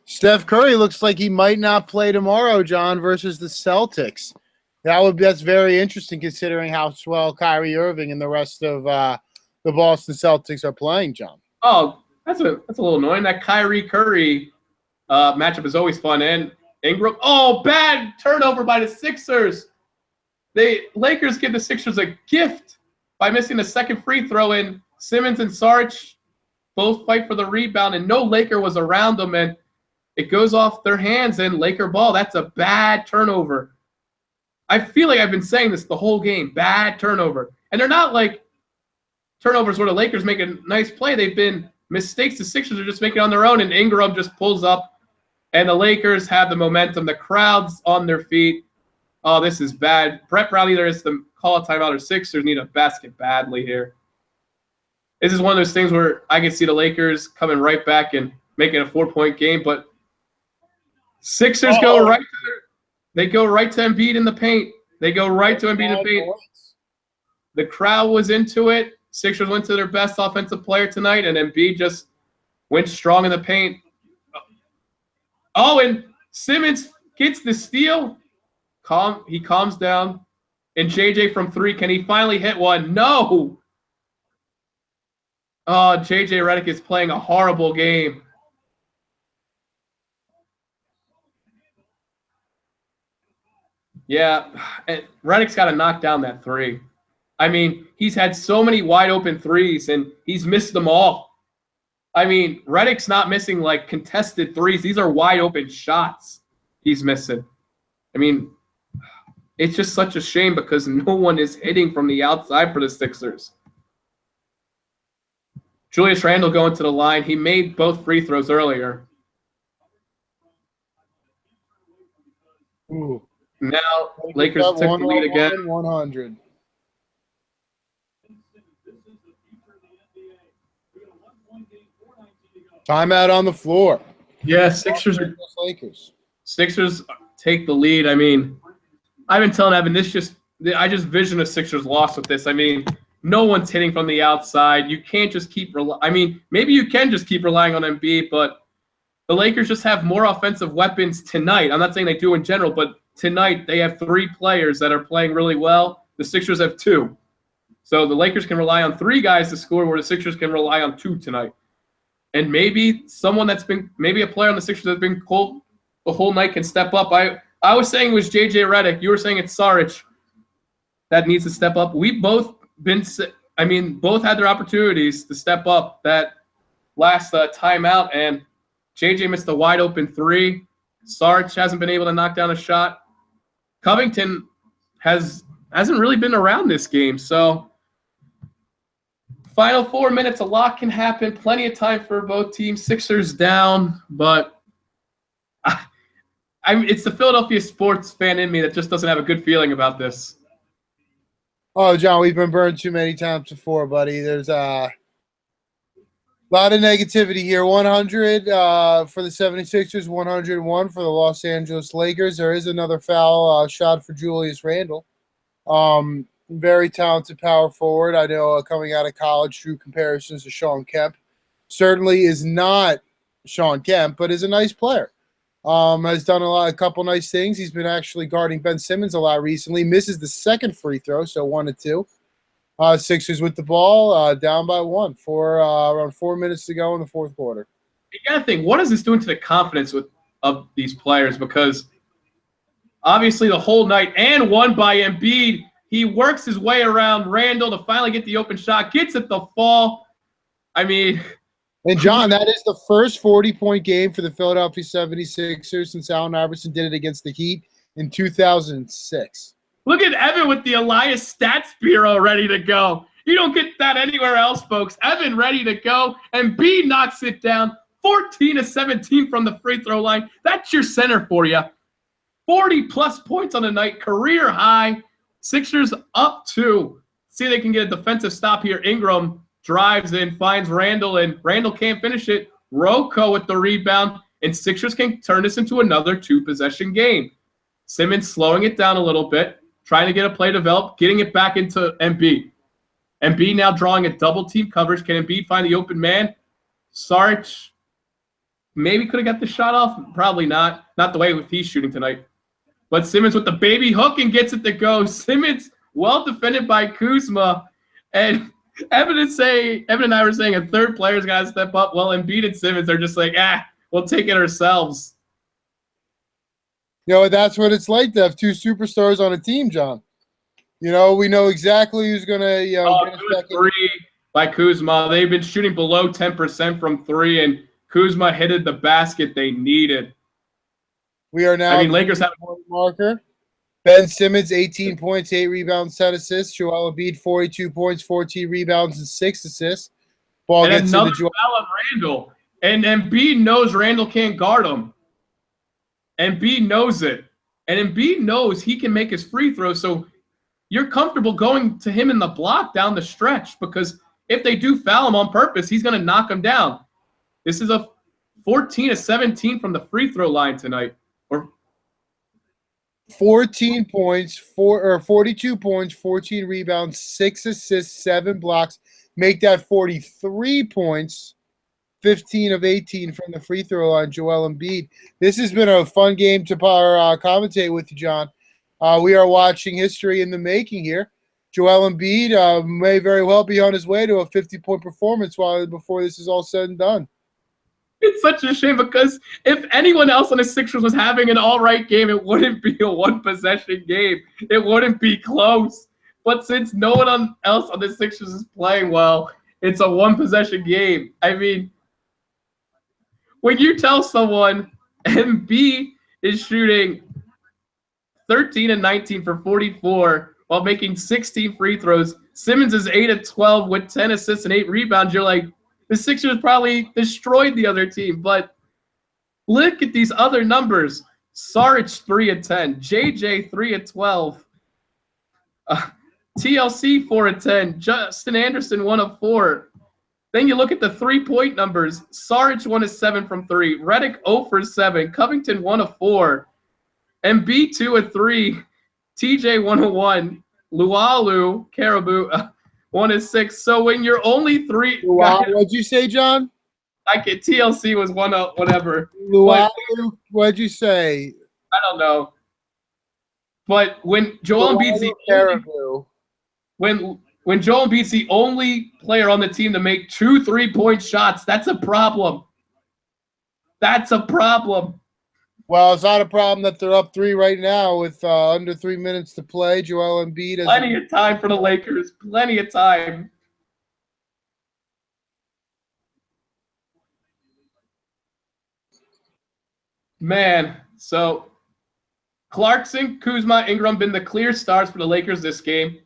Steph Curry looks like he might not play tomorrow, John, versus the Celtics. That's very interesting considering how well Kyrie Irving and the rest of the Boston Celtics are playing, John. Oh, that's a little annoying. That Kyrie Curry matchup is always fun. And Ingram, bad turnover by the Sixers. The Lakers give the Sixers a gift by missing the second free throw, and Simmons and Sarge both fight for the rebound, and no Laker was around them, and it goes off their hands, and Laker ball. That's a bad turnover. I feel like I've been saying this the whole game, bad turnover. And they're not like turnovers where the Lakers make a nice play. They've been mistakes the Sixers are just making on their own, and Ingram just pulls up, and the Lakers have the momentum. The crowd's on their feet. Oh, this is bad. Brett Brown either has to call a timeout or Sixers need a basket badly here. This is one of those things where I can see the Lakers coming right back and making a 4-point game, but Sixers go right to Embiid in the paint. They go right to Embiid in the paint. The crowd was into it. Sixers went to their best offensive player tonight, and Embiid just went strong in the paint. Oh, and Simmons gets the steal. He calms down. And JJ from 3, can he finally hit one? No. Oh, JJ Redick is playing a horrible game. Yeah, Redick's got to knock down that 3. I mean, he's had so many wide open 3s, and he's missed them all. I mean, Redick's not missing like contested 3s. These are wide open shots he's missing. I mean, it's just such a shame because no one is hitting from the outside for the Sixers. Julius Randle going to the line. He made both free throws earlier. Ooh. Now Lakers took the lead again. 100. Timeout on the floor. Yeah, Sixers take the lead. I mean, I've been telling Evan, I just vision a Sixers loss with this. I mean, no one's hitting from the outside. You can't just keep maybe you can just keep relying on Embiid, but the Lakers just have more offensive weapons tonight. I'm not saying they do in general, but tonight they have 3 players that are playing really well. The Sixers have 2. So the Lakers can rely on 3 guys to score, where the Sixers can rely on 2 tonight. And maybe maybe a player on the Sixers that's been cold the whole night can step up. I was saying it was JJ Redick. You were saying it's Saric that needs to step up. We both both had their opportunities to step up that last timeout, and JJ missed a wide open 3. Saric hasn't been able to knock down a shot. Covington hasn't really been around this game, so final 4 minutes, a lot can happen. Plenty of time for both teams. Sixers down, but it's the Philadelphia sports fan in me that just doesn't have a good feeling about this. Oh, John, we've been burned too many times before, buddy. There's a lot of negativity here. 100 for the 76ers, 101 for the Los Angeles Lakers. There is another foul shot for Julius Randle. Very talented power forward. I know coming out of college, drew comparisons to Sean Kemp. Certainly is not Sean Kemp, but is a nice player. Has done a couple nice things. He's been actually guarding Ben Simmons a lot recently. Misses the second free throw, so 1-2. Sixers with the ball, down by 1 for around 4 minutes to go in the fourth quarter. You got to think, what is this doing to the confidence of these players? Because obviously the whole night, and won by Embiid, he works his way around Randle to finally get the open shot, gets it the fall. I mean. And, John, that is the first 40-point game for the Philadelphia 76ers since Allen Iverson did it against the Heat in 2006. Look at Evan with the Elias Stats Bureau ready to go. You don't get that anywhere else, folks. Evan ready to go, and B knocks it down. 14-17 from the free throw line. That's your center for you. 40-plus points on the night, career high. Sixers up 2. See if they can get a defensive stop here. Ingram drives in, finds Randle, and Randle can't finish it. Rocco with the rebound, and Sixers can turn this into another 2-possession game. Simmons slowing it down a little bit, trying to get a play developed, getting it back into Embiid. Embiid now drawing a double-team coverage. Can Embiid find the open man? Saric maybe could have got the shot off. Probably not. Not the way he's shooting tonight. But Simmons with the baby hook and gets it to go. Simmons well defended by Kuzma. And Evan and I were saying a third player's got to step up. Well, Embiid and Simmons are just like, we'll take it ourselves. You know, that's what it's like to have 2 superstars on a team, John. You know, we know exactly who's going to, get us back in. 3 by Kuzma. They've been shooting below 10% from 3, and Kuzma hitted the basket they needed. We are now Lakers have a marker. Ben Simmons, 18 points, 8 rebounds, 10 assists. Joel Embiid, 42 points, 14 rebounds, and 6 assists. Ball and gets another into Joel. foul on Randle. And Embiid knows Randle can't guard him. Embiid knows it. And Embiid knows he can make his free throw, so you're comfortable going to him in the block down the stretch, because if they do foul him on purpose, he's going to knock him down. This is a 14-17 from the free throw line tonight. 14 points, 42 points, 14 rebounds, 6 assists, 7 blocks. Make that 43 points, 15 of 18 from the free throw line, Joel Embiid. This has been a fun game to commentate with you, John. We are watching history in the making here. Joel Embiid may very well be on his way to a 50-point performance before this is all said and done. It's such a shame, because if anyone else on the Sixers was having an all-right game, it wouldn't be a one-possession game. It wouldn't be close. But since no one else on the Sixers is playing well, it's a one-possession game. I mean, when you tell someone Embiid is shooting 13 and 19 for 44 while making 16 free throws, Simmons is 8 of 12 with 10 assists and 8 rebounds, you're like, the Sixers probably destroyed the other team. But look at these other numbers. Saric 3-10, JJ 3-12, TLC 4-10, Justin Anderson 1-4. Then you look at the 3-point numbers. Saric 1-7 from 3, Redick 0-7, Covington 1-4, Embiid 2-3, TJ 1-1, Lualu Caribou 1-6. So when you're only three, Wow, what'd you say, John? I get TLC was 1-0, whatever. Lualu, what'd you say? I don't know. But when Joel Embiid's the when Joel Embiid's the only player on the team to make 2 3-point shots, that's a problem. That's a problem. Well, it's not a problem that they're up 3 right now with under 3 minutes to play. Joel Embiid has Plenty of time for the Lakers. Plenty of time. Man, so Clarkson, Kuzma, Ingram been the clear stars for the Lakers this game.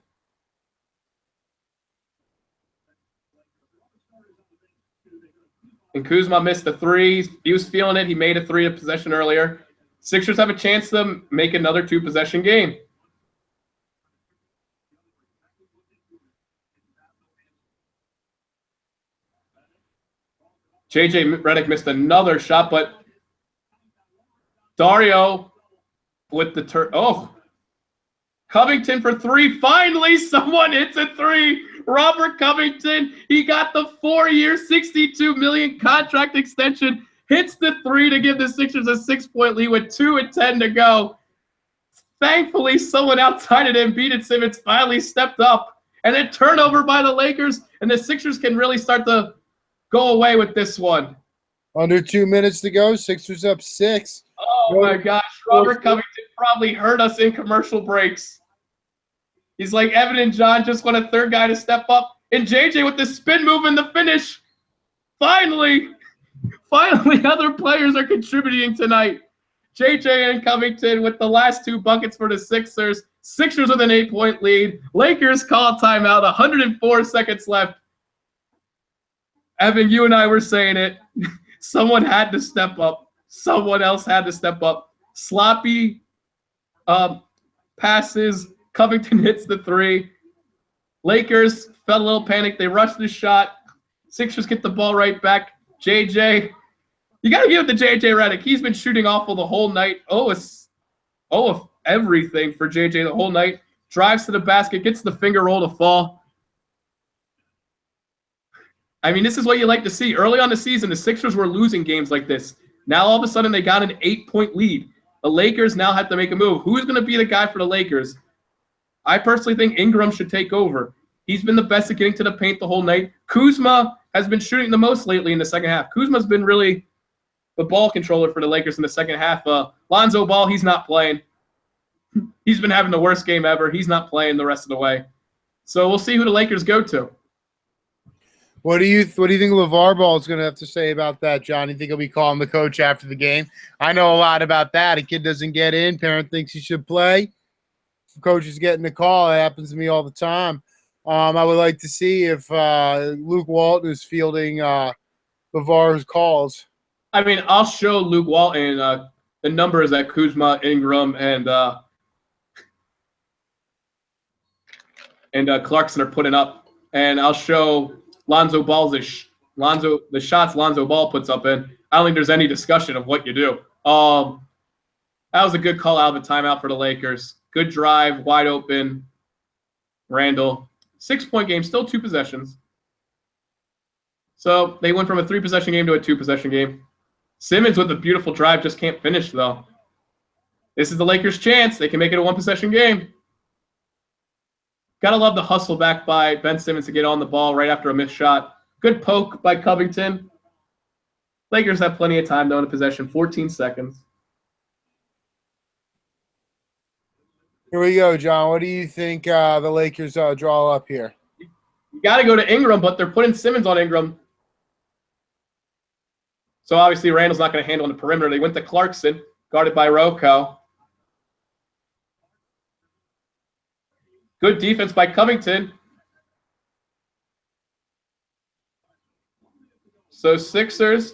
And Kuzma missed the 3. He was feeling it. He made a 3 of possession earlier. Sixers have a chance to make another 2-possession game. JJ Redick missed another shot, but Dario with the Covington for 3. Finally, someone hits a 3. Robert Covington, he got the 4-year, $62 million contract extension, hits the 3 to give the Sixers a 6-point lead with 2:10 to go. Thankfully, someone outside of Embiid and Simmons finally stepped up. And then turnover by the Lakers, and the Sixers can really start to go away with this one. Under 2 minutes to go, Sixers up 6. Oh, my gosh. Robert Covington probably heard us in commercial breaks. He's like, Evan and John just want a third guy to step up. And JJ with the spin move in the finish. Finally, other players are contributing tonight. JJ and Covington with the last 2 buckets for the Sixers. Sixers with an 8-point lead. Lakers call timeout. 104 seconds left. Evan, you and I were saying it. Someone had to step up. Someone else had to step up. Sloppy passes. Covington hits the 3. Lakers felt a little panic. They rushed the shot. Sixers get the ball right back. JJ, you got to give it to JJ Redick. He's been shooting awful the whole night. Of everything for JJ the whole night. Drives to the basket, gets the finger roll to fall. I mean, this is what you like to see. Early on the season, the Sixers were losing games like this. Now, all of a sudden, they got an 8-point lead. The Lakers now have to make a move. Who's going to be the guy for the Lakers? I personally think Ingram should take over. He's been the best at getting to the paint the whole night. Kuzma has been shooting the most lately in the second half. Kuzma's been really the ball controller for the Lakers in the second half. Lonzo Ball, he's not playing. He's been having the worst game ever. He's not playing the rest of the way. So we'll see who the Lakers go to. What do you think LeVar Ball is going to have to say about that, John? You think he'll be calling the coach after the game? I know a lot about that. A kid doesn't get in. Parent thinks he should play. Coach is getting the call. It happens to me all the time. I would like to see if Luke Walton is fielding LeVar's calls. I mean, I'll show Luke Walton the numbers that Kuzma, Ingram, and Clarkson are putting up, and I'll show Lonzo Ball's the shots Lonzo Ball puts up in. I don't think there's any discussion of what you do. That was a good call out of a timeout for the Lakers. Good drive, wide open. Randall. 6-point game, still 2 possessions. So they went from a 3-possession game to a 2-possession game. Simmons with a beautiful drive just can't finish, though. This is the Lakers' chance. They can make it a 1-possession game. Gotta love the hustle back by Ben Simmons to get on the ball right after a missed shot. Good poke by Covington. Lakers have plenty of time, though, in a possession. 14 seconds. Here we go, John. What do you think the Lakers draw up here? You got to go to Ingram, but they're putting Simmons on Ingram. So obviously Randall's not going to handle on the perimeter. They went to Clarkson, guarded by Rocco. Good defense by Covington. So Sixers,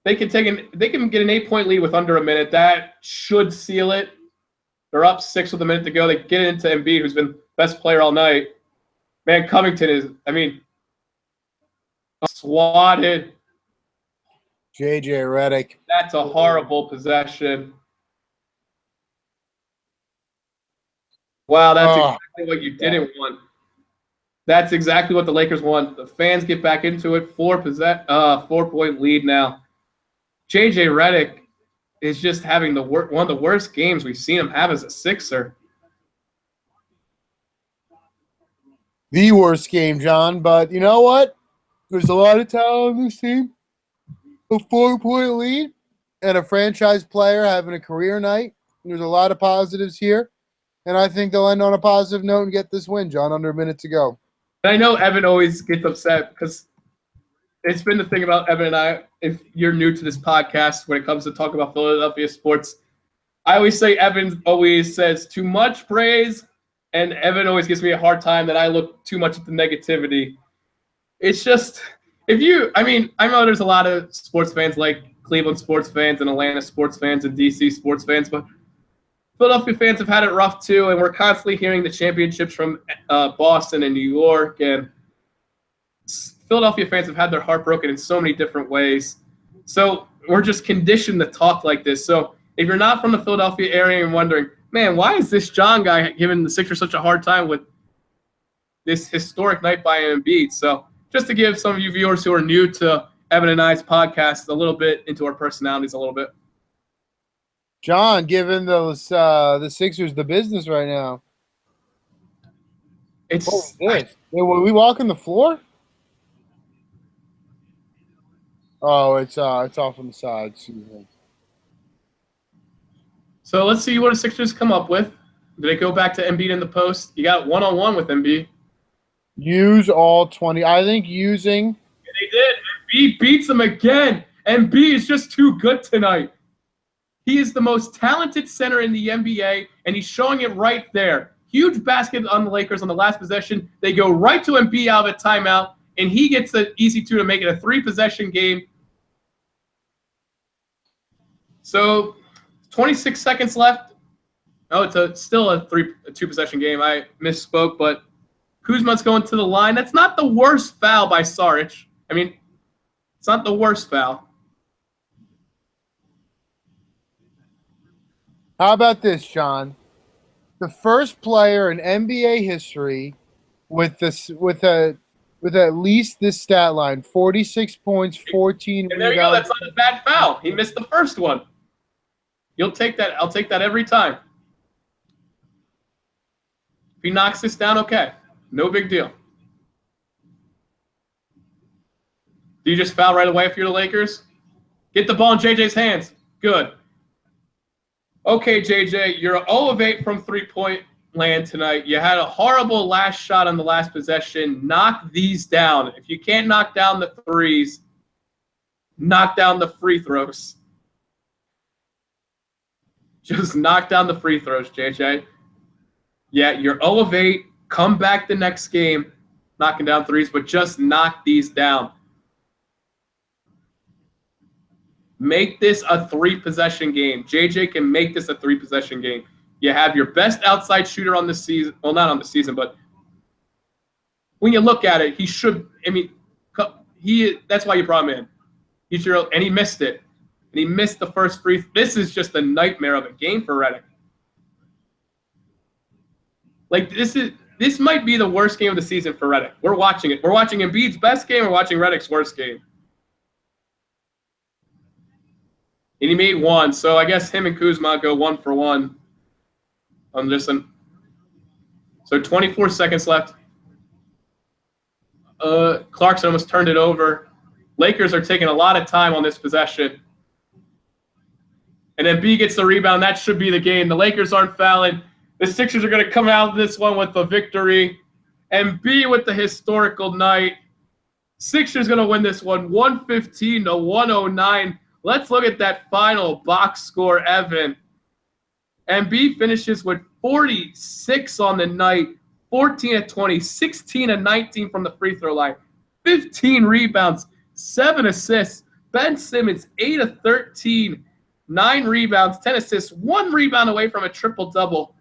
they can get an 8-point lead with under a minute. That should seal it. They're up 6 with a minute to go. They get it into Embiid, who's been best player all night. Man, Covington is, swatted. JJ Redick. That's a horrible possession. Wow, that's exactly what you didn't want. That's exactly what the Lakers want. The fans get back into it. 4-point lead now. JJ Redick is just having one of the worst games we've seen him have as a Sixer. The worst game, John. But you know what? There's a lot of talent on this team. A 4-point lead and a franchise player having a career night. There's a lot of positives here. And I think they'll end on a positive note and get this win, John, under a minute to go. And I know Evan always gets upset because it's been the thing about Evan and I. If you're new to this podcast, when it comes to talk about Philadelphia sports, I always say Evan always says too much praise, and Evan always gives me a hard time that I look too much at the negativity. It's just, I know there's a lot of sports fans like Cleveland sports fans and Atlanta sports fans and DC sports fans, but Philadelphia fans have had it rough too, and we're constantly hearing the championships from Boston and New York, and Philadelphia fans have had their heart broken in so many different ways. So we're just conditioned to talk like this. So if you're not from the Philadelphia area and wondering, man, why is this John guy giving the Sixers such a hard time with this historic night by Embiid? So just to give some of you viewers who are new to Evan and I's podcast a little bit into our personalities a little bit. John, giving the Sixers the business right now. What is this? Were we walking the floor? Oh, it's off on the side. So let's see what the Sixers come up with. Do they go back to Embiid in the post? You got one-on-one with Embiid. Use all 20. I think using. Yeah, they did. Embiid beats them again. Embiid is just too good tonight. He is the most talented center in the NBA, and he's showing it right there. Huge basket on the Lakers on the last possession. They go right to Embiid out of a timeout, and he gets an easy two to make it a 3-possession game. So 26 seconds left. Oh, it's still a 2-possession game. I misspoke, but Kuzma's going to the line. That's not the worst foul by Saric. It's not the worst foul. How about this, John? The first player in NBA history with at least this stat line: 46 points, 14 and there you go. That's not a bad foul. He missed the first one. You'll take that. I'll take that every time. If he knocks this down, okay. No big deal. Do you just foul right away if you're the Lakers? Get the ball in JJ's hands. Good. Okay, JJ, you're 0 of 8 from three-point land tonight. You had a horrible last shot on the last possession. Knock these down. If you can't knock down the threes, knock down the free throws. Just knock down the free throws, JJ. Yeah, you're 0 of 8. Come back the next game, knocking down threes, but just knock these down. Make this a 3-possession game. JJ can make this a 3-possession game. You have your best outside shooter on the season. Well, not on the season, but when you look at it, he should. That's why you brought him in. And he missed it. And he missed the first free. This is just a nightmare of a game for Redick. This might be the worst game of the season for Redick. We're watching it. We're watching Embiid's best game. We're watching Redick's worst game. And he made one, so I guess him and Kuzma go 1 for 1 on this one. So 24 seconds left. Clarkson almost turned it over. Lakers are taking a lot of time on this possession. And then B gets the rebound. That should be the game. The Lakers aren't fouling. The Sixers are going to come out of this one with a victory. And B with the historical night. Sixers going to win this one 115 to 109. Let's look at that final box score, Evan. Embiid finishes with 46 on the night, 14 of 20, 16 of 19 from the free throw line, 15 rebounds, 7 assists. Ben Simmons, 8 of 13, 9 rebounds, 10 assists, 1 rebound away from a triple-double.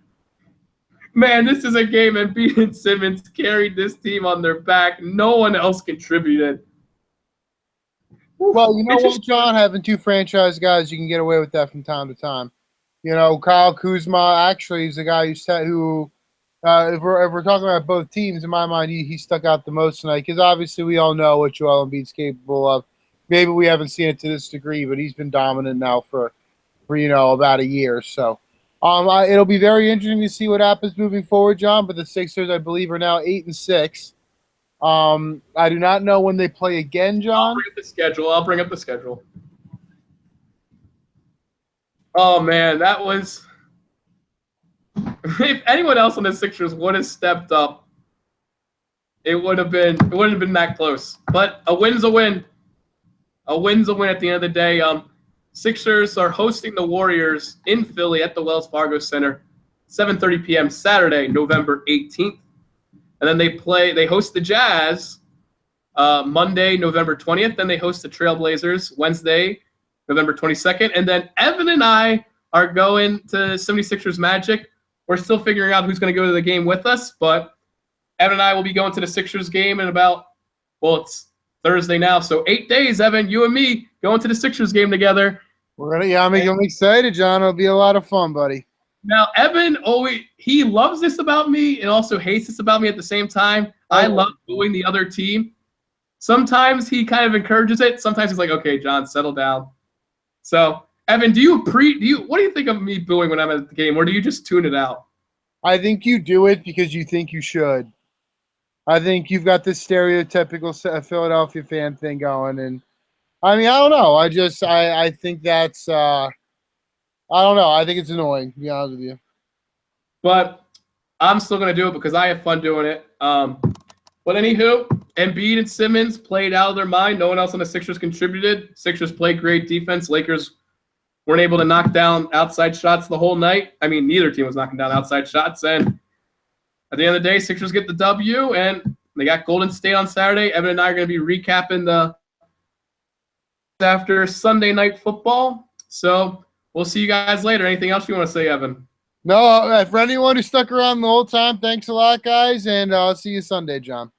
Man, this is a game, and Embiid and Simmons carried this team on their back. No one else contributed. Well, you know what, John? Having 2 franchise guys, you can get away with that from time to time. You know, Kyle Kuzma actually is the guy who if we're talking about both teams, in my mind, he stuck out the most tonight because obviously we all know what Joel Embiid's capable of. Maybe we haven't seen it to this degree, but he's been dominant now for about a year. So it'll be very interesting to see what happens moving forward, John. But the Sixers, I believe, are now 8-6. I do not know when they play again, John. I'll bring up the schedule. Oh man, that was. If anyone else on the Sixers would have stepped up, it wouldn't have been that close. But a win's a win. A win's a win at the end of the day. Sixers are hosting the Warriors in Philly at the Wells Fargo Center, 7:30 p.m. Saturday, November 18th. And then they host the Jazz Monday, November 20th. Then they host the Trailblazers Wednesday, November 22nd. And then Evan and I are going to 76ers Magic. We're still figuring out who's going to go to the game with us, but Evan and I will be going to the Sixers game in it's Thursday now. So 8 days, Evan, you and me going to the Sixers game together. I'm excited, John. It'll be a lot of fun, buddy. Now, Evan he loves this about me and also hates this about me at the same time. I love booing the other team. Sometimes he kind of encourages it. Sometimes he's like, okay, John, settle down. So, Evan, what do you think of me booing when I'm at the game, or do you just tune it out? I think you do it because you think you should. I think you've got this stereotypical Philadelphia fan thing going, and I mean, I don't know. I think that's I don't know. I think it's annoying, to be honest with you. But I'm still going to do it because I have fun doing it. But anywho, Embiid and Simmons played out of their mind. No one else on the Sixers contributed. Sixers played great defense. Lakers weren't able to knock down outside shots the whole night. I mean, neither team was knocking down outside shots. And at the end of the day, Sixers get the W, and they got Golden State on Saturday. Evan and I are going to be recapping after Sunday Night Football. So we'll see you guys later. Anything else you want to say, Evan? No, for anyone who stuck around the whole time, thanks a lot, guys, and I'll see you Sunday, John.